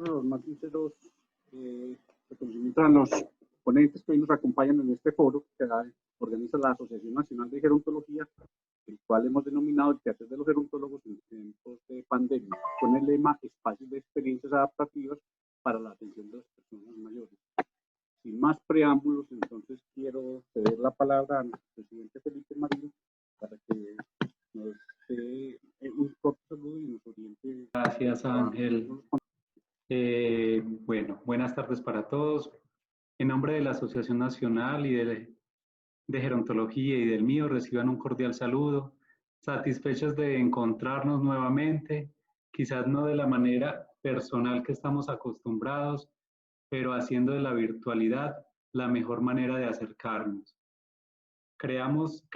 los más sinceros reconocimientos a los ponentes que hoy nos acompañan en este foro que organiza la Asociación Nacional de Gerontología, el cual hemos denominado el quehacer de los gerontólogos en tiempos de pandemia, con el lema Espacios de Experiencias Adaptativas para la Atención de las Personas Mayores. Sin más preámbulos, entonces quiero ceder la palabra a nuestro presidente Felipe Marín para que nos dé un corto saludo y nos oriente. Gracias, Ángel. Bueno, buenas tardes para todos. En nombre de la Asociación Nacional y de Gerontología y del mío, reciban un cordial saludo, satisfechos de encontrarnos nuevamente, quizás no de la manera personal que estamos acostumbrados, pero haciendo de la virtualidad la mejor manera de acercarnos. Creemos,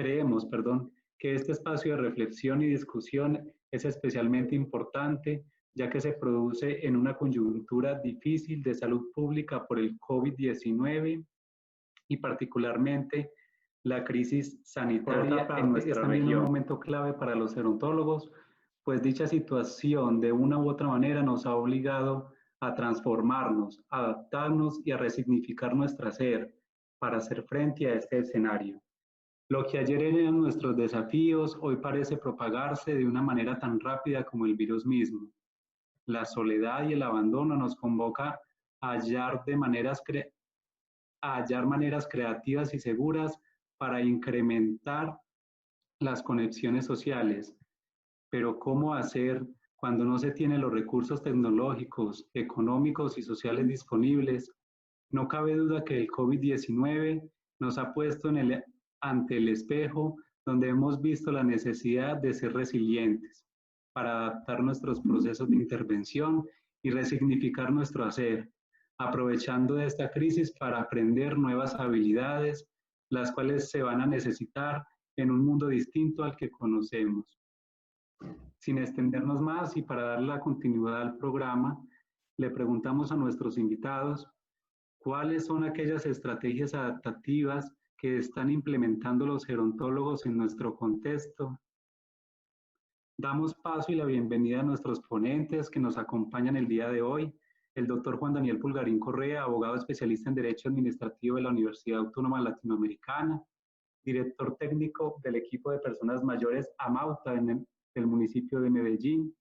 que este espacio de reflexión y discusión es especialmente importante, ya que se produce en una coyuntura difícil de salud pública por el COVID-19 y particularmente la crisis sanitaria en nuestra región. Es un momento clave para los gerontólogos, pues dicha situación de una u otra manera nos ha obligado a transformarnos, a adaptarnos y a resignificar nuestro ser para hacer frente a este escenario. Lo que ayer eran nuestros desafíos, hoy parece propagarse de una manera tan rápida como el virus mismo. La soledad y el abandono nos convoca a hallar maneras creativas y seguras para incrementar las conexiones sociales. Pero ¿cómo hacer cuando no se tienen los recursos tecnológicos, económicos y sociales disponibles? No cabe duda que el COVID-19 nos ha puesto ante el espejo, donde hemos visto la necesidad de ser resilientes para adaptar nuestros procesos de intervención y resignificar nuestro hacer, aprovechando de esta crisis para aprender nuevas habilidades, las cuales se van a necesitar en un mundo distinto al que conocemos. Sin extendernos más y para dar la continuidad al programa, le preguntamos a nuestros invitados cuáles son aquellas estrategias adaptativas que están implementando los gerontólogos en nuestro contexto. Damos paso y la bienvenida a nuestros ponentes que nos acompañan el día de hoy. El doctor Juan Daniel Pulgarín Correa, abogado especialista en Derecho Administrativo de la Universidad Autónoma Latinoamericana, director técnico del equipo de personas mayores AMAUTA del municipio de Medellín.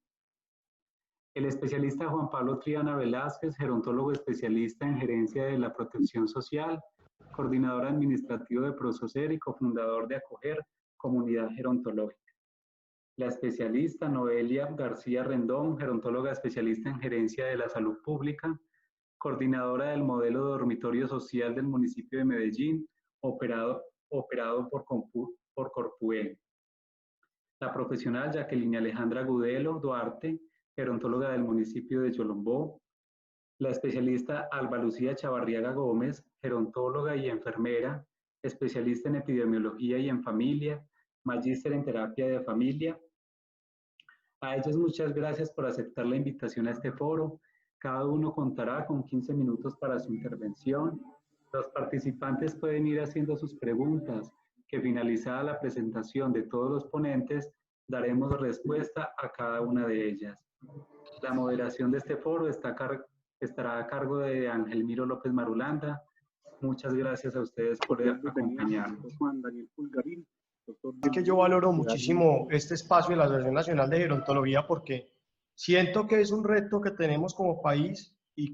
El especialista Juan Pablo Triana Velázquez, gerontólogo especialista en gerencia de la protección social, coordinador administrativo de Prosocer y cofundador de Acoger, comunidad gerontológica. La especialista Noelia García Rendón, gerontóloga especialista en gerencia de la salud pública, coordinadora del modelo de dormitorio social del municipio de Medellín, operado por Corpue. La profesional Jacqueline Alejandra Gudelo Duarte, gerontóloga del municipio de Yolombó. La especialista Alba Lucía Chavarriaga Gómez, gerontóloga y enfermera, especialista en epidemiología y en familia, magíster en terapia de familia. A ellos muchas gracias por aceptar la invitación a este foro. Cada uno contará con 15 minutos para su intervención. Los participantes pueden ir haciendo sus preguntas, que finalizada la presentación de todos los ponentes, daremos respuesta a cada una de ellas. La moderación de este foro estará a cargo de Ángel Miro López Marulanda. Muchas gracias a ustedes por acompañarnos. Juan Daniel Pulgarín. Es que yo valoro muchísimo este espacio de la Asociación Nacional de Gerontología porque siento que es un reto que tenemos como país y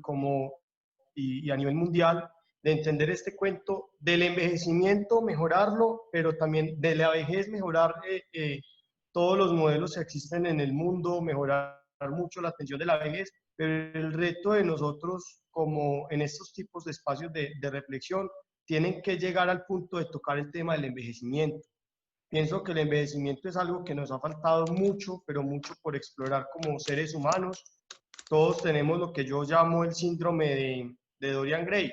a nivel mundial de entender este cuento del envejecimiento, mejorarlo, pero también de la vejez, mejorar todos los modelos que existen en el mundo, mejorar mucho la atención de la vejez, pero el reto de nosotros como en estos tipos de espacios de reflexión tienen que llegar al punto de tocar el tema del envejecimiento. Pienso que el envejecimiento es algo que nos ha faltado mucho, pero mucho por explorar como seres humanos. Todos tenemos lo que yo llamo el síndrome de Dorian Gray.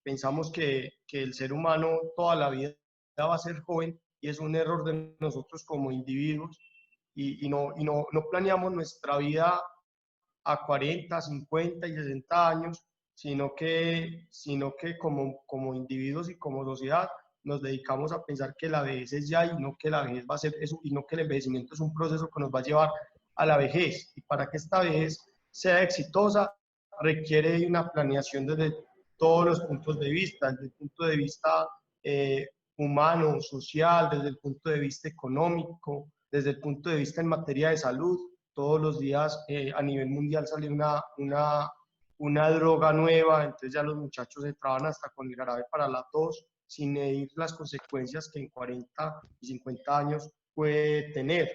Pensamos que el ser humano toda la vida va a ser joven y es un error de nosotros como individuos y no planeamos nuestra vida a 40, 50 y 60 años, sino que como individuos y como sociedad nos dedicamos a pensar que la vejez es ya y no que la vejez va a ser eso, y no que el envejecimiento es un proceso que nos va a llevar a la vejez. Y para que esta vejez sea exitosa, requiere de una planeación desde todos los puntos de vista, desde el punto de vista humano, social, desde el punto de vista económico, desde el punto de vista en materia de salud. Todos los días a nivel mundial sale una droga nueva, entonces ya los muchachos se traban hasta con el jarabe para la tos, sin medir las consecuencias que en 40 y 50 años puede tener.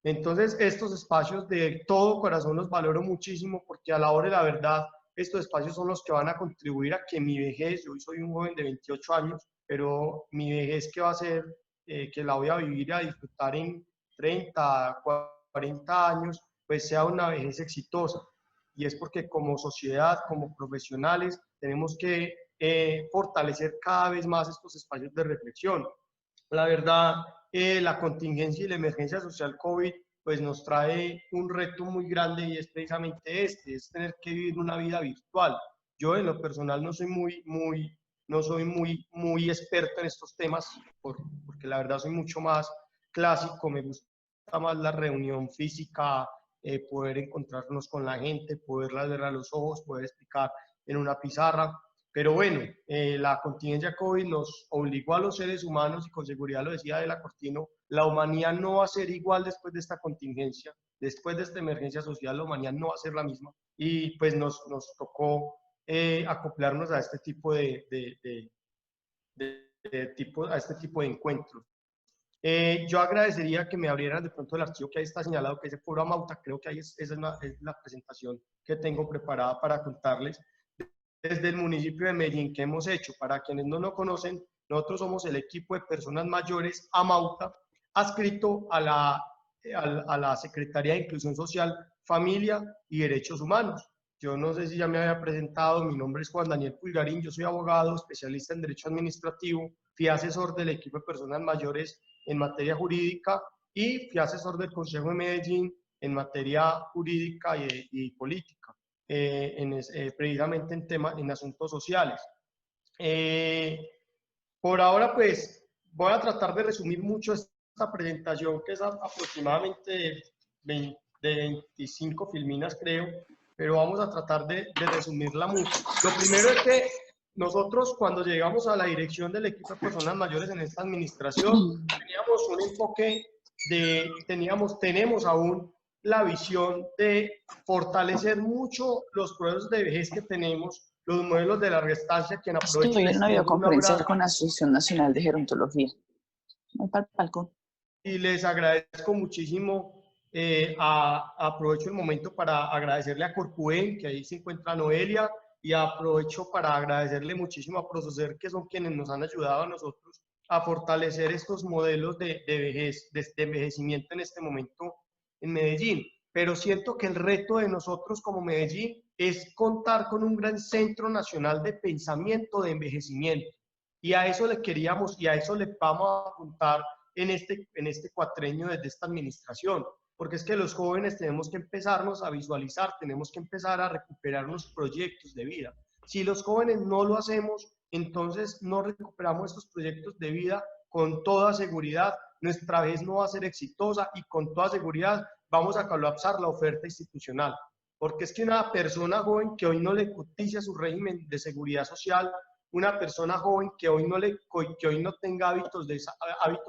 Entonces, estos espacios de todo corazón los valoro muchísimo porque a la hora de la verdad, estos espacios son los que van a contribuir a que mi vejez, yo hoy soy un joven de 28 años, pero mi vejez que va a ser, que la voy a vivir y a disfrutar en 30, 40 años, pues sea una vejez exitosa. Y es porque como sociedad, como profesionales, tenemos que fortalecer cada vez más estos espacios de reflexión. La verdad, la contingencia y la emergencia social COVID pues nos trae un reto muy grande y es precisamente es tener que vivir una vida virtual. Yo en lo personal no soy muy experto en estos temas porque la verdad soy mucho más clásico, me gusta más la reunión física, poder encontrarnos con la gente, poderla ver a los ojos, poder explicar en una pizarra. Pero bueno, la contingencia COVID nos obligó a los seres humanos, y con seguridad lo decía Adela Cortino, la humanidad no va a ser igual después de esta contingencia, después de esta emergencia social, la humanidad no va a ser la misma. Y pues nos tocó acoplarnos a este tipo a este tipo de encuentros. Yo agradecería que me abrieran de pronto el archivo que ahí está señalado, que es el Foro Amauta. Creo que ahí esa es la presentación que tengo preparada para contarles desde el municipio de Medellín que hemos hecho. Para quienes no nos conocen, nosotros somos el equipo de personas mayores Amauta, adscrito a la Secretaría de Inclusión Social, Familia y Derechos Humanos. Yo no sé si ya me había presentado, mi nombre es Juan Daniel Pulgarín, yo soy abogado, especialista en Derecho Administrativo, fui asesor del equipo de personas mayores en materia jurídica y fui asesor del Consejo de Medellín en materia jurídica y política, precisamente en asuntos sociales. Por ahora, pues, voy a tratar de resumir mucho esta presentación, que es aproximadamente de 25 filminas, creo, pero vamos a tratar de resumirla mucho. Lo primero es que nosotros, cuando llegamos a la dirección del equipo de personas mayores en esta administración, teníamos un enfoque tenemos aún la visión de fortalecer mucho los procesos de vejez que tenemos, los modelos de larga estancia que aprovechan. Estoy en una videoconferencia con la Asociación Nacional de Gerontología. Voy para el palco. Y les agradezco muchísimo. Aprovecho el momento para agradecerle a Corpuén, que ahí se encuentra Noelia, y aprovecho para agradecerle muchísimo a Prosocer, que son quienes nos han ayudado a nosotros a fortalecer estos modelos de vejez, de envejecimiento en este momento en Medellín. Pero siento que el reto de nosotros como Medellín es contar con un gran centro nacional de pensamiento de envejecimiento. Y a eso le queríamos, y a eso le vamos a apuntar en este cuatrenio desde esta administración. Porque es que los jóvenes tenemos que empezarnos a visualizar, tenemos que empezar a recuperar los proyectos de vida. Si los jóvenes no lo hacemos, entonces no recuperamos estos proyectos de vida con toda seguridad, nuestra vejez no va a ser exitosa y con toda seguridad vamos a colapsar la oferta institucional. Porque es que una persona joven que hoy no le cotiza su régimen de seguridad social, una persona joven que hoy no tenga hábitos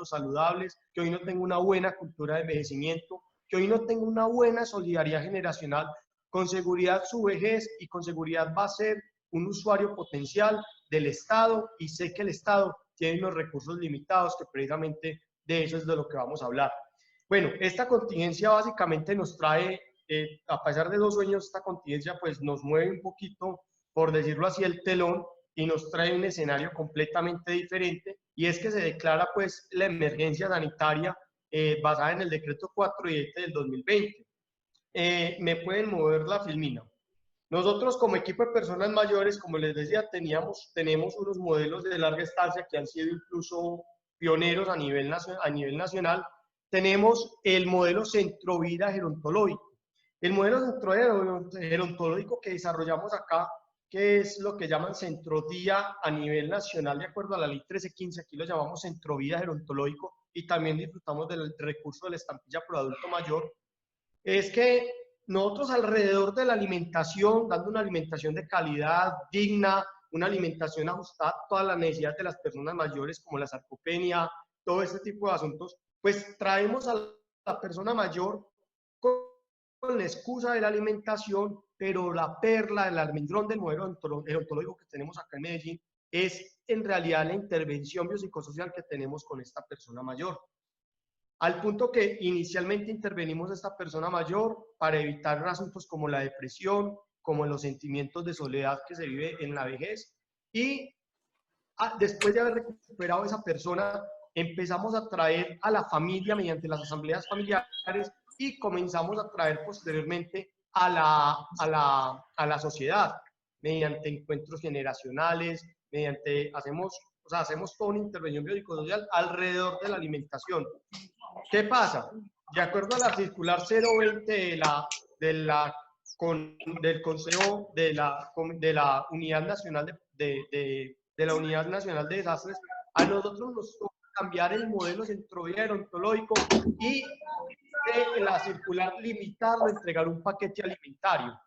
saludables, que hoy no tenga una buena cultura de envejecimiento, que hoy no tenga una buena solidaridad generacional, con seguridad su vejez y con seguridad va a ser un usuario potencial del Estado, y sé que el Estado tiene unos recursos limitados, que precisamente de eso es de lo que vamos a hablar. Bueno, esta contingencia básicamente nos trae, a pesar de 2 años, esta contingencia pues nos mueve un poquito, por decirlo así, el telón, y nos trae un escenario completamente diferente, y es que se declara pues la emergencia sanitaria basada en el decreto 417 del 2020. ¿Me pueden mover la filmina? Nosotros como equipo de personas mayores, como les decía, tenemos unos modelos de larga estancia que han sido incluso pioneros a nivel nacional. Tenemos el modelo Centro Vida Gerontológico. El modelo Centro Gerontológico que desarrollamos acá, que es lo que llaman Centro Día a nivel nacional, de acuerdo a la ley 1315, aquí lo llamamos Centro Vida Gerontológico, y también disfrutamos del recurso de la estampilla por adulto mayor. Es que nosotros alrededor de la alimentación, dando una alimentación de calidad, digna, una alimentación ajustada a todas las necesidades de las personas mayores, como la sarcopenia, todo este tipo de asuntos, pues traemos a la persona mayor con la excusa de la alimentación, pero la perla, el almendrón del modelo gerontológico que tenemos acá en Medellín es en realidad la intervención biopsicosocial que tenemos con esta persona mayor. Al punto que inicialmente intervenimos a esta persona mayor para evitar asuntos como la depresión, como los sentimientos de soledad que se vive en la vejez, y después de haber recuperado a esa persona, empezamos a traer a la familia mediante las asambleas familiares y comenzamos a traer posteriormente a la sociedad mediante encuentros generacionales, hacemos toda una intervención biopsicosocial alrededor de la alimentación. ¿Qué pasa? De acuerdo a la circular 020 del Consejo de la Unidad Nacional de la Unidad Nacional de Desastres, a nosotros nos toca cambiar el modelo centrovía gerontológico y de la circular limitarlo a entregar un paquete alimentario.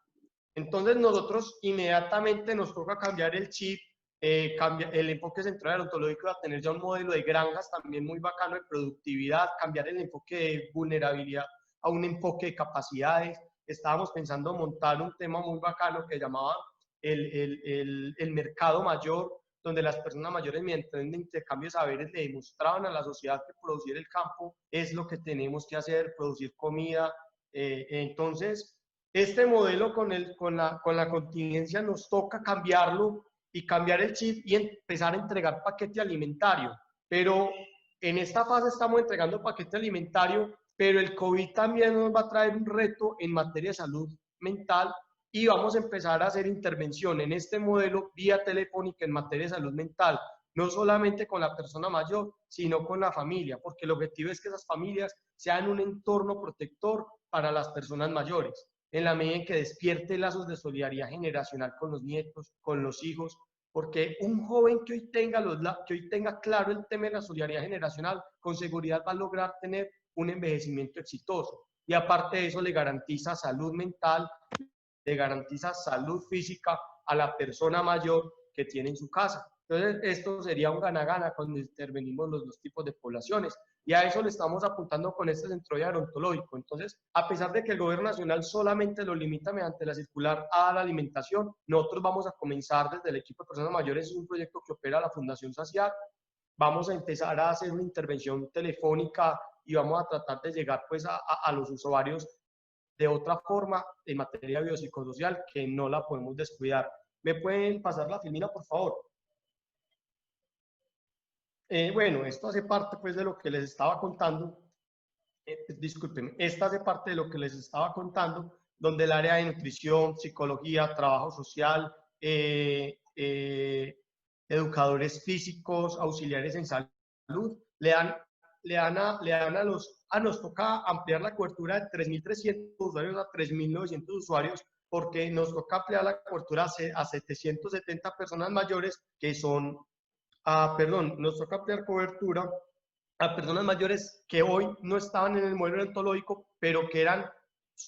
Entonces nosotros inmediatamente nos toca cambiar el chip, el enfoque central gerontológico va a tener ya un modelo de granjas también muy bacano de productividad, cambiar el enfoque de vulnerabilidad a un enfoque de capacidades. Estábamos pensando montar un tema muy bacano que llamaba el mercado mayor, donde las personas mayores mediante un intercambio de saberes le demostraban a la sociedad que producir el campo es lo que tenemos que hacer, producir comida. Entonces, este modelo con la contingencia nos toca cambiarlo y cambiar el chip y empezar a entregar paquete alimentario. Pero en esta fase estamos entregando paquete alimentario, pero el COVID también nos va a traer un reto en materia de salud mental y vamos a empezar a hacer intervención en este modelo vía telefónica en materia de salud mental, no solamente con la persona mayor, sino con la familia, porque el objetivo es que esas familias sean un entorno protector para las personas mayores, en la medida en que despierte lazos de solidaridad generacional con los nietos, con los hijos, porque un joven que hoy tenga claro el tema de la solidaridad generacional, con seguridad va a lograr tener un envejecimiento exitoso. Y aparte de eso, le garantiza salud mental, le garantiza salud física a la persona mayor que tiene en su casa. Entonces, esto sería un gana-gana cuando intervenimos los dos tipos de poblaciones. Y a eso le estamos apuntando con este centro gerontológico. Entonces, a pesar de que el gobierno nacional solamente lo limita mediante la circular a la alimentación, nosotros vamos a comenzar desde el equipo de personas mayores, es un proyecto que opera la Fundación Saciar. Vamos a empezar a hacer una intervención telefónica y vamos a tratar de llegar pues a los usuarios de otra forma en materia biopsicosocial que no la podemos descuidar. ¿Me pueden pasar la filmina, por favor? Bueno, esto hace parte pues de lo que les estaba contando. Disculpen, esta hace parte de lo que les estaba contando, donde el área de nutrición, psicología, trabajo social, educadores físicos, auxiliares en salud, nos toca ampliar la cobertura de 3.300 usuarios a 3.900 usuarios, porque nos toca ampliar la cobertura a 770 personas mayores que son, nos toca ampliar cobertura a personas mayores que hoy no estaban en el modelo gerontológico, pero que eran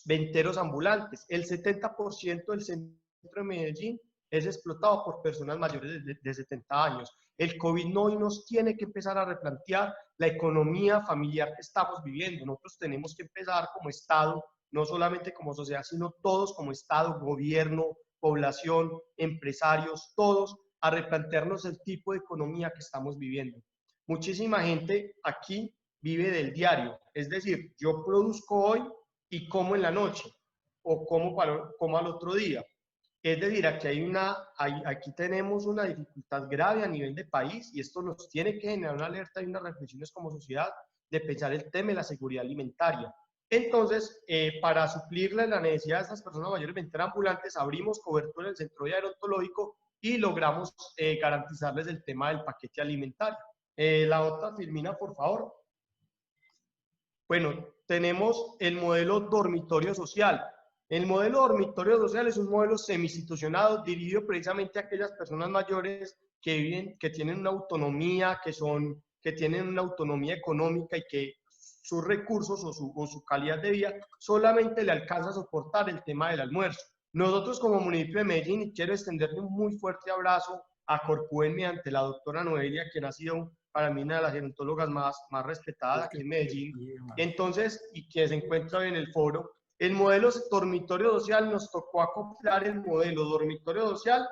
venteros ambulantes. El 70% del centro de Medellín es explotado por personas mayores de 70 años. El COVID hoy nos tiene que empezar a replantear la economía familiar que estamos viviendo. Nosotros tenemos que empezar como Estado, no solamente como sociedad, sino todos como Estado, gobierno, población, empresarios, todos, a replantearnos el tipo de economía que estamos viviendo. Muchísima gente aquí vive del diario, es decir, yo produzco hoy y como en la noche, o como al otro día. Es decir, aquí tenemos una dificultad grave a nivel de país y esto nos tiene que generar una alerta y unas reflexiones como sociedad de pensar el tema de la seguridad alimentaria. Entonces, para suplirle la necesidad de estas personas mayores venteras ambulantes, abrimos cobertura en el centro gerontológico y logramos garantizarles el tema del paquete alimentario. La otra, Filmina, por favor. Bueno, tenemos el modelo dormitorio social. El modelo dormitorio social es un modelo semi-institucionado dirigido precisamente a aquellas personas mayores que tienen una autonomía, que tienen una autonomía económica y que sus recursos o su calidad de vida solamente le alcanza a soportar el tema del almuerzo. Nosotros como municipio de Medellín, y quiero extenderle un muy fuerte abrazo a Corpuem mediante la doctora Noelia, quien ha sido para mí una de las gerontólogas más respetadas aquí en Medellín, entonces, y que se encuentra hoy en el foro, el modelo dormitorio social nos tocó acoplar el modelo dormitorio social,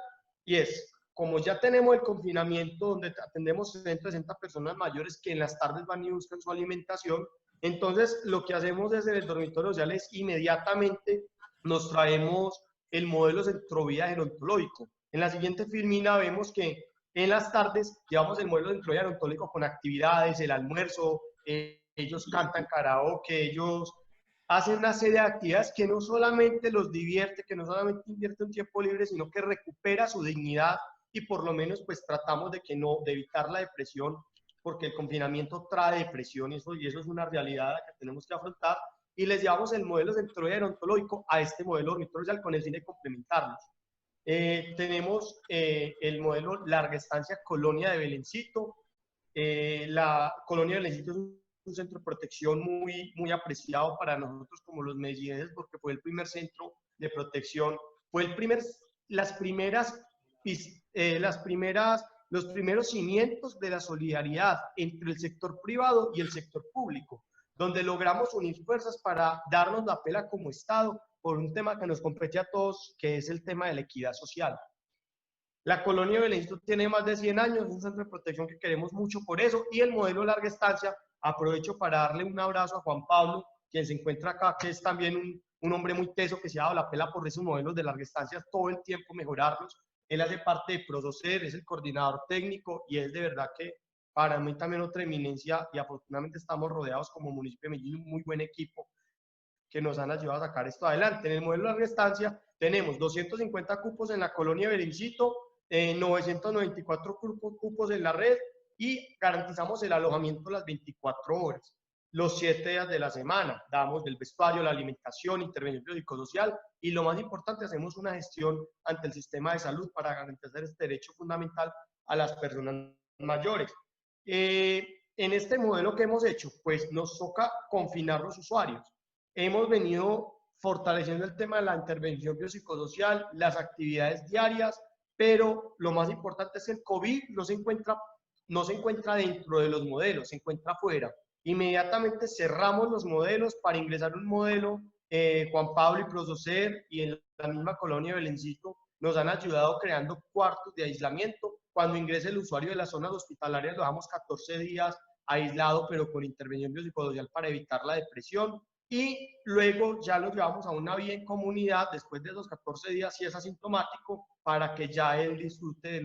y es, como ya tenemos el confinamiento donde atendemos 60 personas mayores que en las tardes van y buscan su alimentación, entonces lo que hacemos desde el dormitorio social es inmediatamente nos traemos el modelo centrovía gerontológico. En la siguiente filmina vemos que en las tardes llevamos el modelo centrovía gerontológico con actividades, el almuerzo, ellos cantan karaoke, ellos hacen una serie de actividades que no solamente los divierte, que no solamente invierte un tiempo libre, sino que recupera su dignidad y por lo menos pues tratamos de evitar la depresión, porque el confinamiento trae depresión y eso es una realidad que tenemos que afrontar, y les llevamos el modelo centrovía gerontológico a este modelo dormitorio social con el fin de complementarlos. Tenemos el modelo larga estancia Colonia de Belencito. La Colonia de Belencito es un centro de protección muy apreciado para nosotros como los medellinenses, porque fue el primer centro de protección, fue los primeros cimientos de la solidaridad entre el sector privado y el sector público, donde logramos unir fuerzas para darnos la pela como Estado por un tema que nos compete a todos, que es el tema de la equidad social. La Colonia de Belencito tiene más de 100 años, es un centro de protección que queremos mucho por eso, y el modelo larga estancia, aprovecho para darle un abrazo a Juan Pablo, quien se encuentra acá, que es también un hombre muy teso, que se ha dado la pela por esos modelos de larga estancia, todo el tiempo mejorarlos. Él hace parte de Prodocer, es el coordinador técnico, y es de verdad que para mí también otra eminencia, y afortunadamente estamos rodeados como municipio de Medellín, un muy buen equipo que nos han ayudado a sacar esto adelante. En el modelo de larga estancia tenemos 250 cupos en la Colonia de Belencito, 994 cupos en la red, y garantizamos el alojamiento las 24 horas, los 7 días de la semana. Damos del vestuario, la alimentación, intervención biopsicosocial, y lo más importante, hacemos una gestión ante el sistema de salud para garantizar este derecho fundamental a las personas mayores. En este modelo que hemos hecho, pues nos toca confinar los usuarios. Hemos venido fortaleciendo el tema de la intervención biopsicosocial, las actividades diarias, pero lo más importante es que el COVID no se encuentra dentro de los modelos, se encuentra afuera. Inmediatamente cerramos los modelos para ingresar un modelo, Juan Pablo y Prodocer, y en la misma Colonia de Belencito nos han ayudado creando cuartos de aislamiento. Cuando ingrese el usuario de las zonas hospitalarias lo dejamos 14 días aislado, pero con intervención biopsicosocial para evitar la depresión. Y luego ya lo llevamos a una vía en comunidad después de esos 14 días si es asintomático, para que ya él disfrute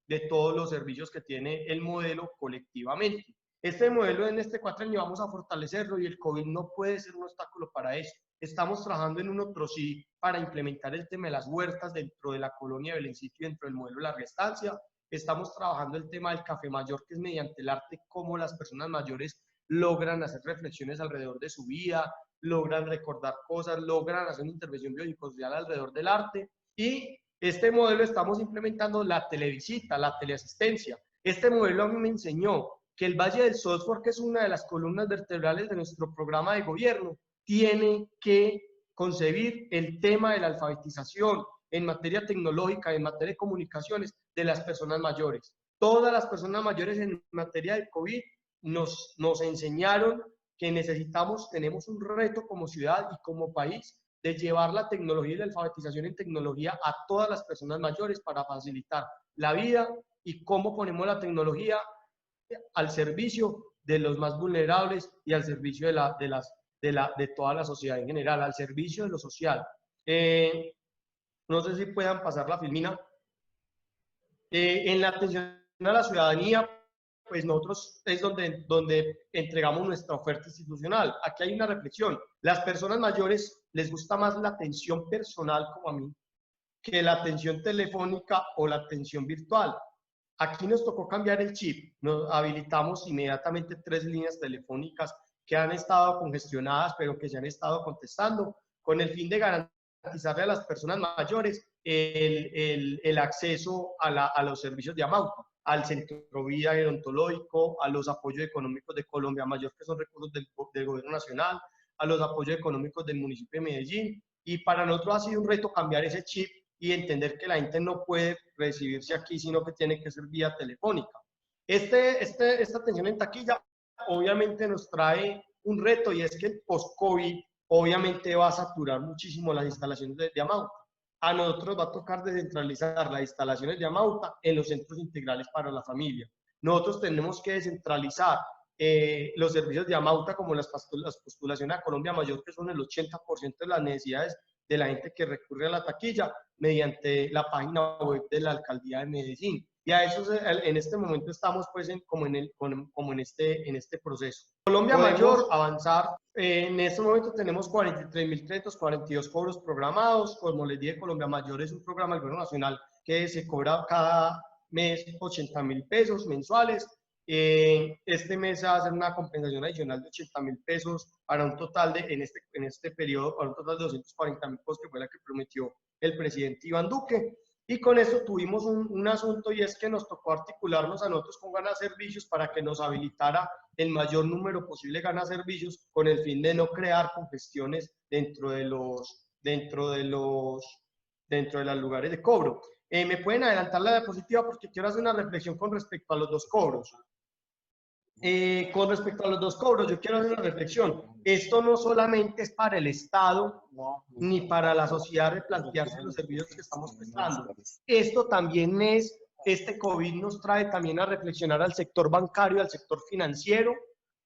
de todos los servicios que tiene el modelo colectivamente. Este modelo en este cuatrenio vamos a fortalecerlo y el COVID no puede ser un obstáculo para eso. Estamos trabajando en un otro sí para implementar el tema de las huertas dentro de la Colonia de Belencito y dentro del modelo de larga estancia. Estamos trabajando el tema del café mayor, que es mediante el arte cómo las personas mayores logran hacer reflexiones alrededor de su vida, logran recordar cosas, logran hacer una intervención biopsicosocial alrededor del arte. Y este modelo estamos implementando la televisita, la teleasistencia. Este modelo a mí me enseñó que el Valle del Sosfor, que es una de las columnas vertebrales de nuestro programa de gobierno, tiene que concebir el tema de la alfabetización en materia tecnológica, en materia de comunicaciones de las personas mayores. Todas las personas mayores en materia de COVID nos enseñaron que tenemos un reto como ciudad y como país de llevar la tecnología y la alfabetización en tecnología a todas las personas mayores para facilitar la vida, y cómo ponemos la tecnología al servicio de los más vulnerables y al servicio de toda la sociedad en general, al servicio de lo social. No sé si puedan pasar la filmina. En la atención a la ciudadanía, pues nosotros es donde entregamos nuestra oferta institucional. Aquí hay una reflexión. Las personas mayores les gusta más la atención personal, como a mí, que la atención telefónica o la atención virtual. Aquí nos tocó cambiar el chip. Nos habilitamos inmediatamente 3 líneas telefónicas que han estado congestionadas, pero que se han estado contestando, con el fin de garantizarle a las personas mayores el acceso a los servicios de Amauta. al Centro Vida Gerontológico, a los apoyos económicos de Colombia Mayor, que son recursos del Gobierno Nacional, a los apoyos económicos del municipio de Medellín. Y para nosotros ha sido un reto cambiar ese chip y entender que la gente no puede recibirse aquí, sino que tiene que ser vía telefónica. Esta atención en taquilla obviamente nos trae un reto, y es que el post-COVID obviamente va a saturar muchísimo las instalaciones de Amauta. A nosotros va a tocar descentralizar las instalaciones de Amauta en los centros integrales para la familia. Nosotros tenemos que descentralizar los servicios de Amauta, como las postulaciones a Colombia Mayor, que son el 80% de las necesidades de la gente que recurre a la taquilla, mediante la página web de la Alcaldía de Medellín. Y a eso en este momento estamos pues como en este proceso. Colombia Mayor, avanzar. En este momento tenemos 43.342 cobros programados. Como les dije, Colombia Mayor es un programa del Gobierno Nacional que se cobra cada mes 80.000 pesos mensuales. Este mes se va a hacer una compensación adicional de 80.000 pesos para un total de, en este periodo, para un total de 240.000 pesos, que fue la que prometió el presidente Iván Duque. Y con esto tuvimos un asunto, y es que nos tocó articularnos a nosotros con Gana Servicios para que nos habilitara el mayor número posible de Gana Servicios, con el fin de no crear congestiones dentro de los lugares de cobro. ¿Me pueden adelantar la diapositiva? Porque quiero hacer una reflexión con respecto a los dos cobros. Con respecto a los dos cobros, yo quiero hacer una reflexión. Esto no solamente es para el Estado ni para la sociedad replantearse los servicios que estamos prestando. Esto también es, este COVID nos trae también a reflexionar al sector bancario, al sector financiero,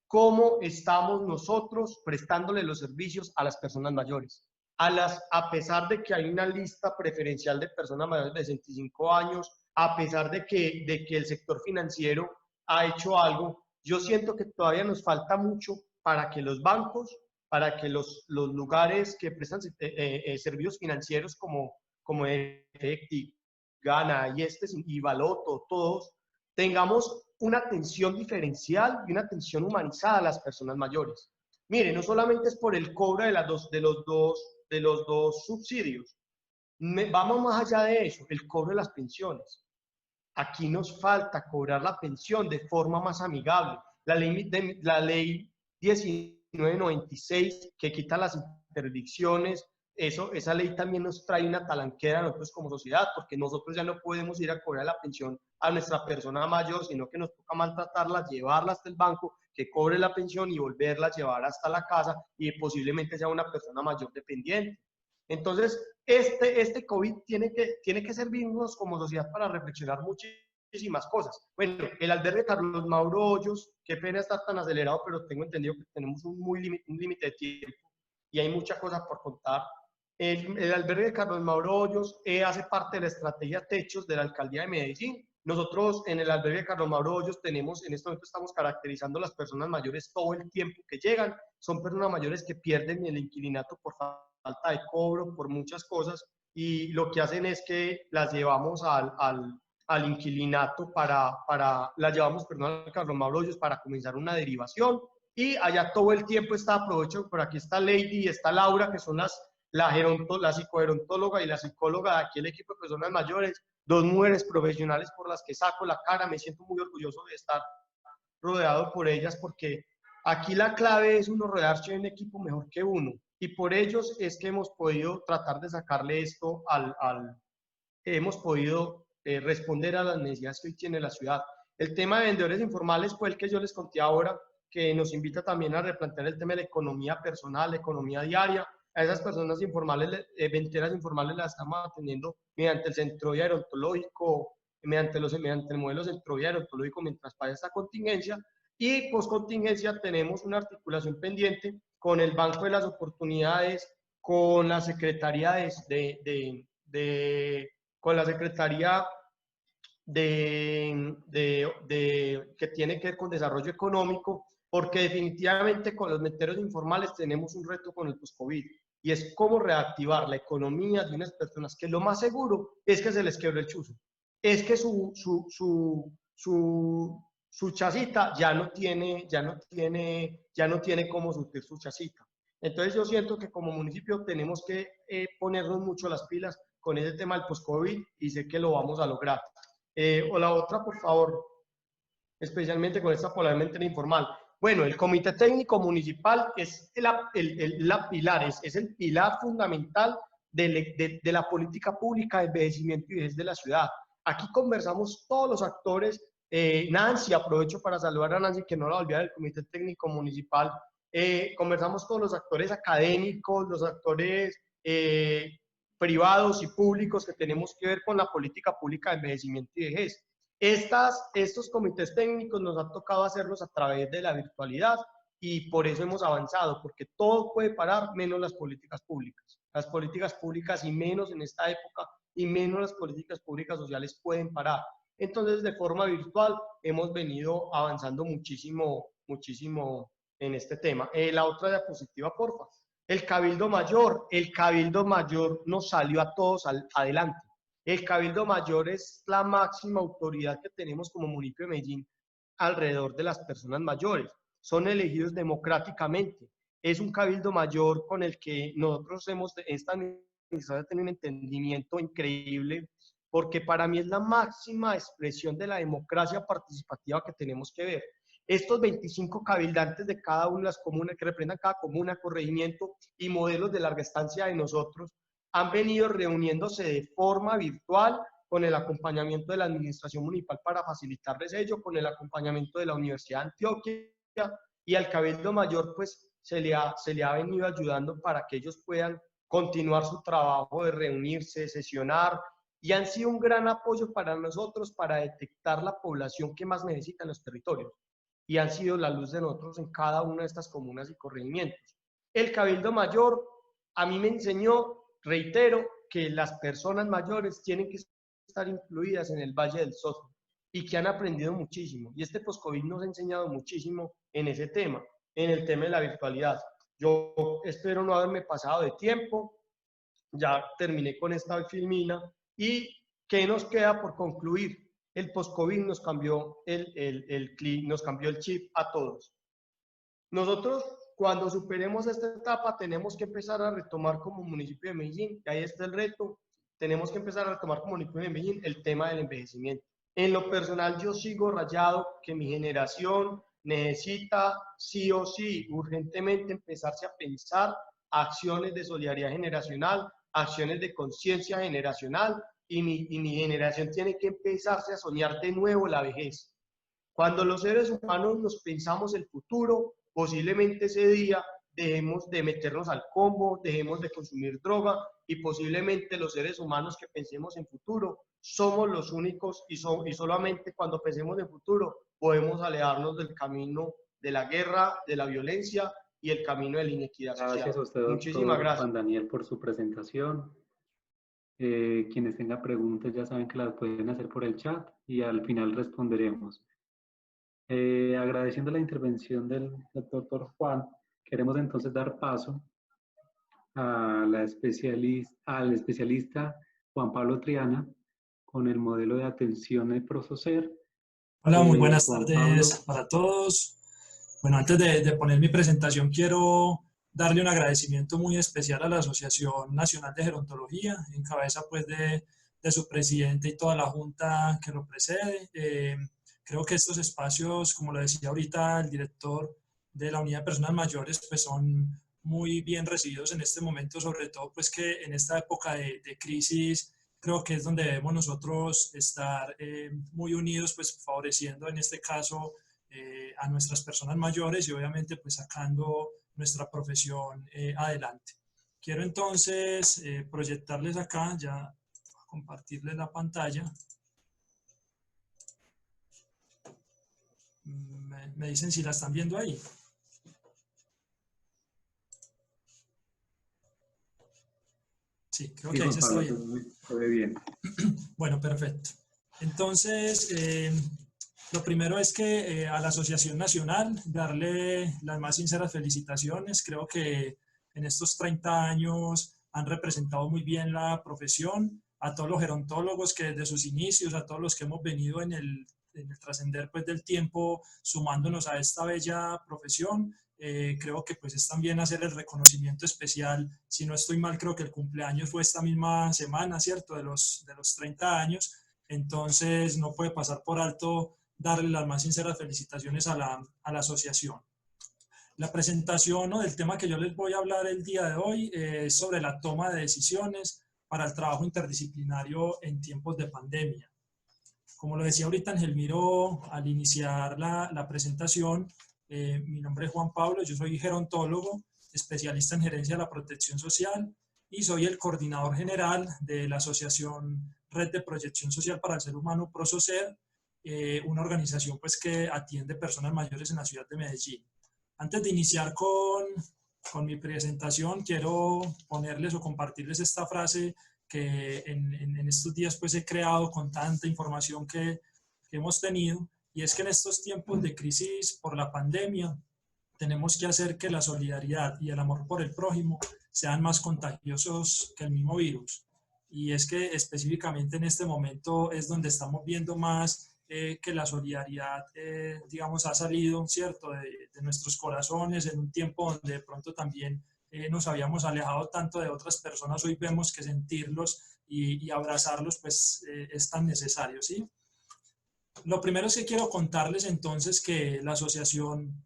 cómo estamos nosotros prestándole los servicios a las personas mayores. A pesar de que hay una lista preferencial de personas mayores de 65 años, a pesar de que el sector financiero ha hecho algo, yo siento que todavía nos falta mucho para que los bancos, para que los lugares que prestan servicios financieros como Efecti, Gana y Baloto, todos, tengamos una atención diferencial y una atención humanizada a las personas mayores. Mire, no solamente es por el cobro de los dos subsidios, vamos más allá de eso, el cobro de las pensiones. Aquí nos falta cobrar la pensión de forma más amigable. La ley 1996, que quita las interdicciones, esa ley también nos trae una talanquera a nosotros como sociedad, porque nosotros ya no podemos ir a cobrar la pensión a nuestra persona mayor, sino que nos toca maltratarla, llevarla hasta el banco, que cobre la pensión y volverla a llevar hasta la casa, y posiblemente sea una persona mayor dependiente. Entonces, este COVID tiene que servirnos como sociedad para reflexionar muchísimas cosas. Bueno, el albergue Carlos Mauro Hoyos, qué pena estar tan acelerado, pero tengo entendido que tenemos un límite de tiempo y hay muchas cosas por contar. El albergue Carlos Mauro Hoyos hace parte de la estrategia Techos de la Alcaldía de Medellín. Nosotros en el albergue Carlos Mauro Hoyos en este momento estamos caracterizando a las personas mayores todo el tiempo que llegan. Son personas mayores que pierden el inquilinato por falta de cobro, por muchas cosas, y lo que hacen es que las llevamos al inquilinato las llevamos, al Carlos Mauro Hoyos para comenzar una derivación, y allá todo el tiempo está, aprovecho, por aquí está Lady y está Laura, que son la psicogerontóloga y la psicóloga de aquí, el equipo de personas mayores, dos mujeres profesionales por las que saco la cara. Me siento muy orgulloso de estar rodeado por ellas, porque aquí la clave es uno rodearse de un equipo mejor que uno, y por ellos es que hemos podido tratar de sacarle esto hemos podido responder a las necesidades que hoy tiene la ciudad. El tema de vendedores informales fue el que yo les conté ahora, que nos invita también a replantear el tema de la economía personal, la economía diaria. A esas personas informales, vendedoras informales, las estamos atendiendo mediante el Centro Vida Gerontológico, mediante el modelo Centro Vida Gerontológico mientras pasa esta contingencia, y post contingencia tenemos una articulación pendiente con el Banco de las Oportunidades, con la Secretaría con la Secretaría que tiene que ver con desarrollo económico, porque definitivamente con los vendedoras informales tenemos un reto con el post-COVID, y es cómo reactivar la economía de unas personas que lo más seguro es que se les quebre el chuzo, es que su chacita ya no tiene cómo surtir su chacita. Entonces yo siento que como municipio tenemos que ponernos mucho las pilas con ese tema del post-COVID, y sé que lo vamos a lograr. O la otra, por favor, especialmente con esta probablemente informal. Bueno, el Comité Técnico Municipal es el pilar fundamental de la política pública de envejecimiento y vejez de la ciudad. Aquí conversamos todos los actores. Nancy, aprovecho para saludar a Nancy, que no la olvidé del Comité Técnico Municipal. Conversamos todos los actores académicos, los actores privados y públicos que tenemos que ver con la política pública de envejecimiento y vejez. Estos comités técnicos nos ha tocado hacerlos a través de la virtualidad y por eso hemos avanzado, porque todo puede parar menos las políticas públicas. Las políticas públicas y menos en esta época y menos las políticas públicas sociales pueden parar. Entonces, de forma virtual hemos venido avanzando muchísimo en este tema. La otra diapositiva, porfa. El Cabildo Mayor nos salió a todos adelante. El Cabildo Mayor es la máxima autoridad que tenemos como municipio de Medellín alrededor de las personas mayores. Son elegidos democráticamente. Es un Cabildo Mayor con el que nosotros esta administración tiene un entendimiento increíble, porque para mí es la máxima expresión de la democracia participativa que tenemos que ver. Estos 25 cabildantes de cada una de las comunas, que representan cada comuna, corregimiento y modelos de larga estancia de nosotros, han venido reuniéndose de forma virtual con el acompañamiento de la administración municipal para facilitarles ello, con el acompañamiento de la Universidad de Antioquia, y al Cabildo Mayor pues se le ha venido ayudando para que ellos puedan continuar su trabajo de reunirse, sesionar, y han sido un gran apoyo para nosotros para detectar la población que más necesita en los territorios, y han sido la luz de nosotros en cada una de estas comunas y corregimientos. El Cabildo Mayor a mí me enseñó, reitero, que las personas mayores tienen que estar incluidas en el Valle del Soto y que han aprendido muchísimo. Y este post-COVID nos ha enseñado muchísimo en ese tema, en el tema de la virtualidad. Yo espero no haberme pasado de tiempo, ya terminé con esta filmina. ¿Y qué nos queda por concluir? El post-COVID nos cambió nos cambió el chip a todos. Nosotros, cuando superemos esta etapa, tenemos que empezar a retomar como municipio de Medellín, y ahí está el reto, tenemos que empezar a retomar como municipio de Medellín el tema del envejecimiento. En lo personal, yo sigo rayado que mi generación necesita sí o sí, urgentemente empezarse a pensar acciones de solidaridad generacional, acciones de conciencia generacional, y mi generación tiene que empezarse a soñar de nuevo la vejez. Cuando los seres humanos nos pensamos el futuro, posiblemente ese día dejemos de meternos al combo, dejemos de consumir droga, y posiblemente los seres humanos que pensemos en futuro somos los únicos y solamente cuando pensemos en futuro podemos alejarnos del camino de la guerra, de la violencia y el camino de la inequidad social. Gracias a usted, doctor Muchísimas gracias. Juan Daniel, por su presentación. Quienes tengan preguntas ya saben que las pueden hacer por el chat y al final responderemos. Agradeciendo la intervención del doctor Juan, queremos entonces dar paso al especialista Juan Pablo Triana con el modelo de atención de Prosocer. Hola, muy buenas tardes para todos. Bueno, antes de poner mi presentación, quiero darle un agradecimiento muy especial a la Asociación Nacional de Gerontología, en cabeza pues de su presidente y toda la junta que lo precede. Creo que estos espacios, como lo decía ahorita el director de la Unidad de Personas Mayores, pues son muy bien recibidos en este momento, sobre todo pues que en esta época de crisis, creo que es donde debemos nosotros estar muy unidos, pues favoreciendo en este caso a nuestras personas mayores y obviamente pues sacando nuestra profesión adelante. Quiero entonces proyectarles acá, ya compartirles la pantalla. Me dicen si la están viendo ahí. Sí, creo que ahí se está viendo. Se ve bien. Bueno, perfecto. Entonces, lo primero es que a la Asociación Nacional darle las más sinceras felicitaciones. Creo que en estos 30 años han representado muy bien la profesión, a todos los gerontólogos que desde sus inicios, a todos los que hemos venido en el trascender pues, del tiempo sumándonos a esta bella profesión. Creo que pues es también hacer el reconocimiento especial, si no estoy mal, creo que el cumpleaños fue esta misma semana, ¿cierto? De los 30 años. Entonces no puede pasar por alto darle las más sinceras felicitaciones a la asociación. La presentación, ¿no?, del tema que yo les voy a hablar el día de hoy es sobre la toma de decisiones para el trabajo interdisciplinario en tiempos de pandemia. Como lo decía ahorita Angelmiro al iniciar la presentación, mi nombre es Juan Pablo, yo soy gerontólogo, especialista en gerencia de la protección social y soy el coordinador general de la Asociación Red de Proyección Social para el Ser Humano, PROSOCER, una organización pues, que atiende personas mayores en la ciudad de Medellín. Antes de iniciar con mi presentación, quiero ponerles o compartirles esta frase que en estos días pues he creado con tanta información que hemos tenido, y es que en estos tiempos de crisis por la pandemia tenemos que hacer que la solidaridad y el amor por el prójimo sean más contagiosos que el mismo virus. Y es que específicamente en este momento es donde estamos viendo más que la solidaridad, digamos, ha salido, ¿cierto?, de nuestros corazones en un tiempo donde de pronto también nos habíamos alejado tanto de otras personas. Hoy vemos que sentirlos y abrazarlos pues es tan necesario, ¿sí? Lo primero es que quiero contarles entonces que la asociación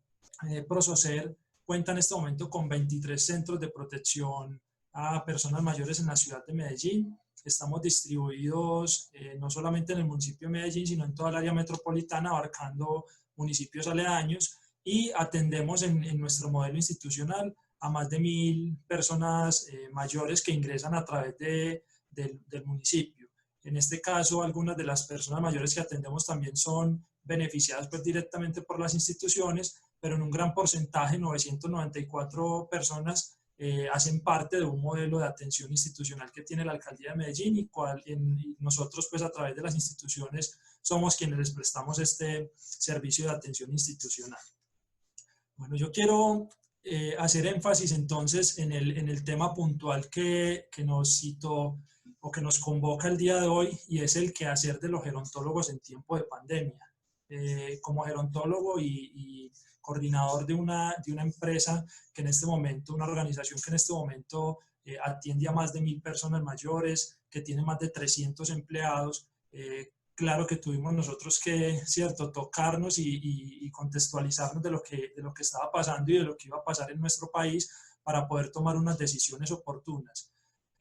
PROSOCER cuenta en este momento con 23 centros de protección a personas mayores en la ciudad de Medellín. Estamos distribuidos no solamente en el municipio de Medellín, sino en toda el área metropolitana, abarcando municipios aledaños, y atendemos en nuestro modelo institucional a más de 1000 personas mayores que ingresan a través del municipio. En este caso, algunas de las personas mayores que atendemos también son beneficiadas pues, directamente por las instituciones, pero en un gran porcentaje, 994 personas, hacen parte de un modelo de atención institucional que tiene la Alcaldía de Medellín y nosotros pues a través de las instituciones somos quienes les prestamos este servicio de atención institucional. Bueno, yo quiero hacer énfasis entonces en el tema puntual que nos citó o que nos convoca el día de hoy, y es el quehacer de los gerontólogos en tiempo de pandemia. Como gerontólogo y coordinador de una empresa que en este momento, una organización que en este momento atiende a más de 1000 personas mayores, que tiene más de 300 empleados, claro que tuvimos nosotros que, cierto, tocarnos y contextualizarnos de lo que estaba pasando y de lo que iba a pasar en nuestro país para poder tomar unas decisiones oportunas.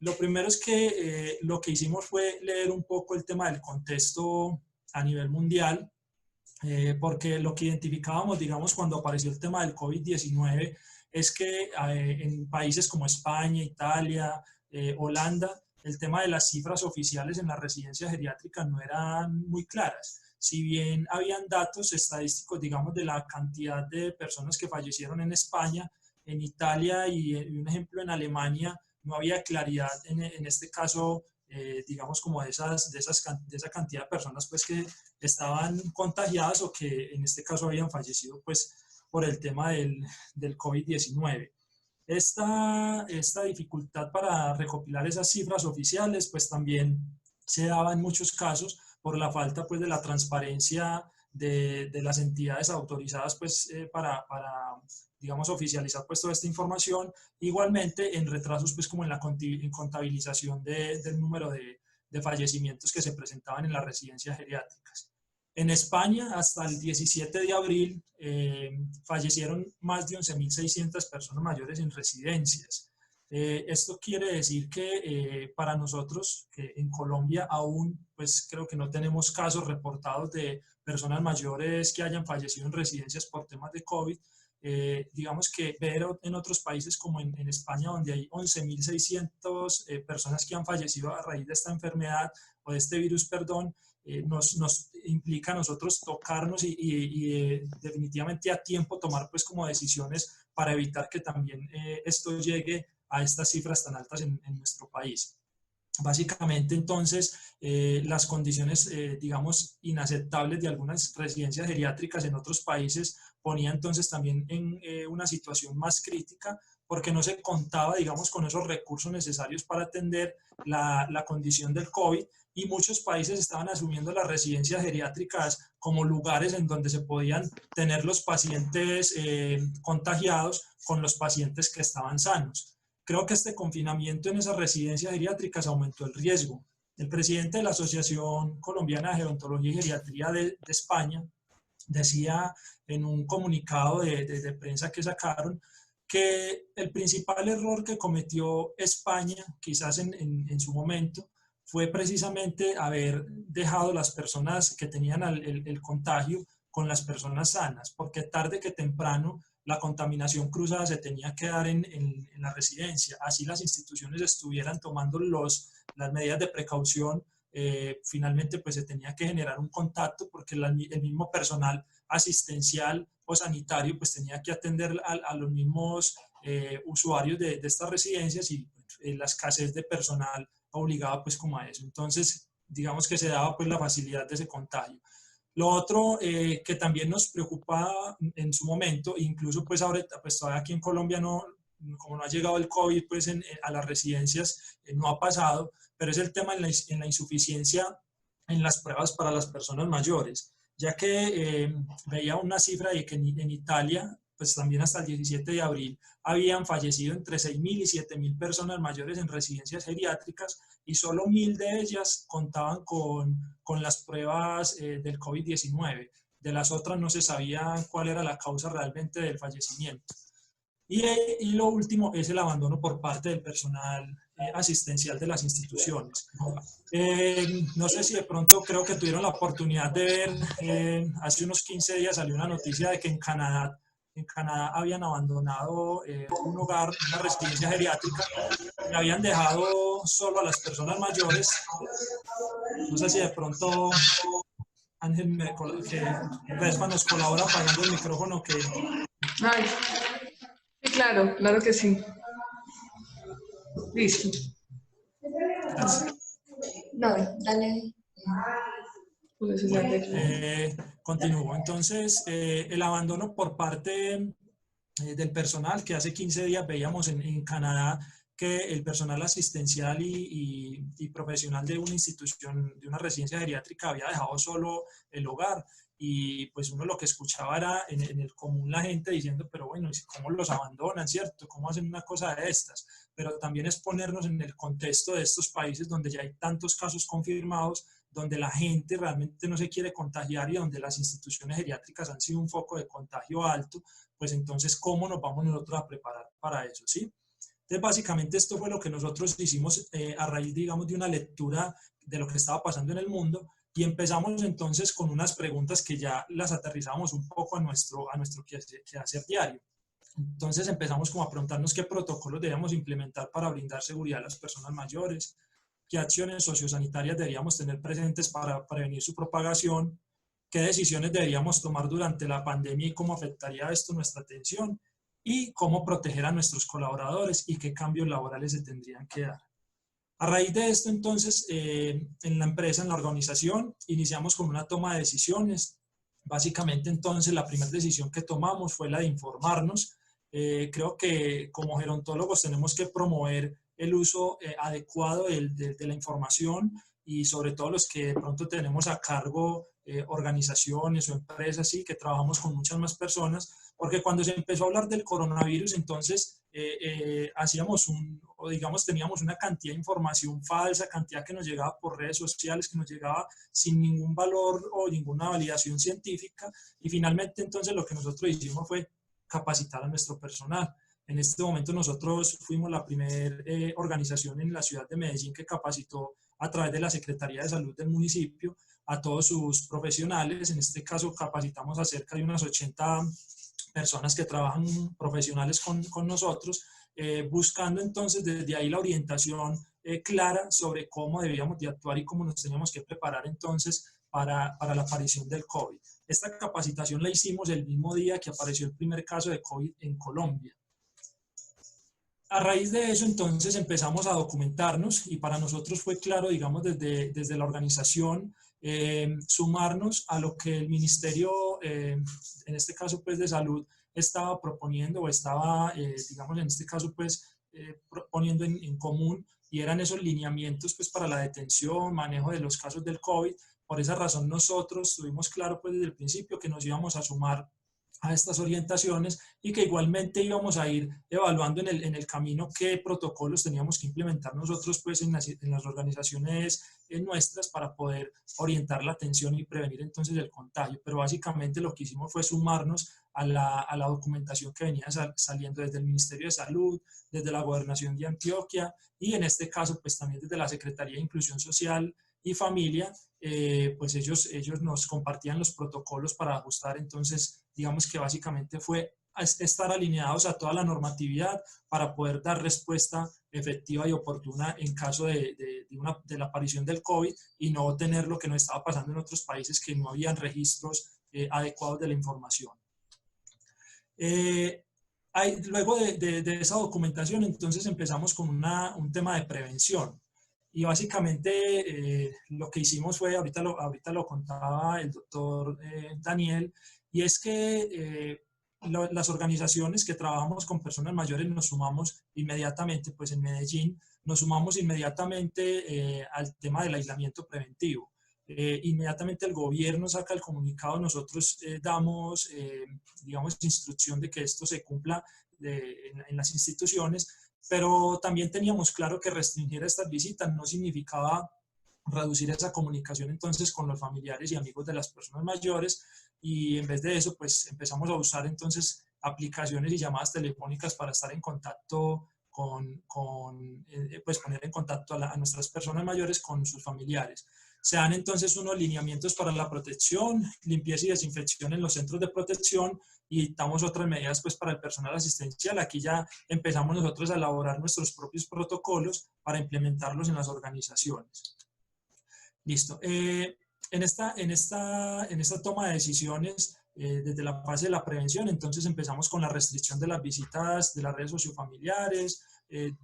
Lo primero es que lo que hicimos fue leer un poco el tema del contexto a nivel mundial, porque lo que identificábamos, digamos, cuando apareció el tema del COVID-19 es que en países como España, Italia, Holanda, el tema de las cifras oficiales en las residencias geriátricas no eran muy claras. Si bien habían datos estadísticos, digamos, de la cantidad de personas que fallecieron en España, en Italia y un ejemplo en Alemania, no había claridad en este caso, digamos, como de esa cantidad de personas pues, que estaban contagiadas o que en este caso habían fallecido pues, por el tema del COVID-19. Esta dificultad para recopilar esas cifras oficiales pues también se daba en muchos casos por la falta pues de la transparencia de las entidades autorizadas pues para digamos oficializar pues toda esta información, igualmente en retrasos pues como en la contabilización del número de fallecimientos que se presentaban en las residencias geriátricas. En España, hasta el 17 de abril, fallecieron más de 11.600 personas mayores en residencias. Esto quiere decir que para nosotros, que en Colombia aún, pues creo que no tenemos casos reportados de personas mayores que hayan fallecido en residencias por temas de COVID. Digamos que ver en otros países como en España, donde hay 11.600 personas que han fallecido a raíz de esta enfermedad o de este virus, perdón, nos implica a nosotros tocarnos y definitivamente a tiempo tomar pues como decisiones para evitar que también esto llegue a estas cifras tan altas en nuestro país. Básicamente, entonces, las condiciones, digamos, inaceptables de algunas residencias geriátricas en otros países ponía entonces también en una situación más crítica porque no se contaba, digamos, con esos recursos necesarios para atender la condición del COVID, y muchos países estaban asumiendo las residencias geriátricas como lugares en donde se podían tener los pacientes contagiados con los pacientes que estaban sanos. Creo que este confinamiento en esas residencias geriátricas aumentó el riesgo. El presidente de la Asociación Colombiana de Gerontología y Geriatría de España decía en un comunicado de prensa que sacaron que el principal error que cometió España, quizás en su momento, fue precisamente haber dejado las personas que tenían el contagio con las personas sanas, porque tarde que temprano la contaminación cruzada se tenía que dar en la residencia. Así las instituciones estuvieran tomando las medidas de precaución, finalmente pues se tenía que generar un contacto porque el mismo personal asistencial o sanitario pues tenía que atender a los mismos usuarios de estas residencias y la escasez de personal obligaba pues como a eso. Entonces, digamos que se daba pues la facilidad de ese contagio. Lo otro que también nos preocupa en su momento, incluso pues ahorita, pues todavía aquí en Colombia como no ha llegado el COVID pues a las residencias, no ha pasado, pero es el tema en la insuficiencia en las pruebas para las personas mayores, ya que veía una cifra de que en Italia, pues también hasta el 17 de abril, habían fallecido entre 6.000 y 7.000 personas mayores en residencias geriátricas y solo 1.000 de ellas contaban con las pruebas del COVID-19. De las otras no se sabía cuál era la causa realmente del fallecimiento. Y lo último es el abandono por parte del personal asistencial de las instituciones. No sé si de pronto creo que tuvieron la oportunidad de ver, hace unos 15 días salió una noticia de que en Canadá habían abandonado un hogar, una residencia geriátrica, y habían dejado solo a las personas mayores. No sé si de pronto Ángel que Respa nos colabora apagando el micrófono. Ay, sí, claro, claro que sí. Listo. Gracias. No, dale. Continúo. Entonces, el abandono por parte del personal, que hace 15 días veíamos en Canadá que el personal asistencial y profesional de una institución, de una residencia geriátrica, había dejado solo el hogar. Y pues uno lo que escuchaba era en el común la gente diciendo, pero bueno, ¿cómo los abandonan, cierto? ¿Cómo hacen una cosa de estas? Pero también es ponernos en el contexto de estos países donde ya hay tantos casos confirmados, donde la gente realmente no se quiere contagiar y donde las instituciones geriátricas han sido un foco de contagio alto, pues entonces, ¿cómo nos vamos nosotros a preparar para eso? ¿Sí? Entonces, básicamente esto fue lo que nosotros hicimos a raíz, digamos, de una lectura de lo que estaba pasando en el mundo y empezamos entonces con unas preguntas que ya las aterrizamos un poco a nuestro quehacer diario. Entonces empezamos como a preguntarnos qué protocolos debíamos implementar para brindar seguridad a las personas mayores, qué acciones sociosanitarias deberíamos tener presentes para prevenir su propagación, qué decisiones deberíamos tomar durante la pandemia y cómo afectaría esto nuestra atención, y cómo proteger a nuestros colaboradores y qué cambios laborales se tendrían que dar. A raíz de esto, entonces, en la empresa, en la organización, iniciamos con una toma de decisiones. Básicamente, entonces, la primera decisión que tomamos fue la de informarnos. Creo que como gerontólogos tenemos que promover el uso adecuado de la información y sobre todo los que de pronto tenemos a cargo organizaciones o empresas, sí, que trabajamos con muchas más personas, porque cuando se empezó a hablar del coronavirus, entonces teníamos una cantidad de información falsa, cantidad que nos llegaba por redes sociales, que nos llegaba sin ningún valor o ninguna validación científica, y finalmente entonces lo que nosotros hicimos fue capacitar a nuestro personal. En este momento nosotros fuimos la primera organización en la ciudad de Medellín que capacitó a través de la Secretaría de Salud del municipio a todos sus profesionales. En este caso capacitamos a cerca de unas 80 personas que trabajan profesionales con nosotros, buscando entonces desde ahí la orientación clara sobre cómo debíamos de actuar y cómo nos teníamos que preparar entonces para la aparición del COVID. Esta capacitación la hicimos el mismo día que apareció el primer caso de COVID en Colombia. A raíz de eso, entonces, empezamos a documentarnos y para nosotros fue claro, digamos, desde la organización, sumarnos a lo que el Ministerio, en este caso, pues, de Salud, estaba proponiendo o estaba, digamos, en este caso, pues, poniendo en común, y eran esos lineamientos, pues, para la detención, manejo de los casos del COVID. Por esa razón, nosotros tuvimos claro, pues, desde el principio que nos íbamos a sumar a estas orientaciones y que igualmente íbamos a ir evaluando en el camino qué protocolos teníamos que implementar nosotros pues en las organizaciones nuestras para poder orientar la atención y prevenir entonces el contagio. Pero básicamente lo que hicimos fue sumarnos a la documentación que venía saliendo desde el Ministerio de Salud, desde la Gobernación de Antioquia y en este caso pues también desde la Secretaría de Inclusión Social y Familia, pues ellos nos compartían los protocolos para ajustar. Entonces digamos que básicamente fue estar alineados a toda la normatividad para poder dar respuesta efectiva y oportuna en caso de la aparición del COVID y no tener lo que nos estaba pasando en otros países, que no habían registros adecuados de la información. Luego de esa documentación, entonces empezamos con un tema de prevención. Y básicamente lo que hicimos fue, ahorita lo contaba el doctor Daniel, y es que las organizaciones que trabajamos con personas mayores nos sumamos inmediatamente, pues en Medellín, nos sumamos inmediatamente al tema del aislamiento preventivo. Inmediatamente el gobierno saca el comunicado, nosotros damos, digamos, instrucción de que esto se cumpla en las instituciones, pero también teníamos claro que restringir estas visitas no significaba reducir esa comunicación entonces con los familiares y amigos de las personas mayores, y en vez de eso pues empezamos a usar entonces aplicaciones y llamadas telefónicas para estar en contacto pues poner en contacto a nuestras personas mayores con sus familiares. Se dan entonces unos lineamientos para la protección, limpieza y desinfección en los centros de protección, y damos otras medidas pues para el personal asistencial. Aquí ya empezamos nosotros a elaborar nuestros propios protocolos para implementarlos en las organizaciones. Listo. En esta toma de decisiones, desde la fase de la prevención, entonces empezamos con la restricción de las visitas de las redes sociofamiliares,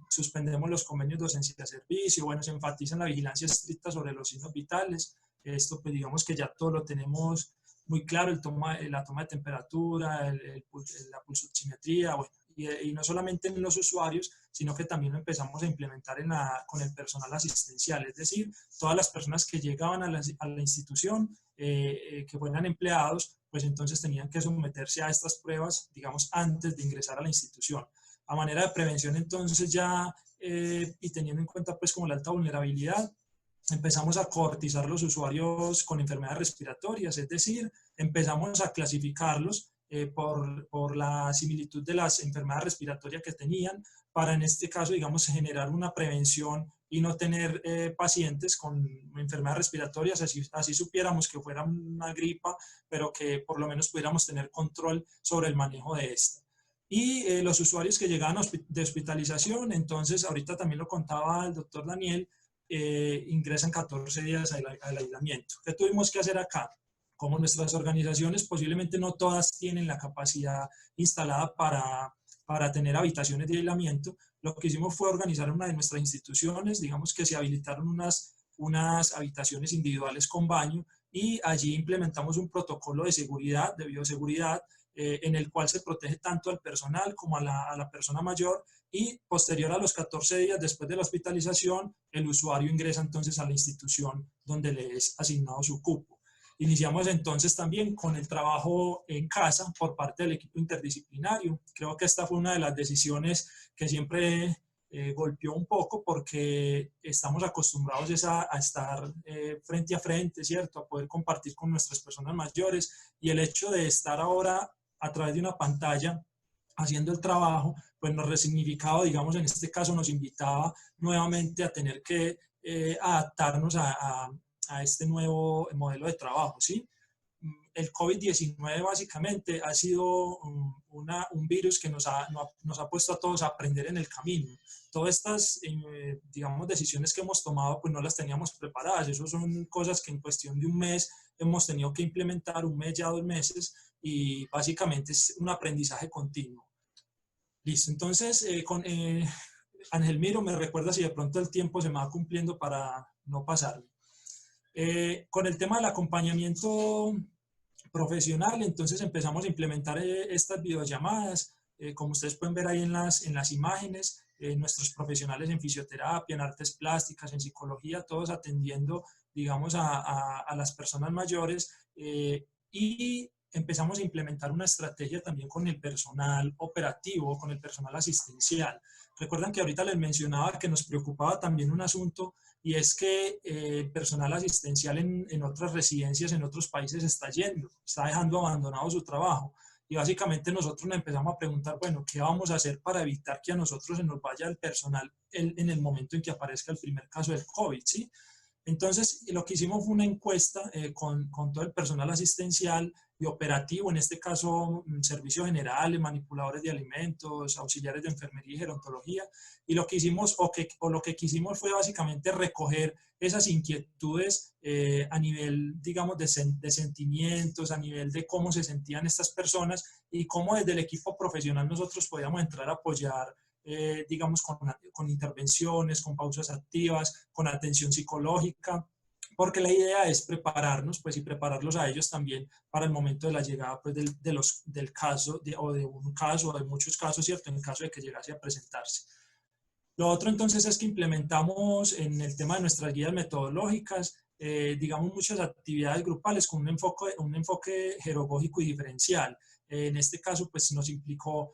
suspendemos los convenios de docencia de servicio, bueno, se enfatiza en la vigilancia estricta sobre los signos vitales. Esto pues digamos que ya todo lo tenemos muy claro, la toma de temperatura, la pulsoximetría, bueno, y no solamente en los usuarios, sino que también lo empezamos a implementar con el personal asistencial, es decir, todas las personas que llegaban a la institución, que fueran empleados, pues entonces tenían que someterse a estas pruebas, digamos, antes de ingresar a la institución. A manera de prevención, entonces ya, y teniendo en cuenta pues como la alta vulnerabilidad, empezamos a cohortizar los usuarios con enfermedades respiratorias, es decir, empezamos a clasificarlos por la similitud de las enfermedades respiratorias que tenían, para en este caso, digamos, generar una prevención y no tener pacientes con enfermedades respiratorias, así supiéramos que fuera una gripa, pero que por lo menos pudiéramos tener control sobre el manejo de esta. Y los usuarios que llegaban de hospitalización, entonces, ahorita también lo contaba el doctor Daniel, ingresan 14 días al aislamiento. ¿Qué tuvimos que hacer acá? Como nuestras organizaciones posiblemente no todas tienen la capacidad instalada para tener habitaciones de aislamiento, lo que hicimos fue organizar una de nuestras instituciones, digamos que se habilitaron unas habitaciones individuales con baño, y allí implementamos un protocolo de seguridad, de bioseguridad, en el cual se protege tanto al personal como a la persona mayor, y posterior a los 14 días después de la hospitalización, el usuario ingresa entonces a la institución donde le es asignado su cupo. Iniciamos entonces también con el trabajo en casa por parte del equipo interdisciplinario. Creo que esta fue una de las decisiones que siempre golpeó un poco, porque estamos acostumbrados a estar frente a frente, ¿cierto? A poder compartir con nuestras personas mayores, y el hecho de estar ahora a través de una pantalla haciendo el trabajo, pues nos resignificaba, digamos, en este caso nos invitaba nuevamente a tener que adaptarnos a este nuevo modelo de trabajo, ¿sí? El COVID-19 básicamente ha sido un virus que nos ha puesto a todos a aprender en el camino. Todas estas, digamos, decisiones que hemos tomado, pues no las teníamos preparadas. Eso son cosas que en cuestión de un mes hemos tenido que implementar, un mes, ya 2 meses, y básicamente es un aprendizaje continuo. Listo, entonces, Ángel Miro, me recuerda si de pronto el tiempo se me va cumpliendo para no pasarme. Con el tema del acompañamiento profesional, entonces empezamos a implementar estas videollamadas. Como ustedes pueden ver ahí en las imágenes, nuestros profesionales en fisioterapia, en artes plásticas, en psicología, todos atendiendo, digamos, a las personas mayores, y empezamos a implementar una estrategia también con el personal operativo, con el personal asistencial. Recuerdan que ahorita les mencionaba que nos preocupaba también un asunto, y es que el personal asistencial en otras residencias, en otros países está yendo, está dejando abandonado su trabajo. Y básicamente nosotros nos empezamos a preguntar, bueno, ¿qué vamos a hacer para evitar que a nosotros se nos vaya el personal en el momento en que aparezca el primer caso del COVID, ¿sí? Entonces, lo que hicimos fue una encuesta con todo el personal asistencial y operativo, en este caso, servicios generales, manipuladores de alimentos, auxiliares de enfermería y gerontología, y lo que hicimos, lo que quisimos fue básicamente recoger esas inquietudes a nivel, digamos, de sentimientos, a nivel de cómo se sentían estas personas y cómo desde el equipo profesional nosotros podíamos entrar a apoyar, digamos, con intervenciones, con pausas activas, con atención psicológica, porque la idea es prepararnos, pues, y prepararlos a ellos también para el momento de la llegada, pues, del caso, o de un caso, o de muchos casos, ¿cierto?, en caso de que llegase a presentarse. Lo otro, entonces, es que implementamos en el tema de nuestras guías metodológicas, digamos, muchas actividades grupales con un enfoque jerogógico y diferencial. En este caso, pues nos implicó,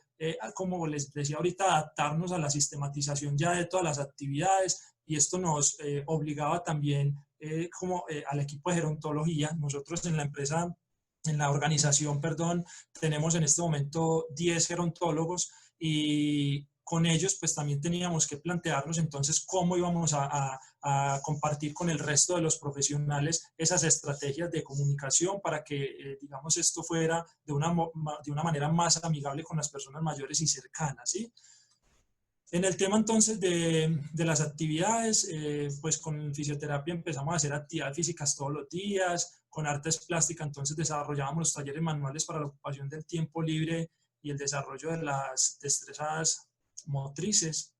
como les decía ahorita, adaptarnos a la sistematización ya de todas las actividades, y esto nos obligaba también al equipo de gerontología. Nosotros en la empresa, en la organización, perdón, tenemos en este momento 10 gerontólogos, y con ellos pues también teníamos que plantearnos entonces cómo íbamos a compartir con el resto de los profesionales esas estrategias de comunicación para que, digamos, esto fuera de una manera más amigable con las personas mayores y cercanas, ¿sí? En el tema entonces de las actividades, pues con fisioterapia empezamos a hacer actividades físicas todos los días, con artes plásticas entonces desarrollábamos los talleres manuales para la ocupación del tiempo libre y el desarrollo de las destrezas motrices.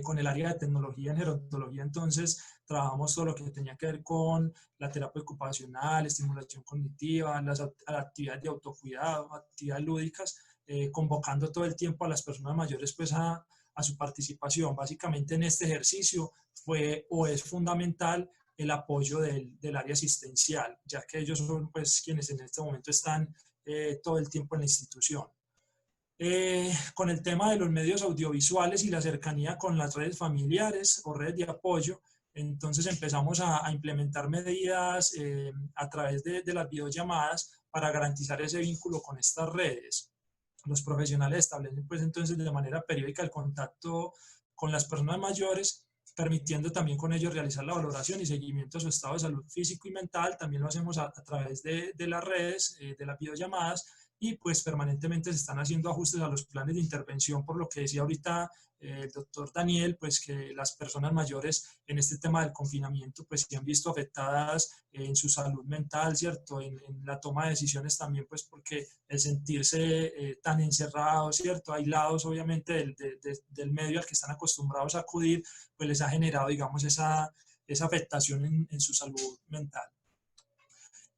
Con el área de tecnología en gerontología entonces trabajamos todo lo que tenía que ver con la terapia ocupacional, estimulación cognitiva, las actividades de autocuidado, actividades lúdicas, convocando todo el tiempo a las personas mayores pues a su participación. Básicamente en este ejercicio fue o es fundamental el apoyo del área asistencial, ya que ellos son pues quienes en este momento están todo el tiempo en la institución. Con el tema de los medios audiovisuales y la cercanía con las redes familiares o redes de apoyo, entonces empezamos a implementar medidas a través de las videollamadas para garantizar ese vínculo con estas redes. Los profesionales establecen pues entonces de manera periódica el contacto con las personas mayores, permitiendo también con ellos realizar la valoración y seguimiento de su estado de salud físico y mental. También lo hacemos a través de las redes, de las videollamadas, y pues permanentemente se están haciendo ajustes a los planes de intervención, por lo que decía ahorita el doctor Daniel, pues que las personas mayores en este tema del confinamiento pues se han visto afectadas en su salud mental, ¿cierto? En la toma de decisiones también, pues porque el sentirse tan encerrados, ¿cierto? Aislados obviamente del medio al que están acostumbrados a acudir, pues les ha generado, digamos, esa afectación en su salud mental.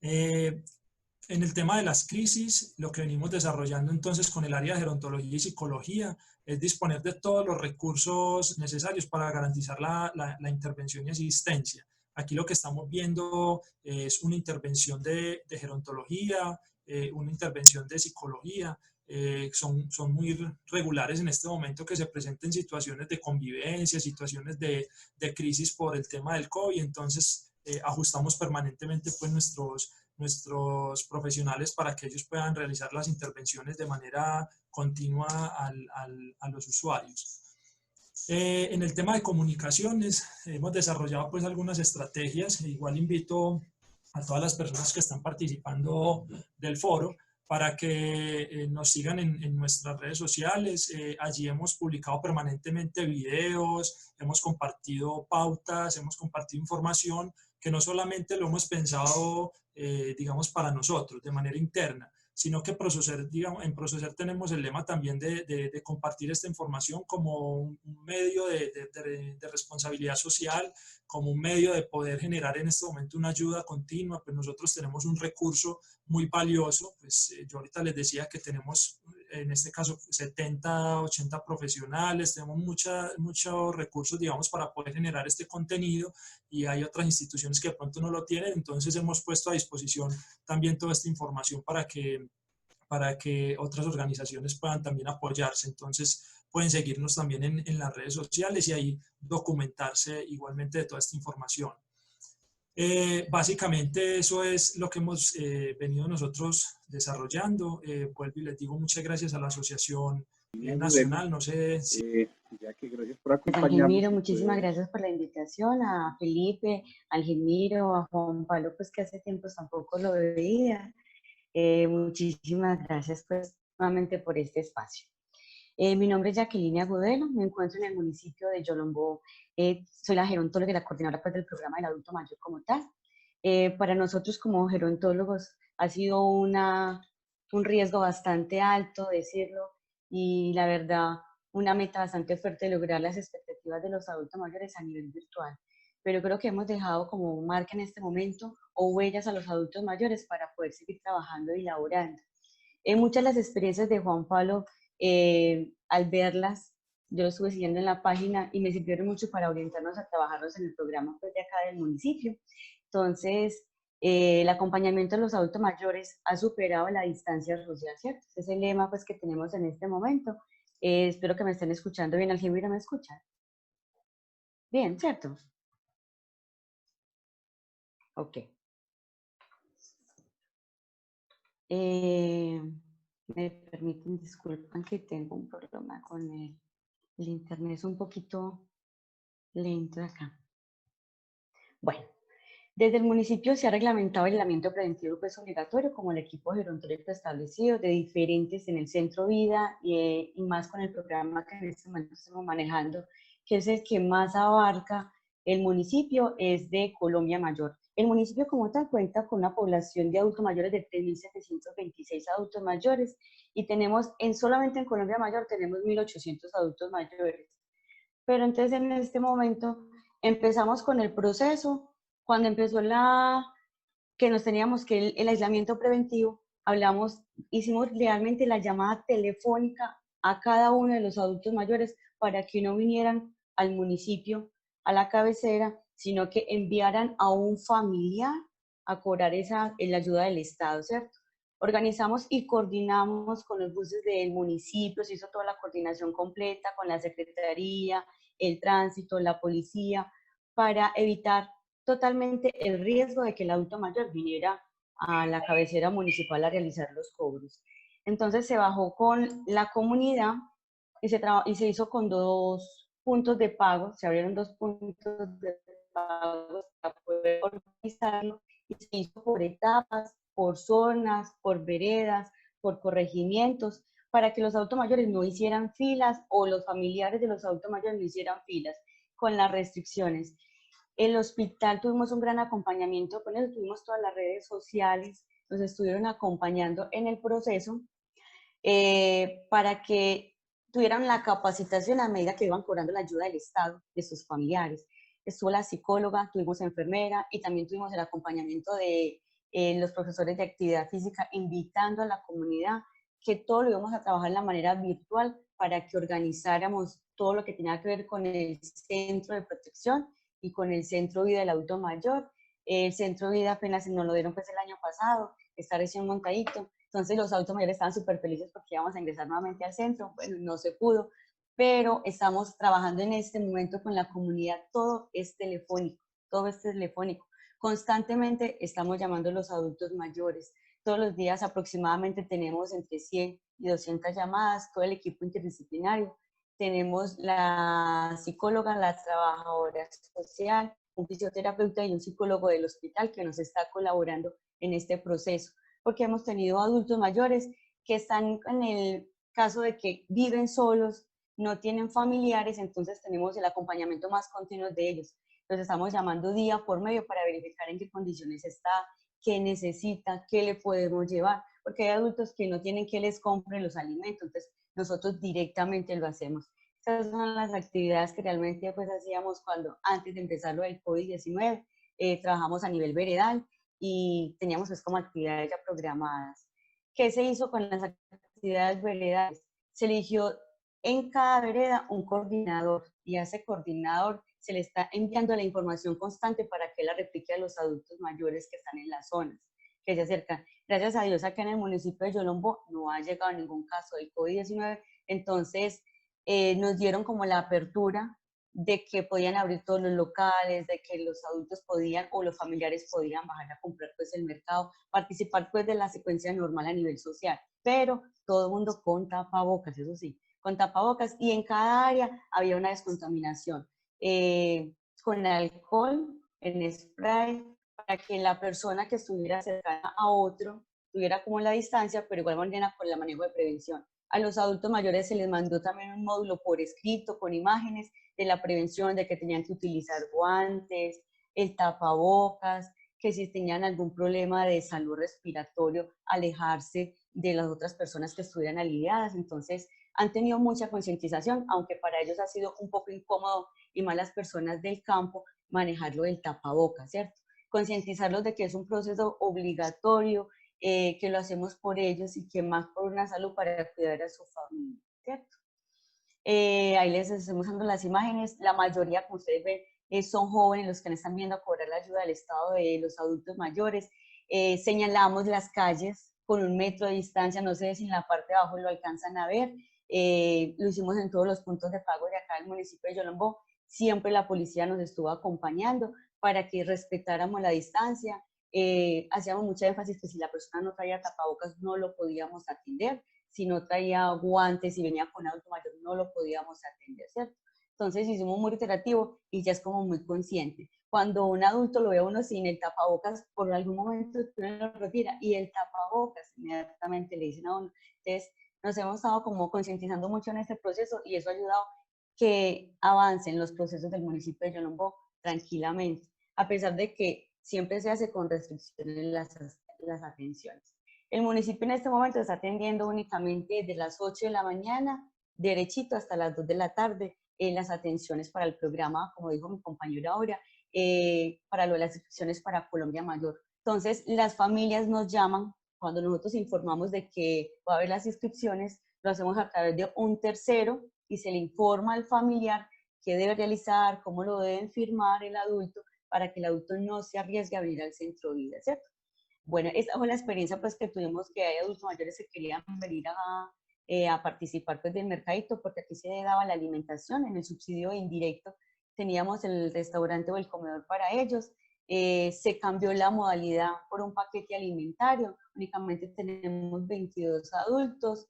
En el tema de las crisis, lo que venimos desarrollando entonces con el área de gerontología y psicología es disponer de todos los recursos necesarios para garantizar la intervención y asistencia. Aquí lo que estamos viendo es una intervención de gerontología, una intervención de psicología. Son muy regulares en este momento que se presenten situaciones de convivencia, situaciones de crisis por el tema del COVID. Entonces ajustamos permanentemente pues nuestros profesionales para que ellos puedan realizar las intervenciones de manera continua a los usuarios. En el tema de comunicaciones, hemos desarrollado pues algunas estrategias. Igual invito a todas las personas que están participando del foro para que nos sigan en nuestras redes sociales. Allí hemos publicado permanentemente videos, hemos compartido pautas, hemos compartido información que no solamente lo hemos pensado, digamos, para nosotros, de manera interna, sino que digamos, en Prosocer tenemos el lema también de compartir esta información como un medio de responsabilidad social, como un medio de poder generar en este momento una ayuda continua. Pues nosotros tenemos un recurso muy valioso, pues yo ahorita les decía que tenemos en este caso 70, 80 profesionales, tenemos muchos recursos, digamos, para poder generar este contenido, y hay otras instituciones que de pronto no lo tienen, entonces hemos puesto a disposición también toda esta información para que otras organizaciones puedan también apoyarse. Entonces pueden seguirnos también en las redes sociales y ahí documentarse igualmente de toda esta información. Básicamente eso es lo que hemos venido nosotros desarrollando. Vuelvo y les digo muchas gracias a la Asociación Nacional, no sé si... Ya que gracias por acompañarnos. Angelmiro, muchísimas gracias por la invitación, a Felipe, a Angelmiro, a Juan Pablo, pues que hace tiempo tampoco lo veía. Muchísimas gracias pues nuevamente por este espacio. Mi nombre es Jacqueline Agudelo, me encuentro en el municipio de Yolombó, soy la gerontóloga y la coordinadora pues, del programa del adulto mayor como tal. Para nosotros como gerontólogos ha sido un riesgo bastante alto decirlo, y la verdad una meta bastante fuerte de lograr las expectativas de los adultos mayores a nivel virtual. Pero creo que hemos dejado como marca en este momento o huellas a los adultos mayores para poder seguir trabajando y laborando. Muchas de las experiencias de Juan Pablo, al verlas, yo lo estuve siguiendo en la página y me sirvieron mucho para orientarnos a trabajarnos en el programa pues, de acá del municipio. Entonces, el acompañamiento de los adultos mayores ha superado la distancia social, ¿cierto? Ese es el lema pues, que tenemos en este momento. Espero que me estén escuchando bien. ¿Alguien me escucha? Bien, ¿cierto? Ok. Me permiten, disculpan que tengo un problema con el internet, es un poquito lento acá. Bueno, desde el municipio se ha reglamentado el aislamiento preventivo pues obligatorio como el equipo gerontólico establecido de diferentes en el Centro Vida y más con el programa que en este momento estamos manejando, que es el que más abarca el municipio, es de Colombia Mayor. El municipio como tal cuenta con una población de adultos mayores de 3.726 adultos mayores y tenemos, solamente en Colombia Mayor tenemos 1.800 adultos mayores. Pero entonces en este momento empezamos con el proceso, cuando empezó que nos teníamos que el aislamiento preventivo, hicimos realmente la llamada telefónica a cada uno de los adultos mayores para que no vinieran al municipio, a la cabecera, sino que enviaran a un familiar a cobrar la ayuda del Estado, ¿cierto? Organizamos y coordinamos con los buses del municipio, se hizo toda la coordinación completa con la Secretaría, el tránsito, la policía, para evitar totalmente el riesgo de que el adulto mayor viniera a la cabecera municipal a realizar los cobros. Entonces se bajó con la comunidad y se hizo con 2 puntos de pago, se abrieron 2 puntos de pago para poder organizarlo y se hizo por etapas, por zonas, por veredas, por corregimientos, para que los adultos mayores no hicieran filas o los familiares de los adultos mayores no hicieran filas con las restricciones. El hospital tuvimos un gran acompañamiento con eso, tuvimos todas las redes sociales, nos estuvieron acompañando en el proceso para que tuvieran la capacitación a medida que iban cobrando la ayuda del Estado de sus familiares. Estuvo la psicóloga, tuvimos enfermera y también tuvimos el acompañamiento de los profesores de actividad física, invitando a la comunidad que todo lo íbamos a trabajar de la manera virtual para que organizáramos todo lo que tenía que ver con el centro de protección y con el Centro Vida del Adulto Mayor. El Centro Vida apenas nos lo dieron pues el año pasado, está recién montadito, entonces los adultos mayores estaban súper felices porque íbamos a ingresar nuevamente al centro. Bueno, no se pudo, pero estamos trabajando en este momento con la comunidad, todo es telefónico, todo es telefónico. Constantemente estamos llamando a los adultos mayores, todos los días aproximadamente tenemos entre 100 y 200 llamadas, todo el equipo interdisciplinario. Tenemos la psicóloga, la trabajadora social, un fisioterapeuta y un psicólogo del hospital que nos está colaborando en este proceso, porque hemos tenido adultos mayores que están en el caso de que viven solos, no tienen familiares, entonces tenemos el acompañamiento más continuo de ellos. Los estamos llamando día por medio para verificar en qué condiciones está, qué necesita, qué le podemos llevar, porque hay adultos que no tienen que les compren los alimentos, entonces nosotros directamente lo hacemos. Esas son las actividades que realmente pues hacíamos antes de empezar lo del COVID-19, trabajamos a nivel veredal y teníamos pues como actividades ya programadas. ¿Qué se hizo con las cantidades veredales. Se eligió en cada vereda un coordinador y a ese coordinador se le está enviando la información constante para que la replique a los adultos mayores que están en las zonas, que se acercan. Gracias a Dios acá en el municipio de Yolombo no ha llegado ningún caso del COVID-19, entonces nos dieron como la apertura de que podían abrir todos los locales, de que los adultos podían o los familiares podían bajar a comprar pues el mercado, participar pues de la secuencia normal a nivel social, pero todo el mundo con tapabocas, eso sí, con tapabocas, y en cada área había una descontaminación con alcohol, en spray, para que la persona que estuviera cercana a otro tuviera como la distancia, pero igual manera por el manejo de prevención. A los adultos mayores se les mandó también un módulo por escrito con imágenes de la prevención, de que tenían que utilizar guantes, el tapabocas, que si tenían algún problema de salud respiratorio, alejarse de las otras personas que estuvieran aliviadas. Entonces, han tenido mucha concientización, aunque para ellos ha sido un poco incómodo y más las personas del campo manejarlo del tapabocas, ¿cierto? Concientizarlos de que es un proceso obligatorio, que lo hacemos por ellos y que más por una salud para cuidar a su familia, ¿cierto? Ahí les estamos dando las imágenes, la mayoría, como ustedes ven, son jóvenes los que están viendo a cobrar la ayuda del Estado de los adultos mayores. Señalamos las calles con 1 metro de distancia, no sé si en la parte de abajo lo alcanzan a ver, lo hicimos en todos los puntos de pago de acá del municipio de Yolombo, siempre la policía nos estuvo acompañando para que respetáramos la distancia, hacíamos mucha énfasis que si la persona no traía tapabocas no lo podíamos atender, si no traía guantes, si venía con adulto mayor, no lo podíamos atender, ¿cierto? Entonces hicimos muy iterativo y ya es como muy consciente. Cuando un adulto lo ve a uno sin el tapabocas, por algún momento uno lo retira y el tapabocas inmediatamente le dicen a uno. Entonces nos hemos estado como concientizando mucho en este proceso y eso ha ayudado que avancen los procesos del municipio de Yolombo tranquilamente, a pesar de que siempre se hace con restricciones en las atenciones. El municipio en este momento está atendiendo únicamente desde las 8 de la mañana, derechito hasta las 2 de la tarde, en las atenciones para el programa, como dijo mi compañero ahora, para lo de las inscripciones para Colombia Mayor. Entonces, las familias nos llaman cuando nosotros informamos de que va a haber las inscripciones, lo hacemos a través de un tercero y se le informa al familiar qué debe realizar, cómo lo deben firmar el adulto, para que el adulto no se arriesgue a venir al centro de vida, ¿cierto? Bueno, esa fue la experiencia pues que tuvimos, que hay adultos mayores que querían venir a participar pues del mercadito, porque aquí se daba la alimentación en el subsidio indirecto, teníamos el restaurante o el comedor para ellos, se cambió la modalidad por un paquete alimentario, únicamente tenemos 22 adultos,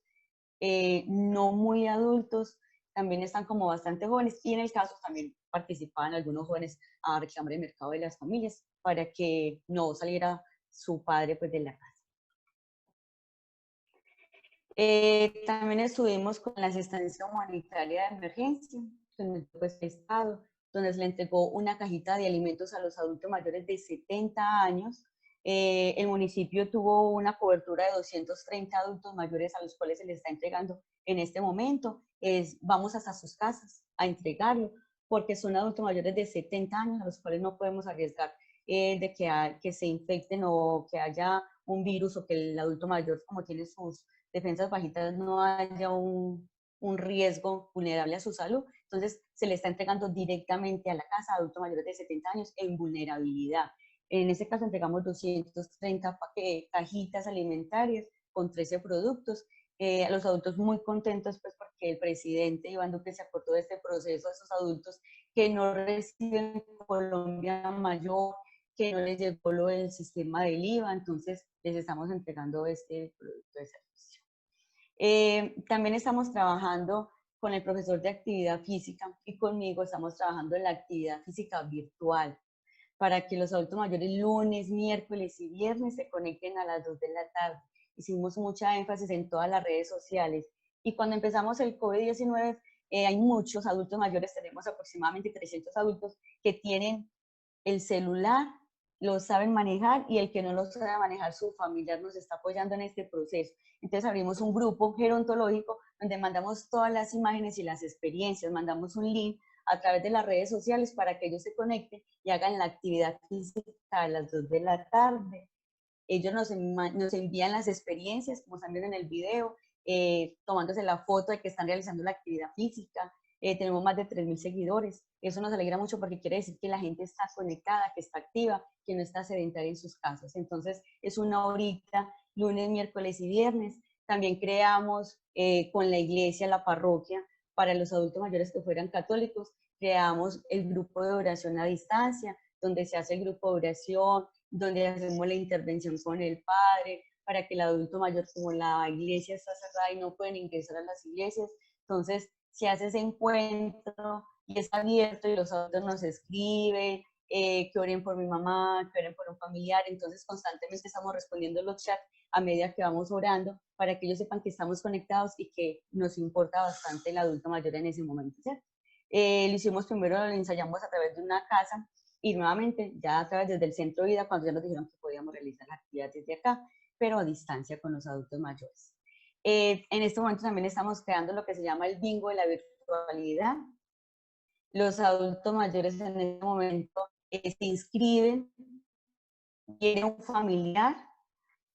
no muy adultos, también están como bastante jóvenes, y en el caso también participaban algunos jóvenes a reclamar el mercado de las familias para que no saliera su padre pues de la casa. También estuvimos con la asistencia humanitaria de emergencia, con el pues, Estado, donde se le entregó una cajita de alimentos a los adultos mayores de 70 años. El municipio tuvo una cobertura de 230 adultos mayores a los cuales se les está entregando en este momento. Vamos hasta sus casas a entregarlo, porque son adultos mayores de 70 años a los cuales no podemos arriesgar de que se infecten o que haya un virus, o que el adulto mayor, como tiene sus defensas bajitas, no haya un riesgo vulnerable a su salud. Entonces se le está entregando directamente a la casa a adultos mayores de 70 años en vulnerabilidad. En este caso entregamos 230 cajitas alimentarias con 13 productos. A los adultos muy contentos pues porque el presidente Iván Duque se acordó de este proceso a esos adultos que no reciben Colombia Mayor, que no les llegó lo del sistema del IVA, entonces les estamos entregando este producto de servicio. También estamos trabajando con el profesor de actividad física y conmigo estamos trabajando en la actividad física virtual para que los adultos mayores lunes, miércoles y viernes se conecten a las 2 de la tarde. Hicimos mucha énfasis en todas las redes sociales y cuando empezamos el COVID-19 hay muchos adultos mayores, tenemos aproximadamente 300 adultos que tienen el celular, lo saben manejar, y el que no lo sabe manejar, su familiar nos está apoyando en este proceso. Entonces abrimos un grupo gerontológico donde mandamos todas las imágenes y las experiencias, mandamos un link a través de las redes sociales para que ellos se conecten y hagan la actividad física a las 2 de la tarde. Ellos nos envían las experiencias, como están viendo en el video, tomándose la foto de que están realizando la actividad física. Tenemos más de 3.000 seguidores. Eso nos alegra mucho porque quiere decir que la gente está conectada, que está activa, que no está sedentaria en sus casas. Entonces, es una horita, lunes, miércoles y viernes. También creamos con la iglesia, la parroquia, para los adultos mayores que fueran católicos, creamos el grupo de oración a distancia, donde se hace el grupo de oración, donde hacemos la intervención con el padre, para que el adulto mayor, como la iglesia está cerrada y no pueden ingresar a las iglesias, entonces se hace ese encuentro y es abierto y los adultos nos escriben, que oren por mi mamá, que oren por un familiar, entonces constantemente estamos respondiendo los chats a medida que vamos orando para que ellos sepan que estamos conectados y que nos importa bastante el adulto mayor en ese momento, ¿cierto? Lo hicimos primero, lo ensayamos a través de una casa y nuevamente ya a través desde el centro de vida cuando ya nos dijeron que podíamos realizar las actividades desde acá, pero a distancia con los adultos mayores. En este momento también estamos creando lo que se llama el bingo de la virtualidad. Los adultos mayores en este momento se inscriben, tienen un familiar,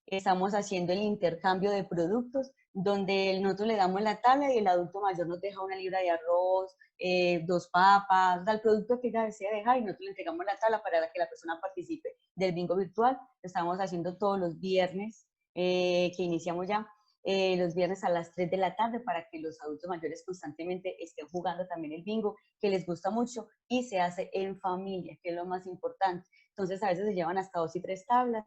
estamos haciendo el intercambio de productos, donde nosotros le damos la tabla y el adulto mayor nos deja una libra de arroz, 2 papas, el producto que ella desea dejar y nosotros le entregamos la tabla para que la persona participe del bingo virtual. Lo estamos haciendo todos los viernes, que iniciamos ya, los viernes a las 3 de la tarde para que los adultos mayores constantemente estén jugando también el bingo, que les gusta mucho y se hace en familia, que es lo más importante. Entonces a veces se llevan hasta 2 y 3 tablas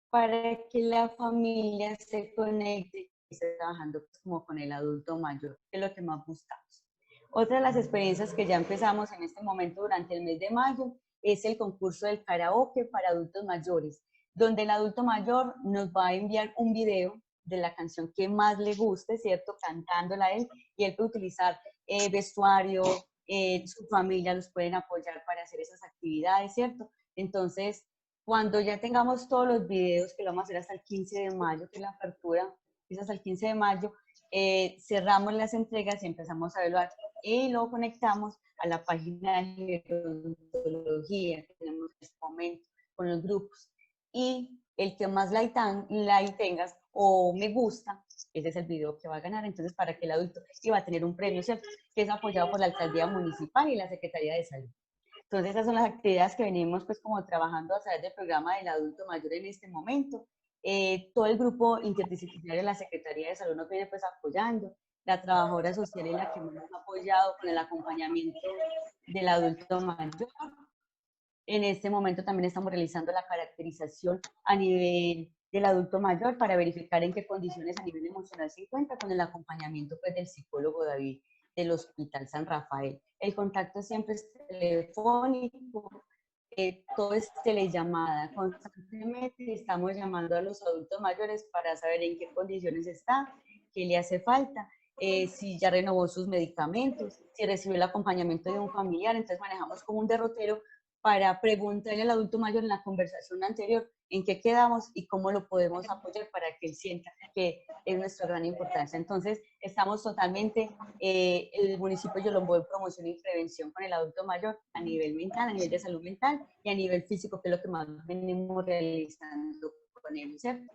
para que la familia se conecte y esté trabajando pues, como con el adulto mayor, que es lo que más buscamos. Otra de las experiencias que ya empezamos en este momento durante el mes de mayo es el concurso del karaoke para adultos mayores, donde el adulto mayor nos va a enviar un video de la canción que más le guste, ¿cierto? Cantándola a él, y él puede utilizar vestuario, su familia los pueden apoyar para hacer esas actividades, ¿cierto? Entonces, cuando ya tengamos todos los videos, que lo vamos a hacer hasta el 15 de mayo, que es la apertura, es hasta el 15 de mayo, cerramos las entregas y empezamos a verlo y lo conectamos a la página de gerontología que tenemos en este momento con los grupos. Y el que más like tengas o me gusta, ese es el video que va a ganar. Entonces, para que el adulto iba a tener un premio, ¿cierto? Que es apoyado por la Alcaldía Municipal y la Secretaría de Salud. Entonces, esas son las actividades que venimos pues como trabajando a través del programa del adulto mayor en este momento. Todo el grupo interdisciplinario de la Secretaría de Salud nos viene pues apoyando. La trabajadora social es la que nos ha apoyado con el acompañamiento del adulto mayor. En este momento también estamos realizando la caracterización a nivel del adulto mayor para verificar en qué condiciones a nivel emocional se encuentra con el acompañamiento pues, del psicólogo David del Hospital San Rafael. El contacto siempre es telefónico, todo es telellamada. Constantemente estamos llamando a los adultos mayores para saber en qué condiciones está, qué le hace falta, si ya renovó sus medicamentos, si recibió el acompañamiento de un familiar. Entonces manejamos como un derrotero para preguntarle al adulto mayor en la conversación anterior en qué quedamos y cómo lo podemos apoyar para que él sienta que es nuestra gran importancia. Entonces, estamos totalmente, el municipio de Yolombó en promoción y prevención con el adulto mayor a nivel mental, a nivel de salud mental y a nivel físico, que es lo que más venimos realizando con él, ¿cierto?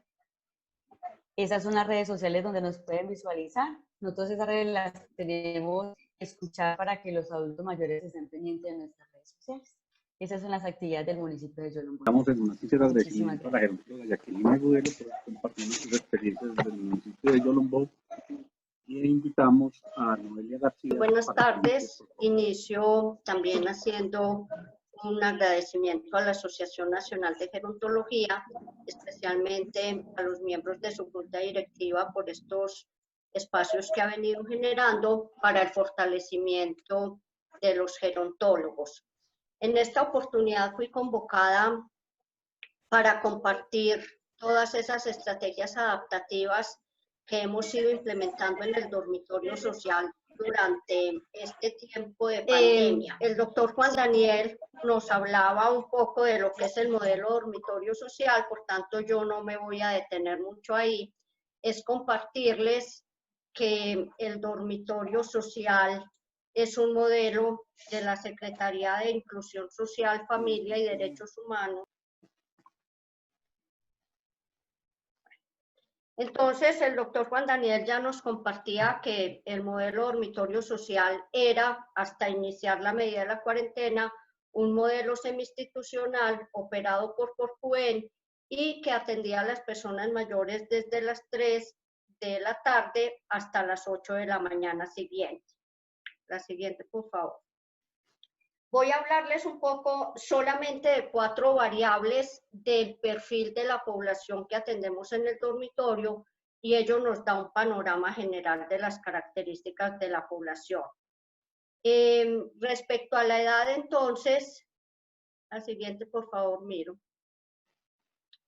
Esas son las redes sociales donde nos pueden visualizar. Nosotros esas redes las tenemos que escuchar para que los adultos mayores estén pendientes de nuestras redes sociales. Esas son las actividades del municipio de Yolombó. Estamos en una sincera agradecimiento a la gerontóloga Jacqueline Agudelo por compartir sus experiencias del municipio de Yolombó y invitamos a Noelia García. Buenas tardes. Inicio también haciendo un agradecimiento a la Asociación Nacional de Gerontología, especialmente a los miembros de su junta directiva por estos espacios que ha venido generando para el fortalecimiento de los gerontólogos. En esta oportunidad fui convocada para compartir todas esas estrategias adaptativas que hemos ido implementando en el dormitorio social durante este tiempo de pandemia. El doctor Juan Daniel nos hablaba un poco de lo que es el modelo dormitorio social, por tanto yo no me voy a detener mucho ahí. Es compartirles que el dormitorio social es un modelo de la Secretaría de Inclusión Social, Familia y Derechos Humanos, Entonces, el doctor Juan Daniel ya nos compartía que el modelo dormitorio social era, hasta iniciar la medida de la cuarentena, un modelo semi-institucional operado por Corcuen y que atendía a las personas mayores desde las 3 de la tarde hasta las 8 de la mañana siguiente. La siguiente, por favor. Voy a hablarles un poco solamente de 4 variables del perfil de la población que atendemos en el dormitorio y ello nos da un panorama general de las características de la población. Respecto a la edad, entonces, la siguiente, por favor, Miro.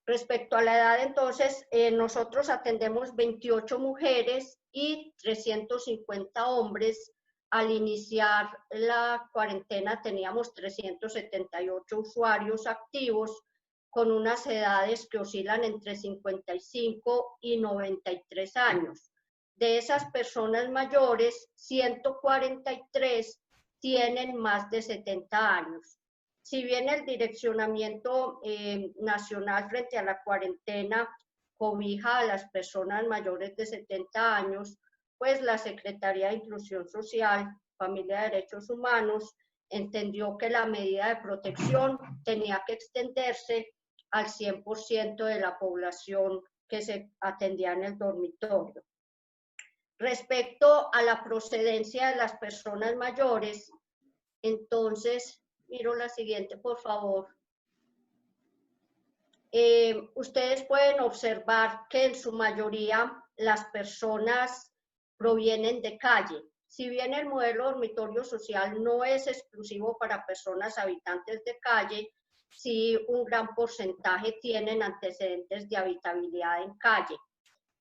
Respecto a la edad, entonces, nosotros atendemos 28 mujeres y 350 hombres. Al iniciar la cuarentena teníamos 378 usuarios activos con unas edades que oscilan entre 55 y 93 años. De esas personas mayores, 143 tienen más de 70 años. Si bien el direccionamiento nacional frente a la cuarentena cobija a las personas mayores de 70 años, pues la Secretaría de Inclusión Social, Familia y Derechos Humanos entendió que la medida de protección tenía que extenderse al 100% de la población que se atendía en el dormitorio. Respecto a la procedencia de las personas mayores, entonces, miro la siguiente, por favor. Ustedes pueden observar que en su mayoría las personas provienen de calle. Si bien el modelo dormitorio social no es exclusivo para personas habitantes de calle, sí un gran porcentaje tienen antecedentes de habitabilidad en calle.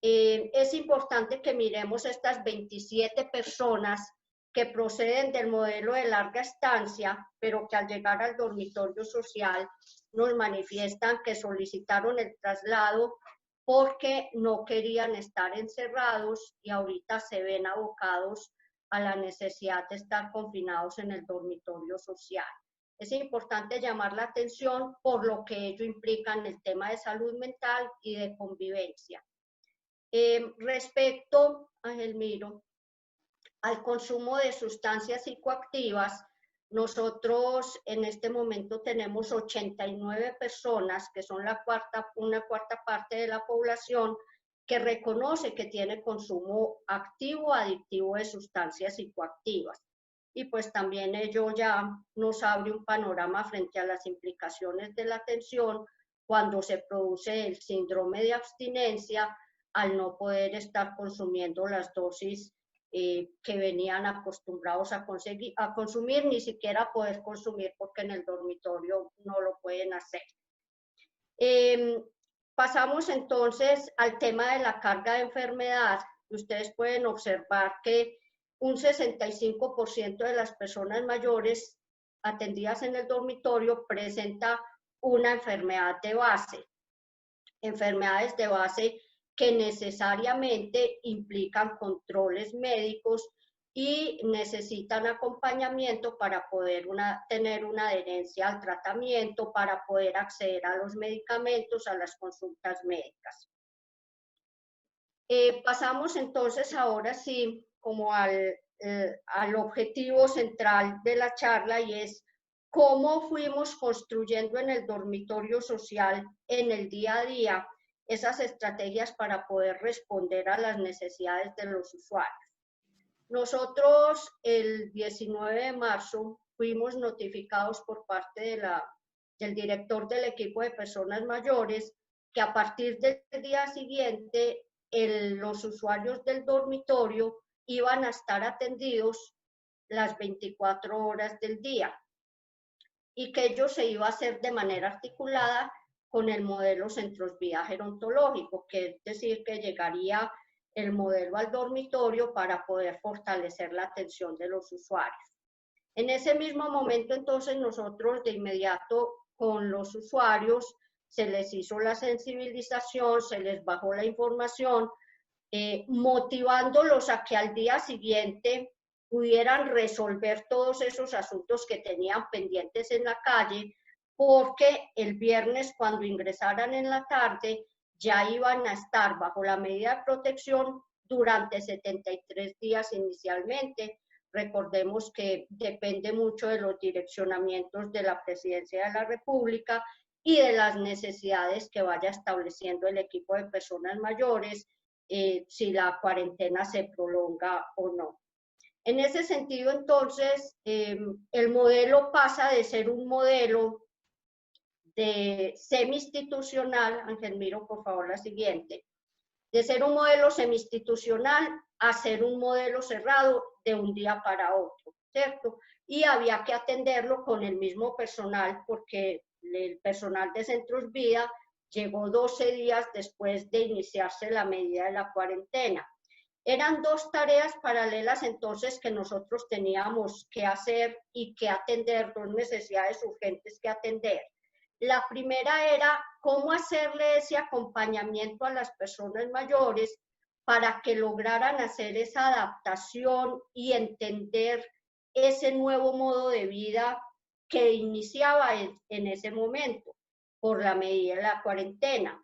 Es importante que miremos estas 27 personas que proceden del modelo de larga estancia, pero que al llegar al dormitorio social nos manifiestan que solicitaron el traslado porque no querían estar encerrados y ahorita se ven abocados a la necesidad de estar confinados en el dormitorio social. Es importante llamar la atención por lo que ello implica en el tema de salud mental y de convivencia. Respecto, Angelmiro, al consumo de sustancias psicoactivas, nosotros en este momento tenemos 89 personas, que son una cuarta parte de la población, que reconoce que tiene consumo activo o adictivo de sustancias psicoactivas. Y pues también ello ya nos abre un panorama frente a las implicaciones de la atención cuando se produce el síndrome de abstinencia al no poder estar consumiendo las dosis que venían acostumbrados a consumir, ni siquiera poder consumir porque en el dormitorio no lo pueden hacer. Pasamos entonces al tema de la carga de enfermedad. Ustedes pueden observar que un 65% de las personas mayores atendidas en el dormitorio presenta una enfermedad de base. Enfermedades de base que necesariamente implican controles médicos y necesitan acompañamiento para poder tener una adherencia al tratamiento, para poder acceder a los medicamentos, a las consultas médicas. Pasamos entonces ahora sí como al objetivo central de la charla, y es cómo fuimos construyendo en el dormitorio social en el día a día esas estrategias para poder responder a las necesidades de los usuarios. Nosotros el 19 de marzo fuimos notificados por parte del director del equipo de personas mayores que a partir del día siguiente los usuarios del dormitorio iban a estar atendidos las 24 horas del día y que ello se iba a hacer de manera articulada con el modelo Centros Vida Gerontológico, que es decir, que llegaría el modelo al dormitorio para poder fortalecer la atención de los usuarios. En ese mismo momento, entonces, nosotros de inmediato con los usuarios se les hizo la sensibilización, se les bajó la información, motivándolos a que al día siguiente pudieran resolver todos esos asuntos que tenían pendientes en la calle, porque el viernes cuando ingresaran en la tarde ya iban a estar bajo la medida de protección durante 73 días inicialmente. Recordemos que depende mucho de los direccionamientos de la Presidencia de la República y de las necesidades que vaya estableciendo el equipo de personas mayores, si la cuarentena se prolonga o no. En ese sentido, entonces, el modelo pasa de ser un modelo de semi-institucional, Ángel, miro por favor la siguiente, de ser un modelo semi-institucional a ser un modelo cerrado de un día para otro, ¿cierto? Y había que atenderlo con el mismo personal porque el personal de Centros Vida llegó 12 días después de iniciarse la medida de la cuarentena. Eran dos tareas paralelas entonces que nosotros teníamos que hacer y que atender, dos necesidades urgentes que atender. La primera era cómo hacerle ese acompañamiento a las personas mayores para que lograran hacer esa adaptación y entender ese nuevo modo de vida que iniciaba en ese momento por la medida de la cuarentena.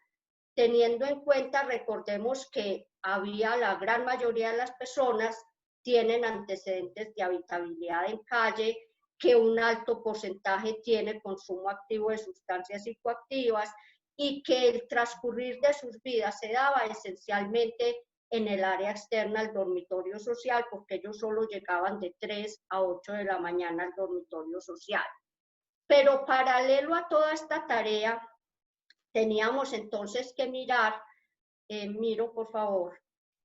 Teniendo en cuenta, recordemos que la gran mayoría de las personas tienen antecedentes de habitabilidad en calle, que un alto porcentaje tiene consumo activo de sustancias psicoactivas y que el transcurrir de sus vidas se daba esencialmente en el área externa al dormitorio social, porque ellos solo llegaban de 3 a 8 de la mañana al dormitorio social. Pero paralelo a toda esta tarea, teníamos entonces que mirar, miro por favor,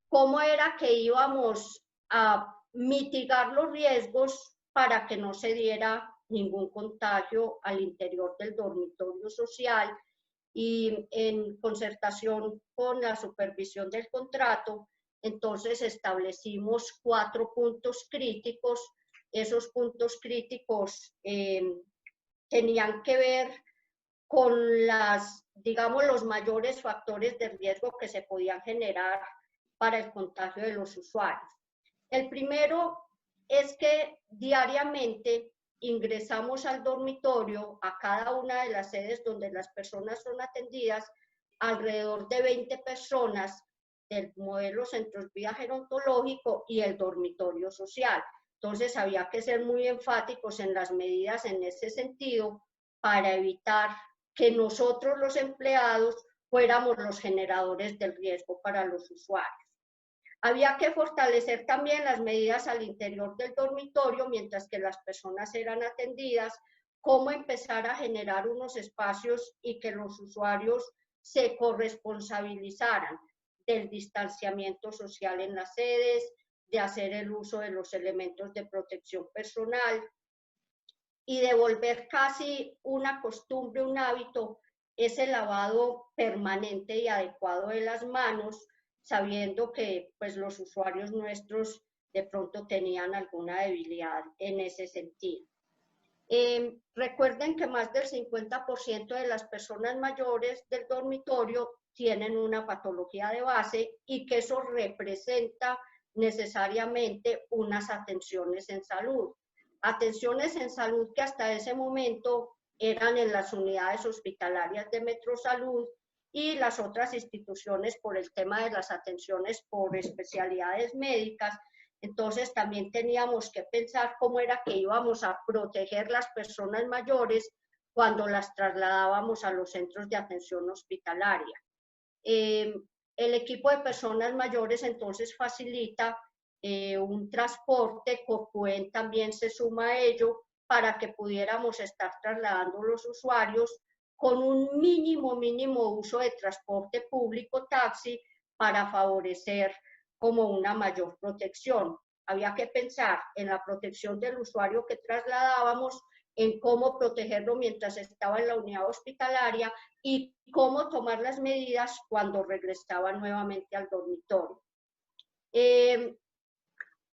cómo era que íbamos a mitigar los riesgos para que no se diera ningún contagio al interior del dormitorio social, y en concertación con la supervisión del contrato, entonces establecimos 4 puntos críticos. Esos puntos críticos tenían que ver con digamos, los mayores factores de riesgo que se podían generar para el contagio de los usuarios. El primero es que diariamente ingresamos al dormitorio, a cada una de las sedes donde las personas son atendidas, alrededor de 20 personas del modelo Centros Vida Gerontológico y el dormitorio social. Entonces había que ser muy enfáticos en las medidas en ese sentido para evitar que nosotros los empleados fuéramos los generadores del riesgo para los usuarios. Había que fortalecer también las medidas al interior del dormitorio mientras que las personas eran atendidas, cómo empezar a generar unos espacios y que los usuarios se corresponsabilizaran del distanciamiento social en las sedes, de hacer el uso de los elementos de protección personal y de volver casi una costumbre, un hábito, ese lavado permanente y adecuado de las manos, sabiendo que pues, los usuarios nuestros de pronto tenían alguna debilidad en ese sentido. Recuerden que más del 50% de las personas mayores del dormitorio tienen una patología de base y que eso representa necesariamente unas atenciones en salud. Atenciones en salud que hasta ese momento eran en las unidades hospitalarias de Metrosalud y las otras instituciones por el tema de las atenciones por especialidades médicas. Entonces también teníamos que pensar cómo era que íbamos a proteger las personas mayores cuando las trasladábamos a los centros de atención hospitalaria. El equipo de personas mayores entonces facilita un transporte, Corpuen también se suma a ello para que pudiéramos estar trasladando los usuarios con un mínimo uso de transporte público, taxi, para favorecer como una mayor protección. Había que pensar en la protección del usuario que trasladábamos, en cómo protegerlo mientras estaba en la unidad hospitalaria y cómo tomar las medidas cuando regresaba nuevamente al dormitorio.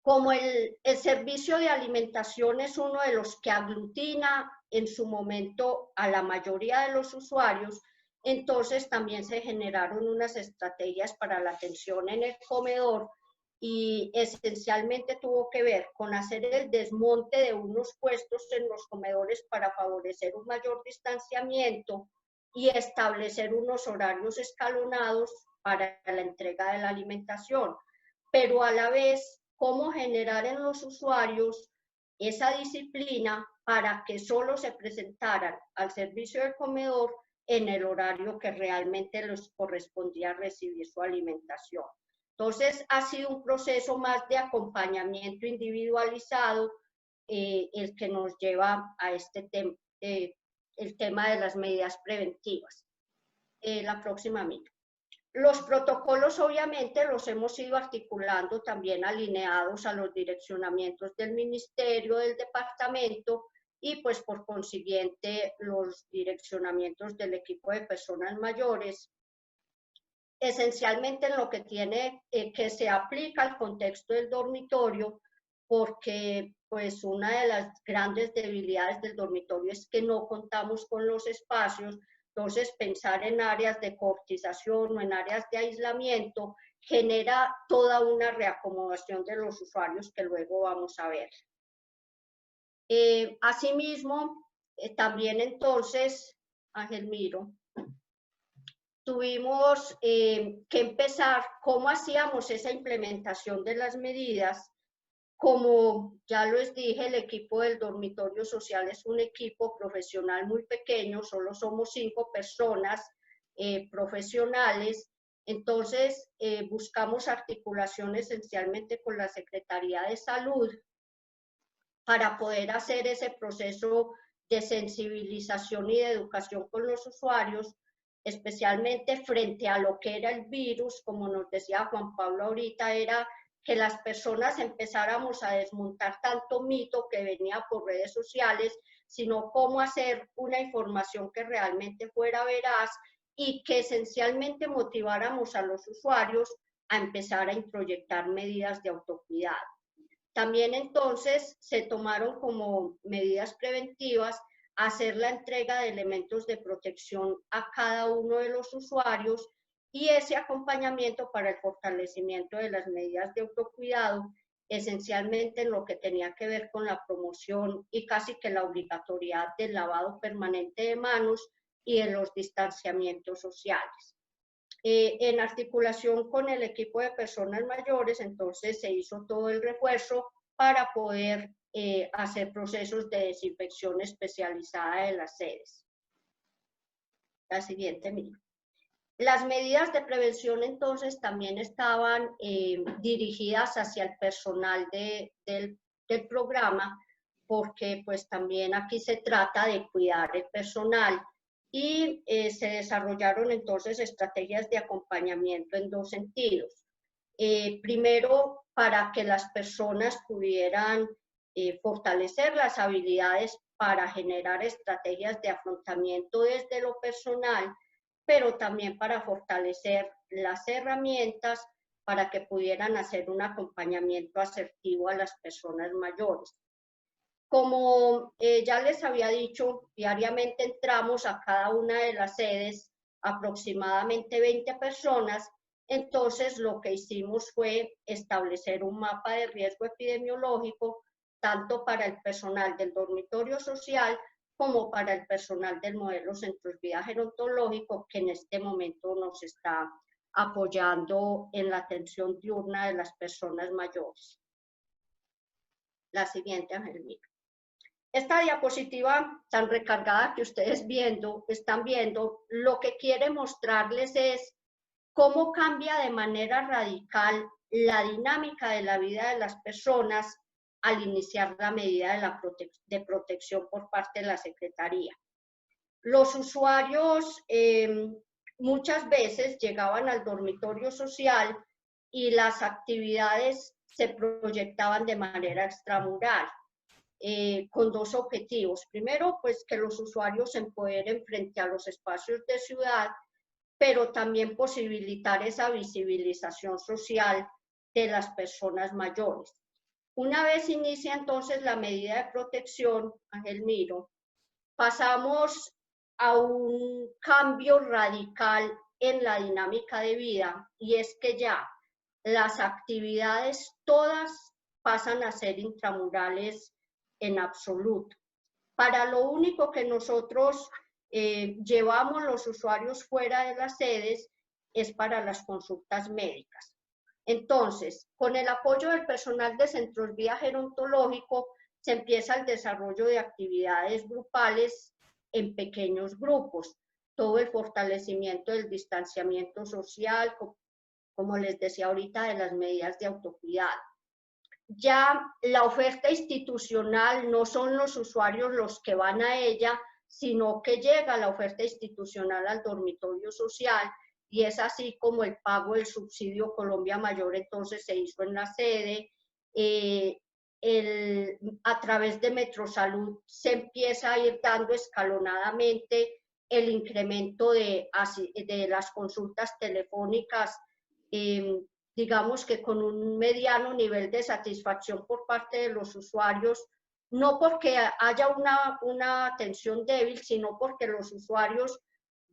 Como el servicio de alimentación es uno de los que aglutina en su momento a la mayoría de los usuarios, entonces también se generaron unas estrategias para la atención en el comedor y esencialmente tuvo que ver con hacer el desmonte de unos puestos en los comedores para favorecer un mayor distanciamiento, y establecer unos horarios escalonados para la entrega de la alimentación, pero a la vez cómo generar en los usuarios esa disciplina para que solo se presentaran al servicio del comedor en el horario que realmente les correspondía recibir su alimentación. Entonces, ha sido un proceso más de acompañamiento individualizado el que nos lleva a este tema, el tema de las medidas preventivas. La próxima, mira. Los protocolos obviamente los hemos ido articulando también alineados a los direccionamientos del ministerio, del departamento y pues por consiguiente los direccionamientos del equipo de personas mayores, esencialmente en lo que tiene que se aplica al contexto del dormitorio, porque pues una de las grandes debilidades del dormitorio es que no contamos con los espacios. Entonces, pensar en áreas de coortización o en áreas de aislamiento genera toda una reacomodación de los usuarios que luego vamos a ver. Asimismo, también entonces, Angelmiro, tuvimos que empezar cómo hacíamos esa implementación de las medidas. Como ya les dije, el equipo del dormitorio social es un equipo profesional muy pequeño, solo somos 5 personas profesionales, entonces buscamos articulación esencialmente con la Secretaría de Salud para poder hacer ese proceso de sensibilización y de educación con los usuarios, especialmente frente a lo que era el virus, como nos decía Juan Pablo ahorita, era que las personas empezáramos a desmontar tanto mito que venía por redes sociales, sino cómo hacer una información que realmente fuera veraz y que esencialmente motiváramos a los usuarios a empezar a introyectar medidas de autocuidado. También entonces se tomaron como medidas preventivas hacer la entrega de elementos de protección a cada uno de los usuarios y ese acompañamiento para el fortalecimiento de las medidas de autocuidado, esencialmente en lo que tenía que ver con la promoción y casi que la obligatoriedad del lavado permanente de manos y de los distanciamientos sociales. En articulación con el equipo de personas mayores, entonces se hizo todo el refuerzo para poder hacer procesos de desinfección especializada de las sedes. La siguiente, mira. Las medidas de prevención entonces también estaban dirigidas hacia el personal del programa, porque pues también aquí se trata de cuidar el personal y se desarrollaron entonces estrategias de acompañamiento en 2 sentidos. Primero, para que las personas pudieran fortalecer las habilidades para generar estrategias de afrontamiento desde lo personal, pero también para fortalecer las herramientas para que pudieran hacer un acompañamiento asertivo a las personas mayores. Como ya les había dicho, diariamente entramos a cada una de las sedes, aproximadamente 20 personas, entonces lo que hicimos fue establecer un mapa de riesgo epidemiológico, tanto para el personal del dormitorio social como para el personal del modelo Centros Vida Gerontológico, que en este momento nos está apoyando en la atención diurna de las personas mayores. La siguiente, Angelina. Esta diapositiva tan recargada que ustedes están viendo, lo que quiere mostrarles es cómo cambia de manera radical la dinámica de la vida de las personas al iniciar la medida de protección por parte de la Secretaría. Los usuarios muchas veces llegaban al dormitorio social y las actividades se proyectaban de manera extramural, con 2 objetivos. Primero, pues que los usuarios se empoderen frente a los espacios de ciudad, pero también posibilitar esa visibilización social de las personas mayores. Una vez inicia entonces la medida de protección, Angelmiro, pasamos a un cambio radical en la dinámica de vida y es que ya las actividades todas pasan a ser intramurales en absoluto. Para lo único que nosotros llevamos los usuarios fuera de las sedes es para las consultas médicas. Entonces, con el apoyo del personal de Centros Vía Gerontológico, se empieza el desarrollo de actividades grupales en pequeños grupos, todo el fortalecimiento del distanciamiento social, como les decía ahorita, de las medidas de autocuidado. Ya la oferta institucional no son los usuarios los que van a ella, sino que llega la oferta institucional al dormitorio social, y es así como el pago del subsidio Colombia Mayor entonces se hizo en la sede. A través de Metrosalud se empieza a ir dando escalonadamente el incremento de las consultas telefónicas, digamos que con un mediano nivel de satisfacción por parte de los usuarios, no porque haya una atención débil, sino porque los usuarios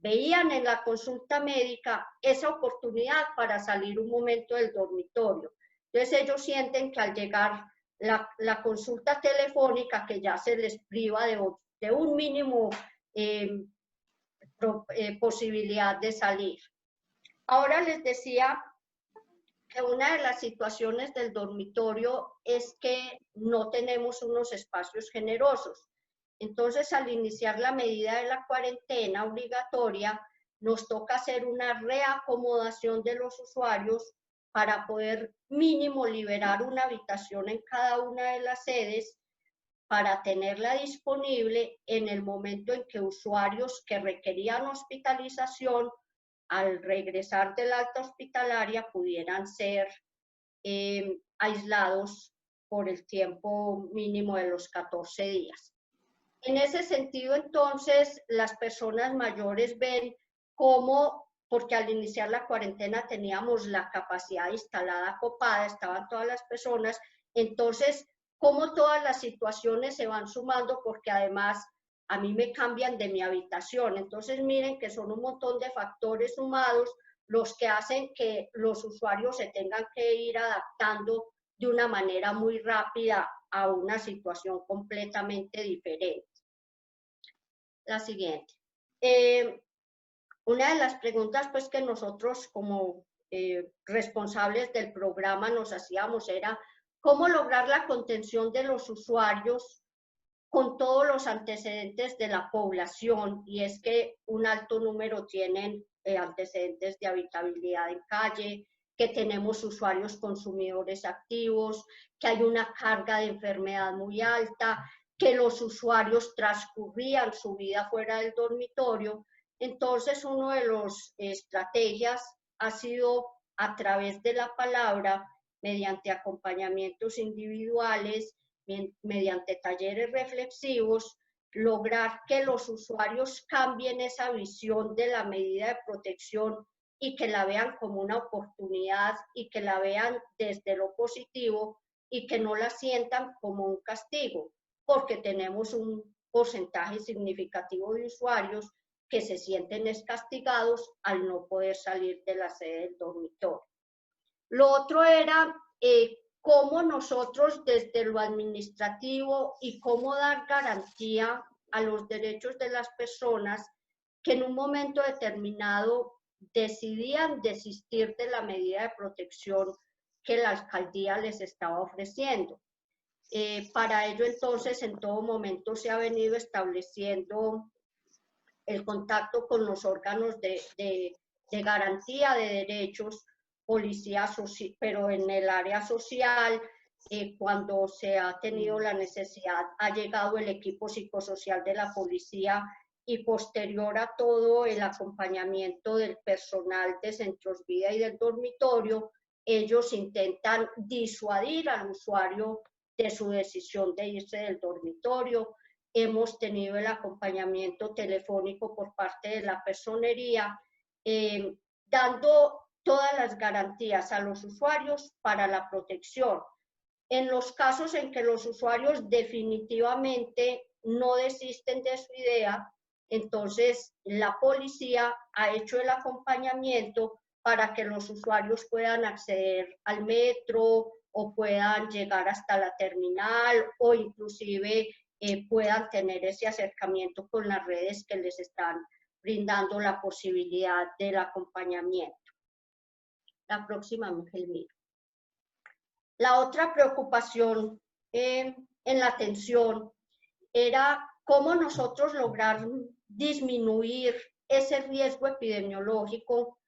veían en la consulta médica esa oportunidad para salir un momento del dormitorio. Entonces ellos sienten que al llegar la consulta telefónica, que ya se les priva de un mínimo posibilidad de salir. Ahora les decía que una de las situaciones del dormitorio es que no tenemos unos espacios generosos. Entonces, al iniciar la medida de la cuarentena obligatoria, nos toca hacer una reacomodación de los usuarios para poder mínimo liberar una habitación en cada una de las sedes para tenerla disponible en el momento en que usuarios que requerían hospitalización al regresar del alta hospitalaria pudieran ser aislados por el tiempo mínimo de los 14 días. En ese sentido, entonces, las personas mayores ven cómo, porque al iniciar la cuarentena teníamos la capacidad instalada copada, estaban todas las personas, entonces, cómo todas las situaciones se van sumando, porque además a mí me cambian de mi habitación. Entonces, miren que son un montón de factores sumados los que hacen que los usuarios se tengan que ir adaptando de una manera muy rápida a una situación completamente diferente. La siguiente. Una de las preguntas pues, que nosotros como responsables del programa nos hacíamos era cómo lograr la contención de los usuarios con todos los antecedentes de la población, y es que un alto número tienen antecedentes de habitabilidad en calle, que tenemos usuarios consumidores activos, que hay una carga de enfermedad muy alta, que los usuarios transcurrían su vida fuera del dormitorio. Entonces, una de las estrategias ha sido a través de la palabra, mediante acompañamientos individuales, mediante talleres reflexivos, lograr que los usuarios cambien esa visión de la medida de protección y que la vean como una oportunidad y que la vean desde lo positivo y que no la sientan como un castigo, porque tenemos un porcentaje significativo de usuarios que se sienten castigados al no poder salir de la sede del dormitorio. Lo otro era cómo nosotros desde lo administrativo y cómo dar garantía a los derechos de las personas que en un momento determinado decidían desistir de la medida de protección que la alcaldía les estaba ofreciendo. Para ello entonces en todo momento se ha venido estableciendo el contacto con los órganos de garantía de derechos, policía, pero en el área social, cuando se ha tenido la necesidad, ha llegado el equipo psicosocial de la policía y posterior a todo el acompañamiento del personal de Centros Vida y del dormitorio, ellos intentan disuadir al usuario de su decisión de irse del dormitorio. Hemos tenido el acompañamiento telefónico por parte de la personería, dando todas las garantías a los usuarios para la protección. En los casos en que los usuarios definitivamente no desisten de su idea, entonces la policía ha hecho el acompañamiento para que los usuarios puedan acceder al metro o puedan llegar hasta la terminal o inclusive puedan tener ese acercamiento con las redes que les están brindando la posibilidad del acompañamiento. La próxima, Miguel. La otra preocupación en la atención era cómo nosotros lograr disminuir ese riesgo epidemiológico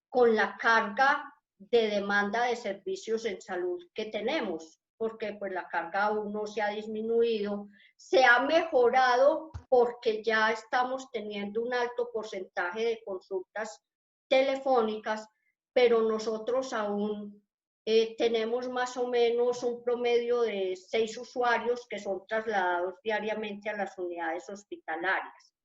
con la carga de demanda de servicios en salud que tenemos, porque pues la carga aún no se ha disminuido, se ha mejorado porque ya estamos teniendo un alto porcentaje de consultas telefónicas, pero nosotros aún tenemos más o menos un promedio de 6 usuarios que son trasladados diariamente a las unidades hospitalarias.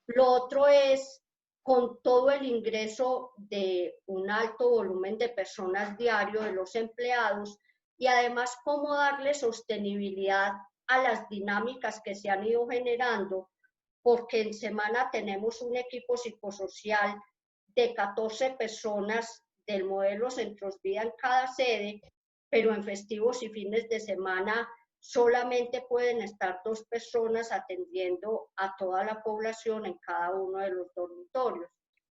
Lo otro es, con todo el ingreso de un alto volumen de personas diario, de los empleados, y además cómo darle sostenibilidad a las dinámicas que se han ido generando, porque en semana tenemos un equipo psicosocial de 14 personas del modelo Centros Vida en cada sede, pero en festivos y fines de semana solamente pueden estar 2 personas atendiendo a toda la población en cada uno de los dormitorios.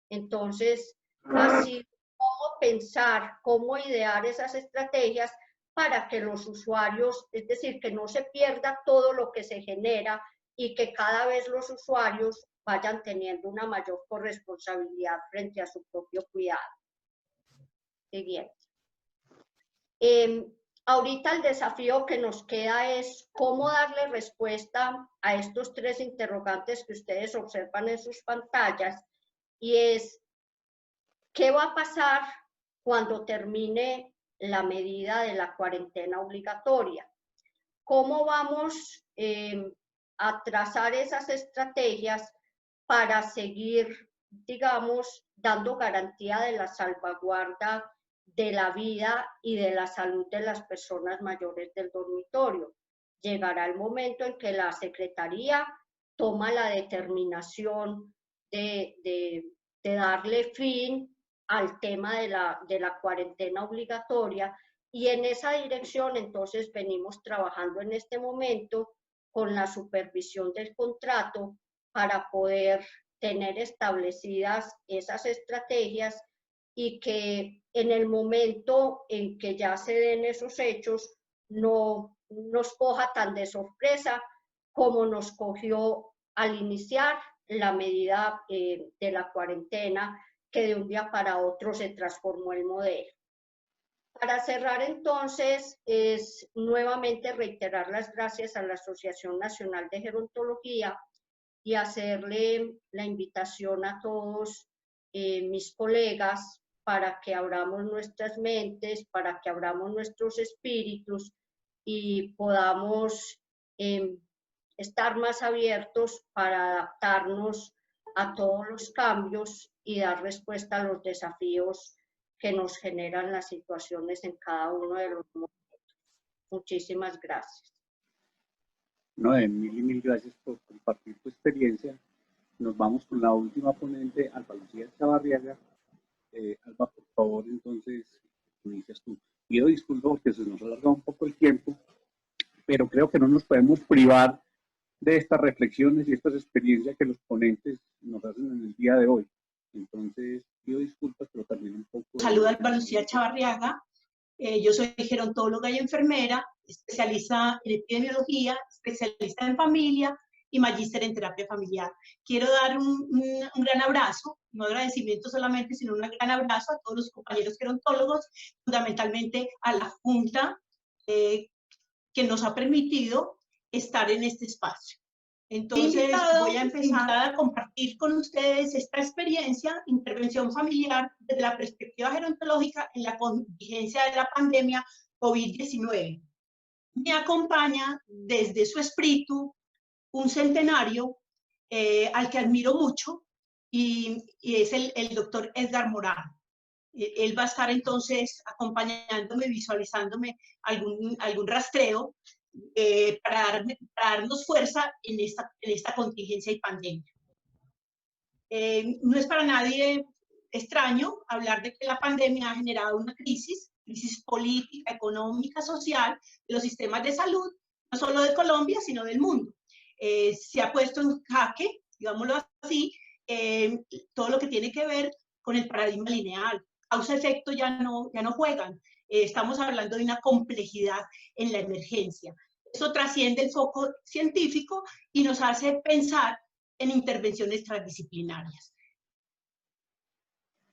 Entonces, así cómo pensar, cómo idear esas estrategias para que los usuarios, es decir, que no se pierda todo lo que se genera y que cada vez los usuarios vayan teniendo una mayor corresponsabilidad frente a su propio cuidado. Siguiente. Ahorita el desafío que nos queda es cómo darle respuesta a estos 3 interrogantes que ustedes observan en sus pantallas, y es, ¿qué va a pasar cuando termine la medida de la cuarentena obligatoria? ¿Cómo vamos a trazar esas estrategias para seguir, digamos, dando garantía de la salvaguarda de la vida y de la salud de las personas mayores del dormitorio? Llegará el momento en que la Secretaría toma la determinación de darle fin al tema de la cuarentena obligatoria, y en esa dirección entonces venimos trabajando en este momento con la supervisión del contrato para poder tener establecidas esas estrategias y que en el momento en que ya se den esos hechos no nos coja tan de sorpresa como nos cogió al iniciar la medida de la cuarentena, que de un día para otro se transformó el modelo. Para cerrar entonces, es nuevamente reiterar las gracias a la Asociación Nacional de Gerontología y hacerle la invitación a todos mis colegas para que abramos nuestras mentes, para que abramos nuestros espíritus y podamos estar más abiertos para adaptarnos a todos los cambios y dar respuesta a los desafíos que nos generan las situaciones en cada uno de los momentos. Muchísimas gracias. No, mil gracias por compartir tu experiencia. Nos vamos con la última ponente, Alba Lucía Chavarriaga. Alba, por favor, entonces, inicias tú. Pido disculpas porque se nos alarga un poco el tiempo, pero creo que no nos podemos privar de estas reflexiones y estas experiencias que los ponentes nos hacen en el día de hoy. Entonces, pido disculpas, pero también un poco... Saluda a Alba Lucía Chavarriaga. Yo soy gerontóloga y enfermera, especialista en epidemiología, especialista en familia y magíster en terapia familiar. Quiero dar un gran abrazo, no agradecimiento solamente, sino un gran abrazo a todos los compañeros gerontólogos, fundamentalmente a la Junta que nos ha permitido estar en este espacio. Entonces voy a empezar a compartir con ustedes esta experiencia, intervención familiar desde la perspectiva gerontológica en la contingencia de la pandemia COVID-19. Me acompaña desde su espíritu un centenario al que admiro mucho y es el doctor Edgar Morán. Él va a estar entonces acompañándome, visualizándome algún rastreo para darnos fuerza en esta contingencia y pandemia. No es para nadie extraño hablar de que la pandemia ha generado una crisis política, económica, social de los sistemas de salud, no solo de Colombia, sino del mundo. Se ha puesto en jaque, digámoslo así, todo lo que tiene que ver con el paradigma lineal. Causa-efecto ya no juegan. Estamos hablando de una complejidad en la emergencia. Eso trasciende el foco científico y nos hace pensar en intervenciones transdisciplinarias.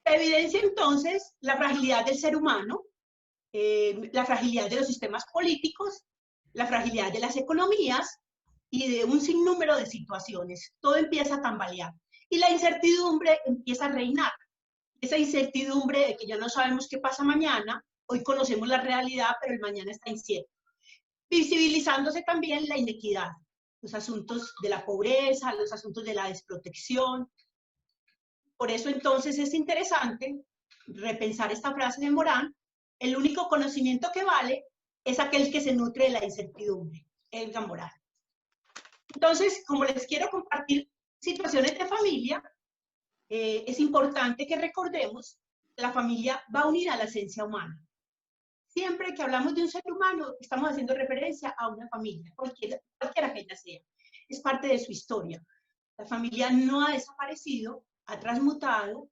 Se evidencia entonces la fragilidad del ser humano, la fragilidad de los sistemas políticos, la fragilidad de las economías y de un sinnúmero de situaciones. Todo empieza a tambalear y la incertidumbre empieza a reinar. Esa incertidumbre de que ya no sabemos qué pasa mañana, hoy conocemos la realidad, pero el mañana está incierto. Visibilizándose también la inequidad, los asuntos de la pobreza, los asuntos de la desprotección. Por eso entonces es interesante repensar esta frase de Morán: el único conocimiento que vale es aquel que se nutre de la incertidumbre. Edgar Morin. Entonces, como les quiero compartir situaciones de familia, es importante que recordemos que la familia va unida a la esencia humana. Siempre que hablamos de un ser humano, estamos haciendo referencia a una familia, cualquiera que ella sea. Es parte de su historia. La familia no ha desaparecido, ha transmutado,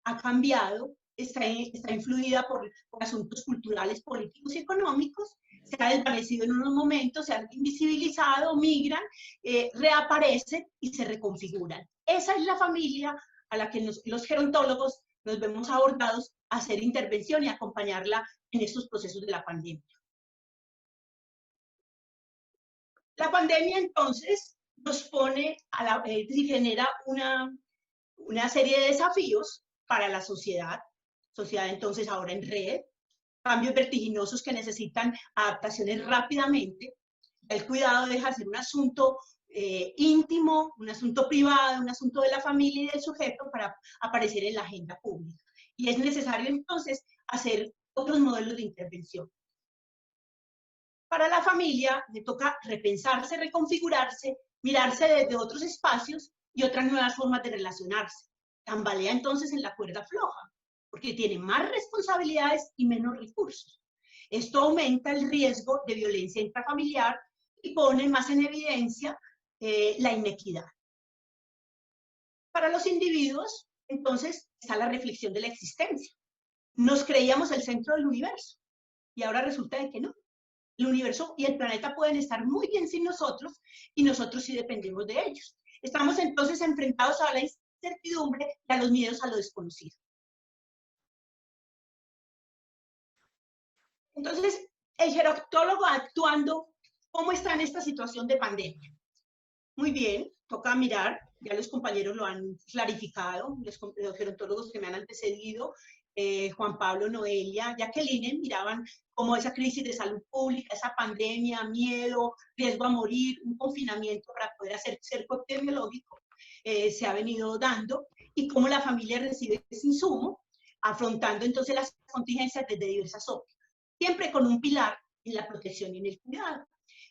ha cambiado, está influida por asuntos culturales, políticos y económicos, se ha desvanecido en unos momentos, se han invisibilizado, migran, reaparecen y se reconfiguran. Esa es la familia a la que los gerontólogos nos vemos abordados a hacer intervención y acompañarla en estos procesos de la pandemia. La pandemia entonces nos pone, genera una serie de desafíos para la sociedad entonces ahora en red, cambios vertiginosos que necesitan adaptaciones rápidamente. El cuidado deja de ser un asunto íntimo, un asunto privado, un asunto de la familia y del sujeto para aparecer en la agenda pública. Y es necesario entonces hacer otros modelos de intervención. Para la familia le toca repensarse, reconfigurarse, mirarse desde otros espacios y otras nuevas formas de relacionarse. Tambalea entonces en la cuerda floja, porque tiene más responsabilidades y menos recursos. Esto aumenta el riesgo de violencia intrafamiliar y pone más en evidencia la inequidad. Para los individuos, entonces, está la reflexión de la existencia. Nos creíamos el centro del universo y ahora resulta de que no. El universo y el planeta pueden estar muy bien sin nosotros y nosotros sí dependemos de ellos. Estamos entonces enfrentados a la incertidumbre y a los miedos a lo desconocido. Entonces, el gerontólogo actuando, ¿cómo está en esta situación de pandemia? Muy bien, toca mirar, ya los compañeros lo han clarificado, los gerontólogos que me han antecedido, Juan Pablo, Noelia, Jacqueline, miraban cómo esa crisis de salud pública, esa pandemia, miedo, riesgo a morir, un confinamiento para poder hacer cerco epidemiológico, se ha venido dando, y cómo la familia recibe ese insumo, afrontando entonces las contingencias desde diversas ópticas, siempre con un pilar en la protección y en el cuidado.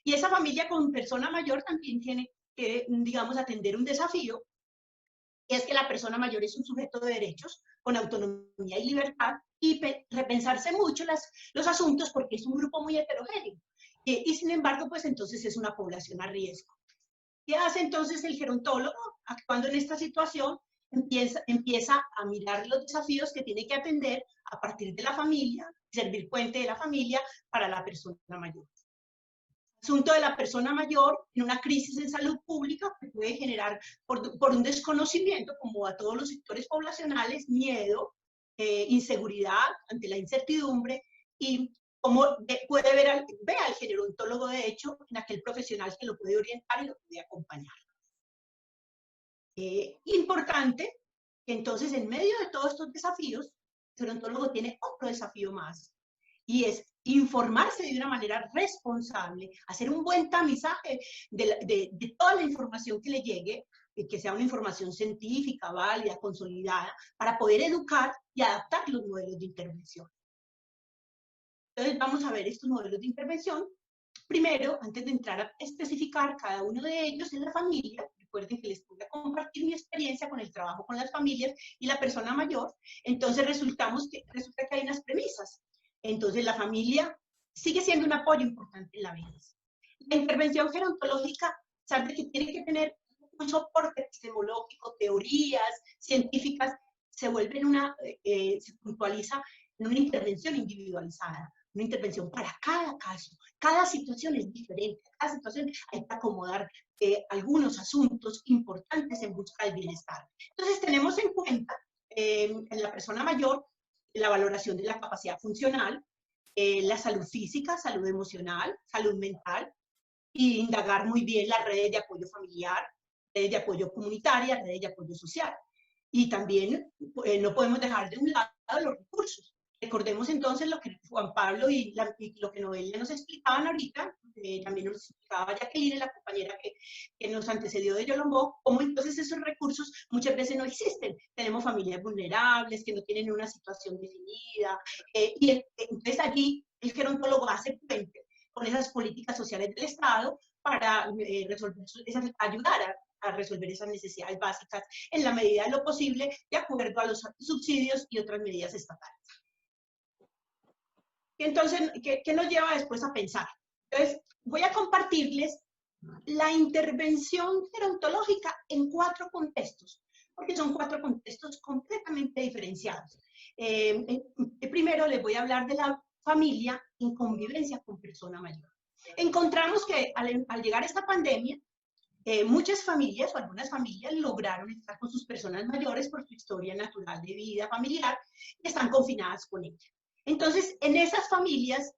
Y esa familia con persona mayor también tiene que, digamos, atender un desafío, y es que la persona mayor es un sujeto de derechos, con autonomía y libertad, y repensarse mucho los asuntos porque es un grupo muy heterogéneo. Y sin embargo, pues entonces es una población a riesgo. ¿Qué hace entonces el gerontólogo actuando en esta situación? Empieza a mirar los desafíos que tiene que atender a partir de la familia, servir puente de la familia para la persona mayor. Asunto de la persona mayor en una crisis en salud pública que puede generar por un desconocimiento, como a todos los sectores poblacionales, miedo, inseguridad ante la incertidumbre, y cómo puede ver al gerontólogo, de hecho, en aquel profesional que lo puede orientar y lo puede acompañar. Importante que entonces, en medio de todos estos desafíos, el gerontólogo tiene otro desafío más, y es informarse de una manera responsable, hacer un buen tamizaje de toda la información que le llegue, que sea una información científica, válida, consolidada, para poder educar y adaptar los modelos de intervención. Entonces vamos a ver estos modelos de intervención. Primero, antes de entrar a especificar cada uno de ellos en la familia, recuerden que les voy a compartir mi experiencia con el trabajo con las familias y la persona mayor, entonces resulta que hay unas premisas. Entonces la familia sigue siendo un apoyo importante en la vejez. La intervención gerontológica, a pesar de que tiene que tener un soporte epistemológico, teorías científicas, se vuelve se puntualiza en una intervención individualizada, una intervención para cada caso. Cada situación es diferente, cada situación hay que acomodar algunos asuntos importantes en busca del bienestar. Entonces tenemos en cuenta en la persona mayor la valoración de la capacidad funcional, la salud física, salud emocional, salud mental, y indagar muy bien las redes de apoyo familiar, redes de apoyo comunitaria, redes de apoyo social. Y también no podemos dejar de un lado los recursos. Recordemos entonces lo que Juan Pablo y lo que Noelia nos explicaban ahorita, también nos explicaba Jacqueline, la compañera que nos antecedió de Yolombó, cómo entonces esos recursos muchas veces no existen. Tenemos familias vulnerables que no tienen una situación definida, entonces allí el gerontólogo hace puente con esas políticas sociales del Estado para ayudar a resolver esas necesidades básicas en la medida de lo posible, de acuerdo a los subsidios y otras medidas estatales. Y entonces, ¿qué nos lleva después a pensar? Entonces, voy a compartirles la intervención gerontológica en 4 contextos, porque son 4 contextos completamente diferenciados. Primero les voy a hablar de la familia en convivencia con persona mayor. Encontramos que al llegar a esta pandemia, muchas familias o algunas familias lograron estar con sus personas mayores por su historia natural de vida familiar y están confinadas con ella. Entonces, en esas familias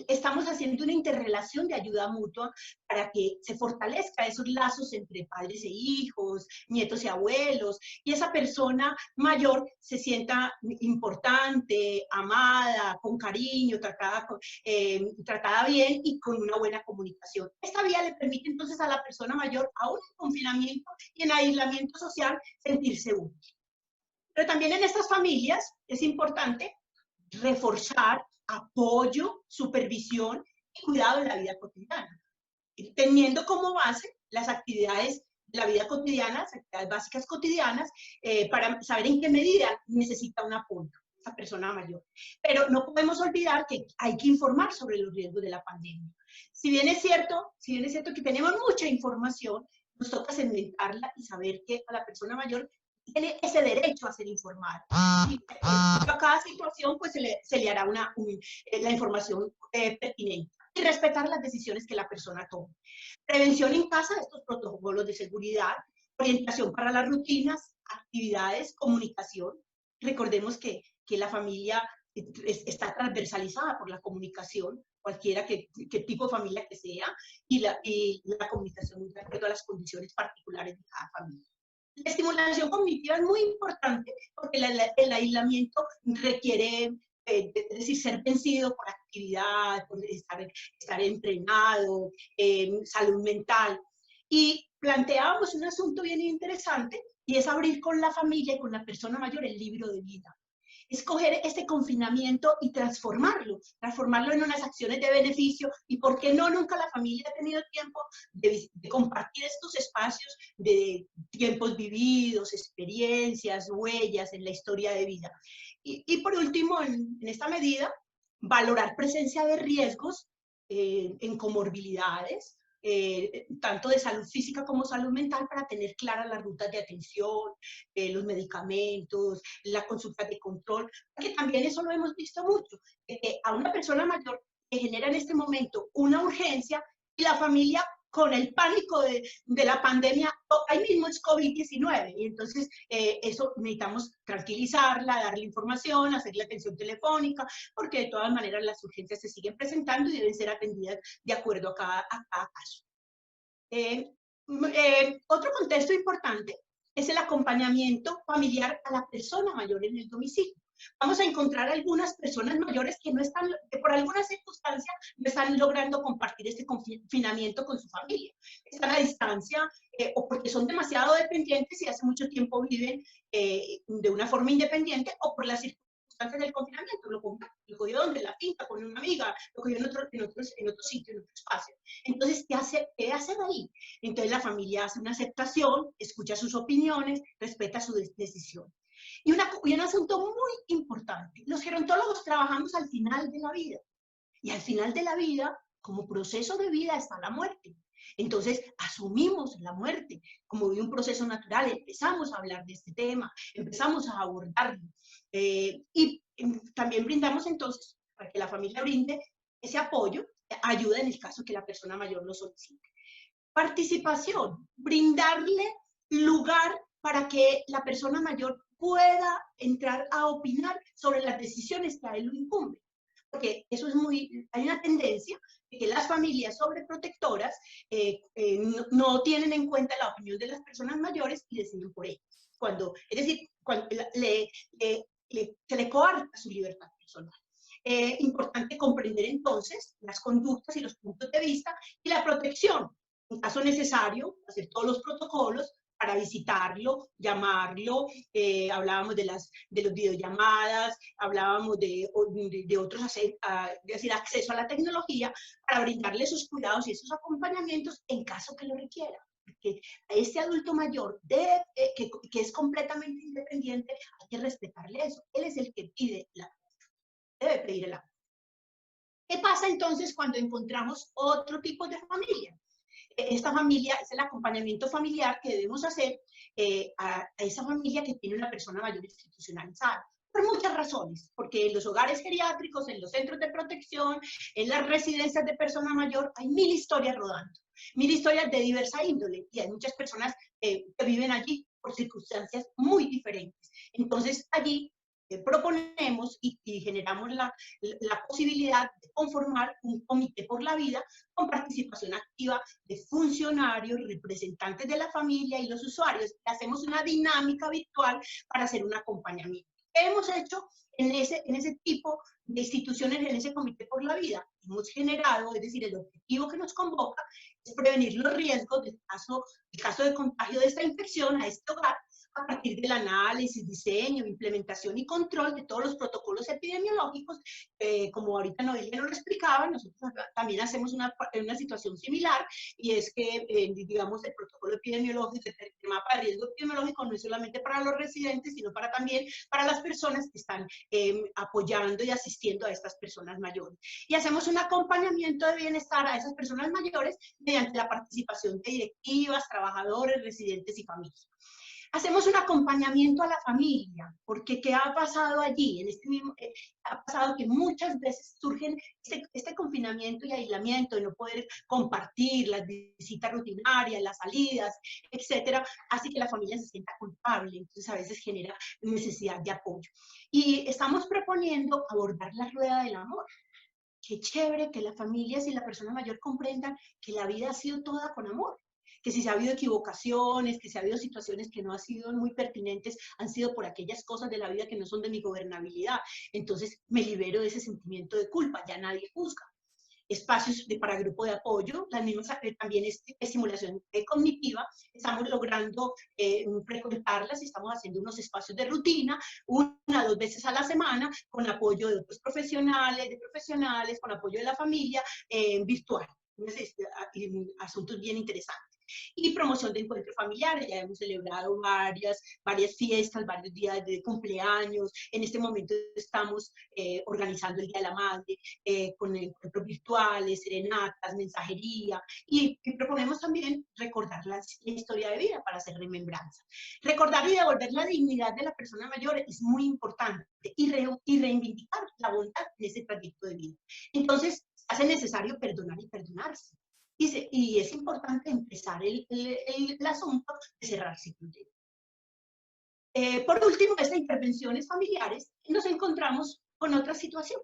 estamos haciendo una interrelación de ayuda mutua para que se fortalezca esos lazos entre padres e hijos, nietos y abuelos, y esa persona mayor se sienta importante, amada, con cariño, tratada bien y con una buena comunicación. Esta vía le permite entonces a la persona mayor, aún en confinamiento y en aislamiento social, sentirse útil. Pero también en estas familias es importante reforzar apoyo, supervisión y cuidado en la vida cotidiana, teniendo como base las actividades de la vida cotidiana, las actividades básicas cotidianas, para saber en qué medida necesita un apoyo esa persona mayor. Pero no podemos olvidar que hay que informar sobre los riesgos de la pandemia. Si bien es cierto que tenemos mucha información, nos toca segmentarla y saber que a la persona mayor tiene ese derecho a ser informada. Y a cada situación pues se le hará la información pertinente y respetar las decisiones que la persona tome. Prevención en casa, estos protocolos de seguridad, orientación para las rutinas, actividades, comunicación. Recordemos que la familia está transversalizada por la comunicación, cualquiera que tipo de familia que sea, y la comunicación de acuerdo a las condiciones particulares de cada familia. La estimulación cognitiva es muy importante porque el aislamiento requiere, es decir, ser vencido por actividad, por estar entrenado, salud mental. Y planteábamos un asunto bien interesante y es abrir con la familia y con la persona mayor el libro de vida. Escoger este confinamiento y transformarlo en unas acciones de beneficio y, ¿por qué no? Nunca la familia ha tenido tiempo de compartir estos espacios de tiempos vividos, experiencias, huellas en la historia de vida. Y por último, en esta medida, valorar presencia de riesgos en comorbilidades, tanto de salud física como salud mental, para tener claras las rutas de atención, los medicamentos, la consulta de control, porque también eso lo hemos visto mucho, que a una persona mayor le genera en este momento una urgencia y la familia con el pánico de la pandemia, ahí mismo es COVID-19, y entonces eso necesitamos tranquilizarla, darle información, hacerle atención telefónica, porque de todas maneras las urgencias se siguen presentando y deben ser atendidas de acuerdo a cada caso. Otro contexto importante es el acompañamiento familiar a la persona mayor en el domicilio. Vamos a encontrar algunas personas mayores que por alguna circunstancia no están logrando compartir este confinamiento con su familia. Están a distancia o porque son demasiado dependientes y hace mucho tiempo viven de una forma independiente, o por las circunstancias del confinamiento. Lo cogió donde la finca, con una amiga, lo cogió en otro sitio, en otro espacio. Entonces, ¿qué hacer ahí? Entonces la familia hace una aceptación, escucha sus opiniones, respeta su decisión. Y un asunto muy importante, los gerontólogos trabajamos al final de la vida, y al final de la vida como proceso de vida está la muerte. Entonces, asumimos la muerte como de un proceso natural, empezamos a hablar de este tema, empezamos a abordarlo. Y también brindamos entonces, para que la familia brinde ese apoyo, ayuda en el caso que la persona mayor lo solicite. Participación, brindarle lugar para que la persona mayor pueda entrar a opinar sobre las decisiones que a él lo incumben. Porque eso es hay una tendencia de que las familias sobreprotectoras no tienen en cuenta la opinión de las personas mayores y deciden por ellas. Es decir, cuando se le coarta su libertad personal. Importante comprender entonces las conductas y los puntos de vista y la protección. En caso necesario, hacer todos los protocolos para visitarlo, llamarlo, hablábamos de las videollamadas, hablábamos de otros, decir, acceso a la tecnología, para brindarle esos cuidados y esos acompañamientos en caso que lo requiera. Porque a este adulto mayor que es completamente independiente, hay que respetarle eso. Él es el que pide debe pedir el apoyo. ¿Qué pasa entonces cuando encontramos otro tipo de familia? Esta familia es el acompañamiento familiar que debemos hacer a esa familia que tiene una persona mayor institucionalizada. Por muchas razones, porque en los hogares geriátricos, en los centros de protección, en las residencias de persona mayor, hay 1000 historias rodando, 1000 historias de diversa índole, y hay muchas personas que viven allí por circunstancias muy diferentes. Entonces, allí proponemos y generamos la posibilidad de conformar un comité por la vida con participación activa de funcionarios, representantes de la familia y los usuarios. Hacemos una dinámica virtual para hacer un acompañamiento. ¿Qué hemos hecho en ese tipo de instituciones, en ese comité por la vida? Hemos generado, es decir, el objetivo que nos convoca es prevenir los riesgos del caso de contagio de esta infección a este hogar, a partir del análisis, diseño, implementación y control de todos los protocolos epidemiológicos. Como ahorita Noelia nos lo explicaba, nosotros también hacemos una situación similar, y es que, digamos, el protocolo epidemiológico, el mapa de riesgo epidemiológico no es solamente para los residentes, sino también para las personas que están apoyando y asistiendo a estas personas mayores. Y hacemos un acompañamiento de bienestar a esas personas mayores mediante la participación de directivas, trabajadores, residentes y familias. Hacemos un acompañamiento a la familia, porque ¿qué ha pasado allí? Ha pasado que muchas veces surgen este confinamiento y aislamiento de no poder compartir las visitas rutinarias, las salidas, etcétera, hace que la familia se sienta culpable, entonces a veces genera necesidad de apoyo. Y estamos proponiendo abordar la rueda del amor. Qué chévere que las familias y la persona mayor comprendan que la vida ha sido toda con amor, que si se ha habido equivocaciones, que si ha habido situaciones que no han sido muy pertinentes, han sido por aquellas cosas de la vida que no son de mi gobernabilidad. Entonces me libero de ese sentimiento de culpa, ya nadie juzga. Espacios para grupo de apoyo, también estimulación cognitiva, estamos logrando frecuentarlas, estamos haciendo unos espacios de rutina, 1 o 2 veces a la semana, con apoyo de otros profesionales, con apoyo de la familia, virtual. Asuntos bien interesantes. Y promoción de encuentros familiares. Ya hemos celebrado varias fiestas, varios días de cumpleaños. En este momento estamos organizando el Día de la Madre con encuentros virtuales, serenatas, mensajería, y proponemos también recordar la historia de vida para hacer remembranza. Recordar y devolver la dignidad de la persona mayor es muy importante, y reivindicar la bondad de ese trayecto de vida. Entonces, hace necesario perdonar y perdonarse. Y es importante empezar el asunto de cerrar ciclos de vida. Por último, estas intervenciones familiares, nos encontramos con otra situación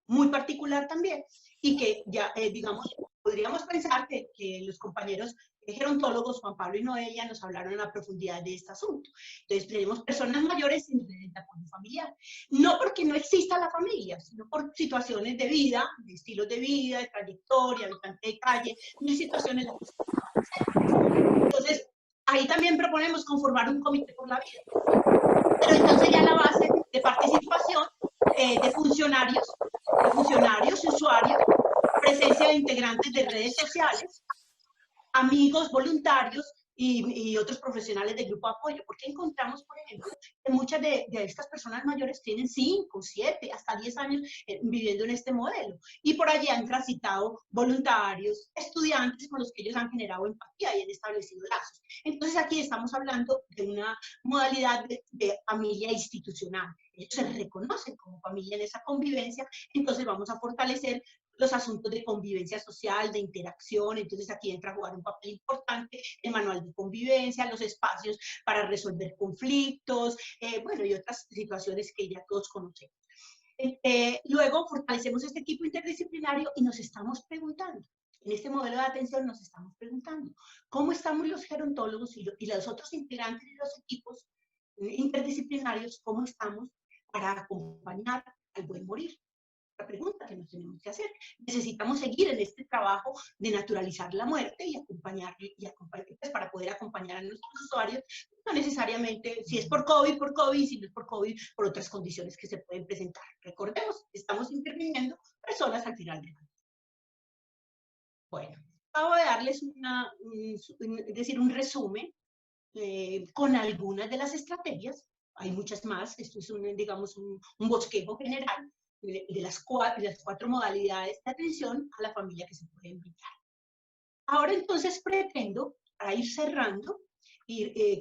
muy particular también, y que ya, digamos, podríamos pensar que los compañeros gerontólogos, Juan Pablo y Noelia, nos hablaron a profundidad de este asunto. Entonces, tenemos personas mayores sin redes de apoyo familiar. No porque no exista la familia, sino por situaciones de vida, de estilos de vida, de trayectoria, habitante de calle, mil situaciones. Entonces, ahí también proponemos conformar un comité por la vida. Pero entonces ya la base de participación de funcionarios, usuarios, presencia de integrantes de redes sociales, amigos, voluntarios, y otros profesionales del grupo de apoyo, porque encontramos, por ejemplo, que muchas de estas personas mayores tienen 5, 7, hasta 10 años viviendo en este modelo. Y por allí han transitado voluntarios, estudiantes con los que ellos han generado empatía y han establecido lazos. Entonces aquí estamos hablando de una modalidad de familia institucional. Ellos se reconocen como familia en esa convivencia, entonces vamos a fortalecer los asuntos de convivencia social, de interacción. Entonces aquí entra a jugar un papel importante el manual de convivencia, los espacios para resolver conflictos, bueno, y otras situaciones que ya todos conocemos. Luego fortalecemos este equipo interdisciplinario y nos estamos preguntando, en este modelo de atención nos estamos preguntando, ¿cómo estamos los gerontólogos y los otros integrantes de los equipos interdisciplinarios, cómo estamos para acompañar al buen morir? La pregunta que nos tenemos que hacer. Necesitamos seguir en este trabajo de naturalizar la muerte y acompañar pues, para poder acompañar a nuestros usuarios, no necesariamente, si es por COVID, si no es por COVID, por otras condiciones que se pueden presentar. Recordemos, estamos interviniendo personas al final de la vida. Bueno, acabo de darles un resumen con algunas de las estrategias. Hay muchas más, esto es digamos un bosquejo general de las 4 modalidades de atención a la familia que se pueden brindar. Ahora entonces pretendo, para ir cerrando,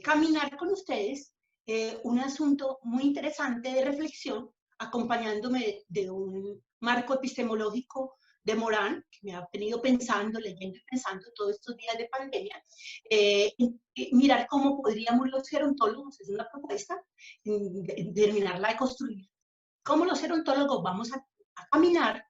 caminar con ustedes un asunto muy interesante de reflexión, acompañándome de un marco epistemológico de Morán, que me ha tenido pensando, leyendo y pensando todos estos días de pandemia, mirar cómo podríamos los gerontólogos, es una propuesta, terminarla de construir, cómo los gerontólogos vamos a caminar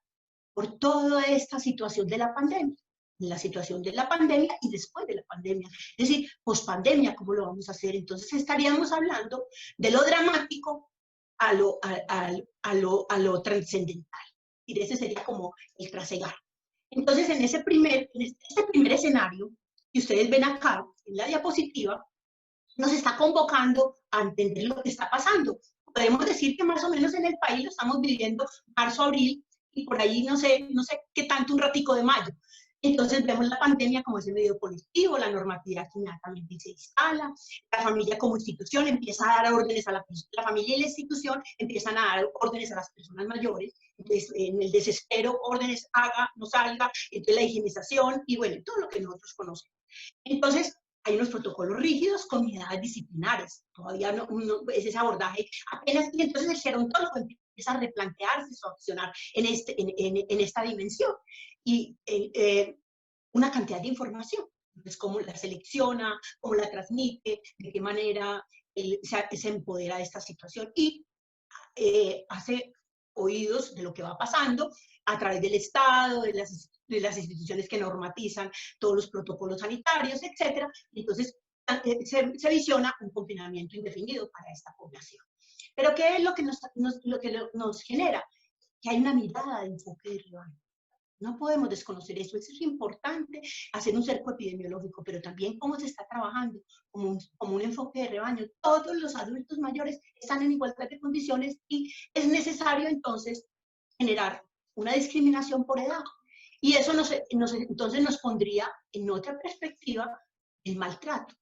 por toda esta situación de la pandemia, la situación de la pandemia y después de la pandemia. Es decir, pospandemia, ¿cómo lo vamos a hacer? Entonces estaríamos hablando de lo dramático a lo trascendental. Y ese sería como el trasegar. Entonces, en este primer escenario que ustedes ven acá, en la diapositiva, nos está convocando a entender lo que está pasando. Podemos decir que más o menos en el país lo estamos viviendo marzo, abril, y por ahí no sé qué tanto, un ratico de mayo. Entonces vemos la pandemia como ese medio colectivo, la normatividad que inmediatamente se instala, la familia como institución empieza a dar órdenes a la familia y la institución empiezan a dar órdenes a las personas mayores, entonces en el desespero, órdenes, haga, no salga, entonces la higienización y bueno, todo lo que nosotros conocemos. Entonces, hay unos protocolos rígidos con unidades disciplinares, todavía no es ese abordaje apenas, y entonces el gerontólogo empieza a replantearse su accionar en esta dimensión. Y una cantidad de información, pues cómo la selecciona, cómo la transmite, de qué manera se empodera de esta situación y hace oídos de lo que va pasando a través del Estado, de las instituciones que normatizan todos los protocolos sanitarios, etc. Entonces se visiona un confinamiento indefinido para esta población. Pero ¿qué es lo que nos genera? Que hay una mirada de enfoque de rebaño. No podemos desconocer eso. Eso es importante, hacer un cerco epidemiológico, pero también cómo se está trabajando como un enfoque de rebaño. Todos los adultos mayores están en igualdad de condiciones y es necesario entonces generar una discriminación por edad. Y eso entonces nos pondría en otra perspectiva el maltrato.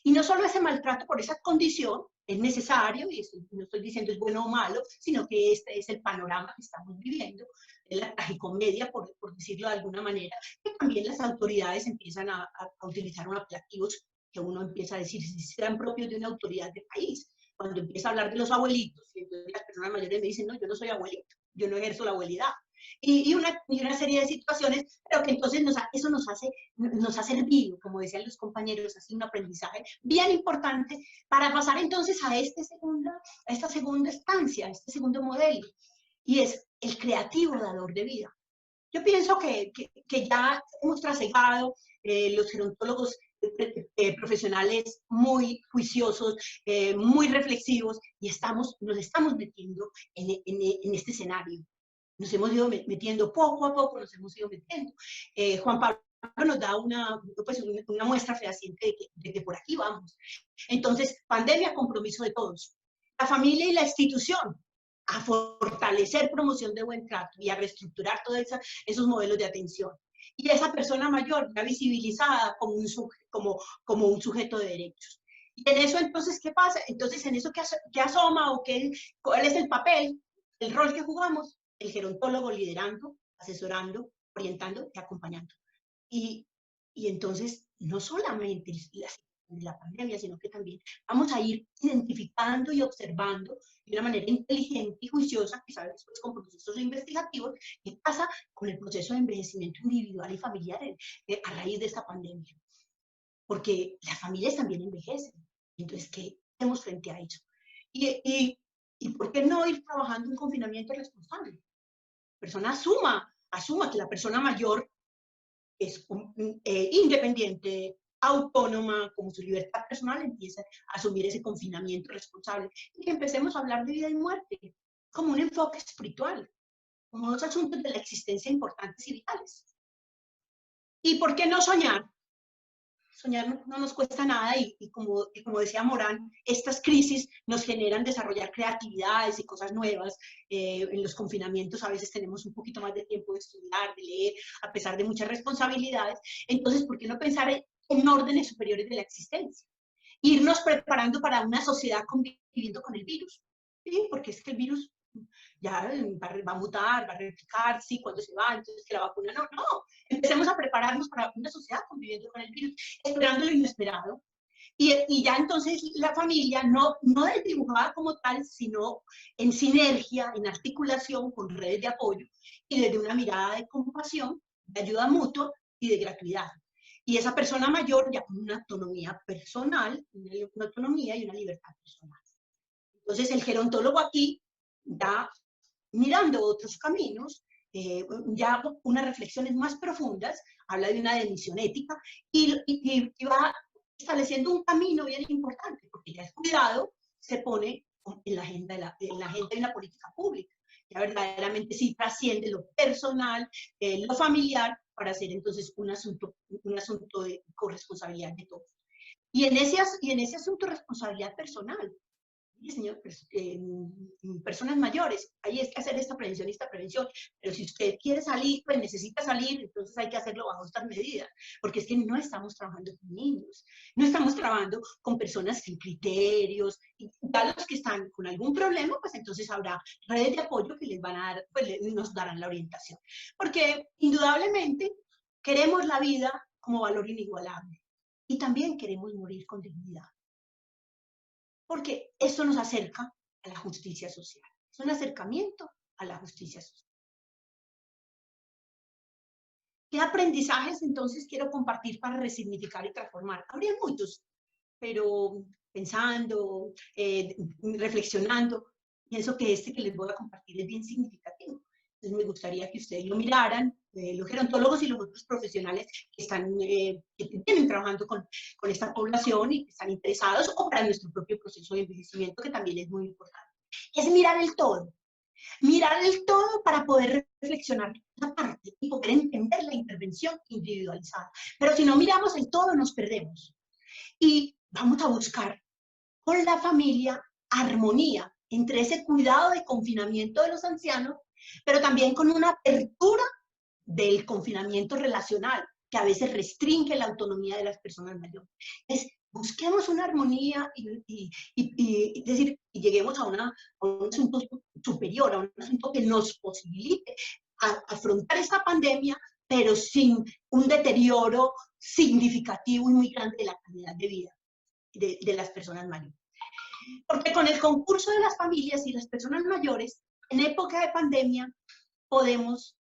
Y no solo ese maltrato por esa condición, es necesario, y no estoy diciendo es bueno o malo, sino que este es el panorama que estamos viviendo, es la tragicomedia, por decirlo de alguna manera, que también las autoridades empiezan a utilizar unos apelativos que uno empieza a decir si serán propios de una autoridad de país. Cuando empieza a hablar de los abuelitos, y entonces las personas mayores me dicen, no, yo no soy abuelito, yo no ejerzo la abuelidad. Y una serie de situaciones, pero que entonces eso nos ha servido, como decían los compañeros, así un aprendizaje bien importante para pasar entonces a esta segunda estancia, a este segundo modelo, y es el creativo dador de vida. Yo pienso que ya hemos trasegado los gerontólogos profesionales muy juiciosos, muy reflexivos, y nos estamos metiendo en este escenario. Nos hemos ido metiendo poco a poco, nos hemos ido metiendo. Juan Pablo nos da una muestra fehaciente de que por aquí vamos. Entonces, pandemia, compromiso de todos. La familia y la institución, a fortalecer promoción de buen trato y a reestructurar todos esos modelos de atención. y esa persona mayor ya visibilizada como un sujeto de derechos. Y en eso entonces, ¿qué pasa? Entonces, en eso ¿qué asoma o cuál es el papel, el rol que jugamos? El gerontólogo liderando, asesorando, orientando y acompañando. Y entonces, no solamente la pandemia, sino que también vamos a ir identificando y observando de una manera inteligente y juiciosa, quizás después con procesos investigativos, qué pasa con el proceso de envejecimiento individual y familiar a raíz de esta pandemia. Porque las familias también envejecen. Entonces, ¿qué hacemos frente a eso? ¿Y por qué no ir trabajando en confinamiento responsable? La persona asuma que la persona mayor es independiente, autónoma, como su libertad personal, empieza a asumir ese confinamiento responsable. Y que empecemos a hablar de vida y muerte, como un enfoque espiritual, como dos asuntos de la existencia importantes y vitales. ¿Y por qué no soñar? Soñar no nos cuesta nada y como decía Morán, estas crisis nos generan desarrollar creatividades y cosas nuevas. En los confinamientos a veces tenemos un poquito más de tiempo de estudiar, de leer, a pesar de muchas responsabilidades. Entonces, ¿por qué no pensar en órdenes superiores de la existencia? Irnos preparando para una sociedad conviviendo con el virus. ¿Sí? Porque es que el virus ya va a mutar, va a replicar, sí, cuando se va, entonces que la vacuna no. Empecemos a prepararnos para una sociedad conviviendo con el virus, esperando lo inesperado. Y ya entonces la familia, no desdibujada como tal, sino en sinergia, en articulación con redes de apoyo y desde una mirada de compasión, de ayuda mutua y de gratuidad. Y esa persona mayor ya con una autonomía personal, una autonomía y una libertad personal. Entonces el gerontólogo aquí ya mirando otros caminos, ya unas reflexiones más profundas, habla de una decisión ética y va estableciendo un camino bien importante, porque ya el cuidado se pone en la agenda de la política pública, ya verdaderamente sí trasciende lo personal, lo familiar, para hacer entonces un asunto de corresponsabilidad de todos. Y en ese asunto de responsabilidad personal, señor, personas mayores, hay que hacer esta prevención, pero si usted quiere salir, pues necesita salir, entonces hay que hacerlo bajo estas medidas, porque es que no estamos trabajando con niños, no estamos trabajando con personas sin criterios, y a los que están con algún problema, pues entonces habrá redes de apoyo que les van a dar, pues nos darán la orientación, porque indudablemente queremos la vida como valor inigualable, y también queremos morir con dignidad. Porque esto nos acerca a la justicia social. Es un acercamiento a la justicia social. ¿Qué aprendizajes entonces quiero compartir para resignificar y transformar? Habría muchos, pero pensando, reflexionando, pienso que este que les voy a compartir es bien significativo. Entonces me gustaría que ustedes lo miraran, los gerontólogos y los otros profesionales que vienen trabajando con esta población y que están interesados, o para nuestro propio proceso de envejecimiento, que también es muy importante. Es mirar el todo para poder reflexionar la parte y poder entender la intervención individualizada. Pero si no miramos el todo, nos perdemos. Y vamos a buscar con la familia armonía entre ese cuidado de confinamiento de los ancianos, pero también con una apertura del confinamiento relacional, que a veces restringe la autonomía de las personas mayores. Entonces, busquemos una armonía y lleguemos a un asunto superior, a un asunto que nos posibilite afrontar esta pandemia, pero sin un deterioro significativo y muy grande de la calidad de vida de las personas mayores. Porque con el concurso de las familias y las personas mayores, en época de pandemia, podemos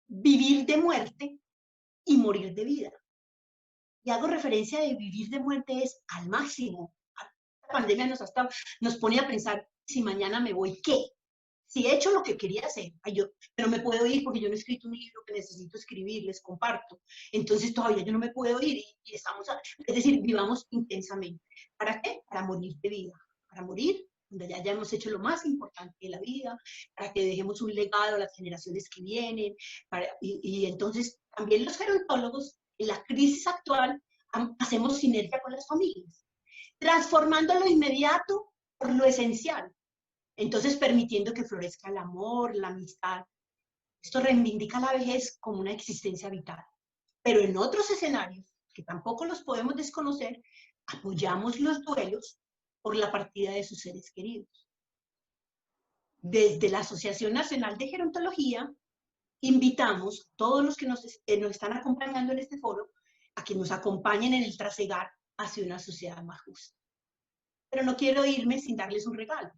vivir de muerte y morir de vida. Y hago referencia de vivir de muerte es al máximo. La pandemia nos pone a pensar, si mañana me voy, ¿qué? Si he hecho lo que quería hacer, pero me puedo ir porque yo no he escrito un libro que necesito escribir, les comparto. Entonces todavía yo no me puedo ir y es decir, vivamos intensamente. ¿Para qué? Para morir de vida. Para morir cuando ya hemos hecho lo más importante de la vida, para que dejemos un legado a las generaciones que vienen. Y entonces también los gerontólogos, en la crisis actual, hacemos sinergia con las familias, transformando lo inmediato por lo esencial. Entonces, permitiendo que florezca el amor, la amistad. Esto reivindica la vejez como una existencia vital. Pero en otros escenarios, que tampoco los podemos desconocer, apoyamos los duelos por la partida de sus seres queridos. Desde la Asociación Nacional de Gerontología, invitamos a todos los que nos están acompañando en este foro a que nos acompañen en el trasegar hacia una sociedad más justa. Pero no quiero irme sin darles un regalo.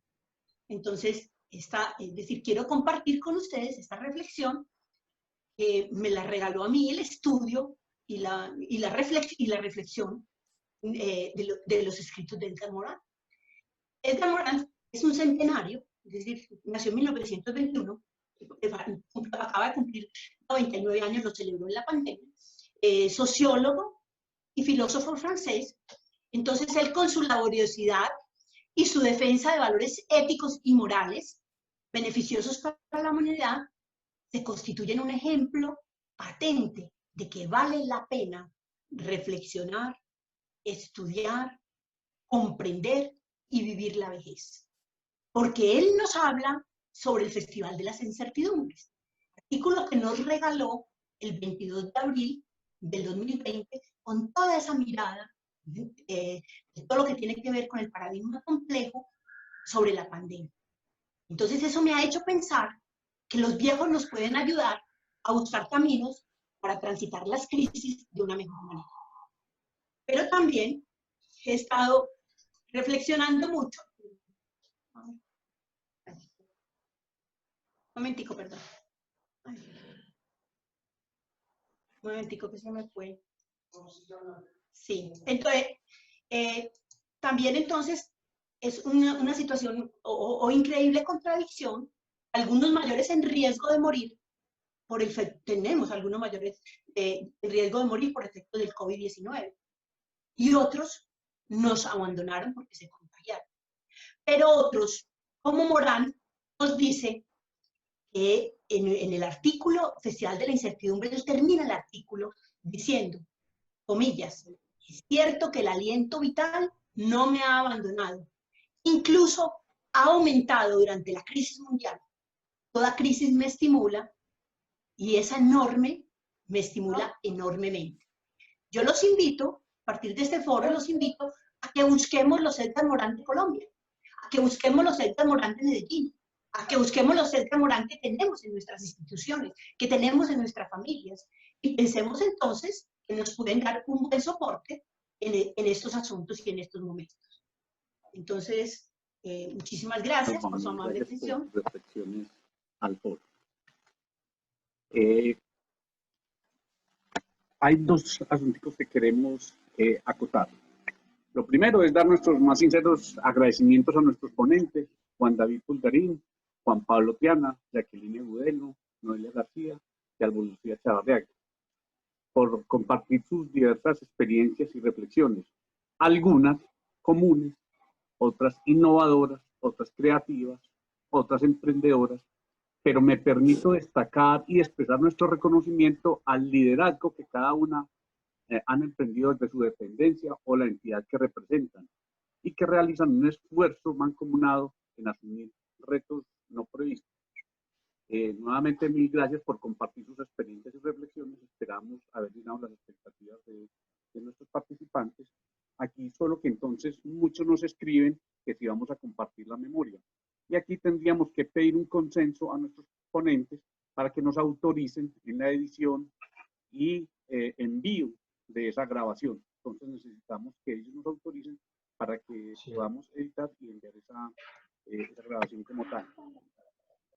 Entonces, es decir, quiero compartir con ustedes esta reflexión que me la regaló a mí el estudio y la reflexión de los escritos de Edgar Morin. Edgar Morin es un centenario, es decir, nació en 1921, acaba de cumplir 99 años, lo celebró en la pandemia, sociólogo y filósofo francés. Entonces él, con su laboriosidad y su defensa de valores éticos y morales beneficiosos para la humanidad, se constituyen un ejemplo patente de que vale la pena reflexionar, estudiar, comprender y vivir la vejez. Porque él nos habla sobre el Festival de las Incertidumbres, artículo que nos regaló el 22 de abril del 2020, con toda esa mirada de todo lo que tiene que ver con el paradigma complejo sobre la pandemia. Entonces eso me ha hecho pensar que los viejos nos pueden ayudar a buscar caminos para transitar las crisis de una mejor manera. Pero también he estado reflexionando mucho. Un momentico, perdón. Un momentico que se me fue. Sí, entonces, también entonces es una situación o increíble contradicción. Algunos mayores en riesgo de morir, tenemos algunos mayores en riesgo de morir por efecto del COVID-19. Y otros nos abandonaron porque se contagiaron. Pero otros, como Morin, nos dice que en el artículo Festival de la Incertidumbre, él termina el artículo diciendo, comillas, es cierto que el aliento vital no me ha abandonado. Incluso ha aumentado durante la crisis mundial. Toda crisis me estimula y esa enorme me estimula enormemente. Yo los invito, a partir de este foro, los invito a que busquemos los Edgar Morin de Colombia, a que busquemos los Edgar Morin de Medellín, a que busquemos los Edgar Morin que tenemos en nuestras instituciones, que tenemos en nuestras familias, y pensemos entonces que nos pueden dar un buen soporte en estos asuntos y en estos momentos. Entonces, muchísimas gracias por su amable atención. Reflexiones al foro. Hay dos asuntos que queremos acotar. Lo primero es dar nuestros más sinceros agradecimientos a nuestros ponentes, Juan David Pulgarín, Juan Pablo Tiana, Jacqueline Budelo, Noelia García y Alba Lucía Chavarriaga, por compartir sus diversas experiencias y reflexiones, algunas comunes, otras innovadoras, otras creativas, otras emprendedoras, pero me permito destacar y expresar nuestro reconocimiento al liderazgo que cada una han emprendido desde su dependencia o la entidad que representan y que realizan un esfuerzo mancomunado en asumir retos no previstos. Nuevamente, mil gracias por compartir sus experiencias y reflexiones. Esperamos haber llenado las expectativas de nuestros participantes. Aquí solo que entonces muchos nos escriben que si vamos a compartir la memoria. Y aquí tendríamos que pedir un consenso a nuestros ponentes para que nos autoricen en la edición y envío de esa grabación. Entonces necesitamos que ellos nos autoricen para que podamos editar y enviar esa grabación como tal.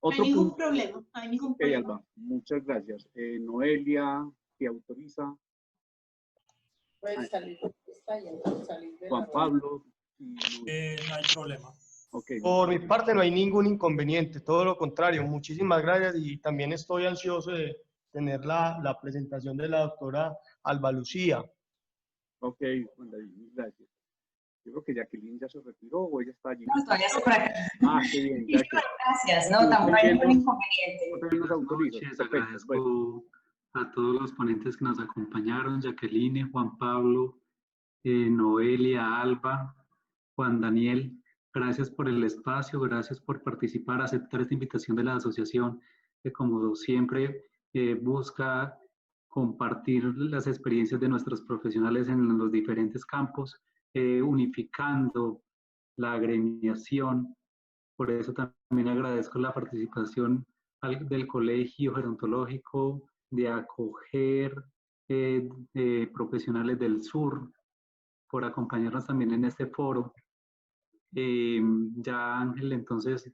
No hay ningún problema, no hay ningún problema. Alba, muchas gracias. Noelia, ¿te autoriza? Puedes salir de Juan Pablo. No hay problema. Okay. Por mi parte no hay ningún inconveniente, todo lo contrario, muchísimas gracias y también estoy ansioso de tener la presentación de la doctora Alba Lucía. Ok, Juan David, gracias. Yo creo que Jacqueline ya se retiró o ella está allí. No, todavía se por acá. Ah, qué bien. Gracias, no, tampoco hay ningún inconveniente. Noches, agradezco a todos los ponentes que nos acompañaron, Jacqueline, Juan Pablo, Noelia, Alba, Juan Daniel. Gracias por el espacio, gracias por participar, aceptar esta invitación de la asociación que como siempre busca compartir las experiencias de nuestros profesionales en los diferentes campos, unificando la agremiación. Por eso también agradezco la participación del Colegio Gerontológico, de acoger profesionales del sur, por acompañarnos también en este foro. Ya Ángel entonces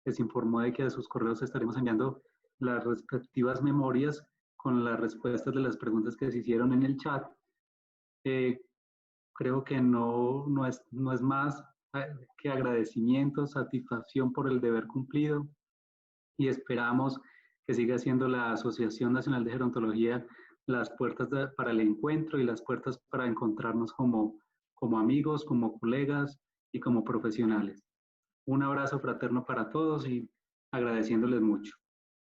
les informó de que a sus correos estaremos enviando las respectivas memorias con las respuestas de las preguntas que se hicieron en el chat. Creo que no es más que agradecimiento, satisfacción por el deber cumplido, y esperamos que siga siendo la Asociación Nacional de Gerontología las puertas para el encuentro y las puertas para encontrarnos como amigos, como colegas y como profesionales. Un abrazo fraterno para todos y agradeciéndoles mucho.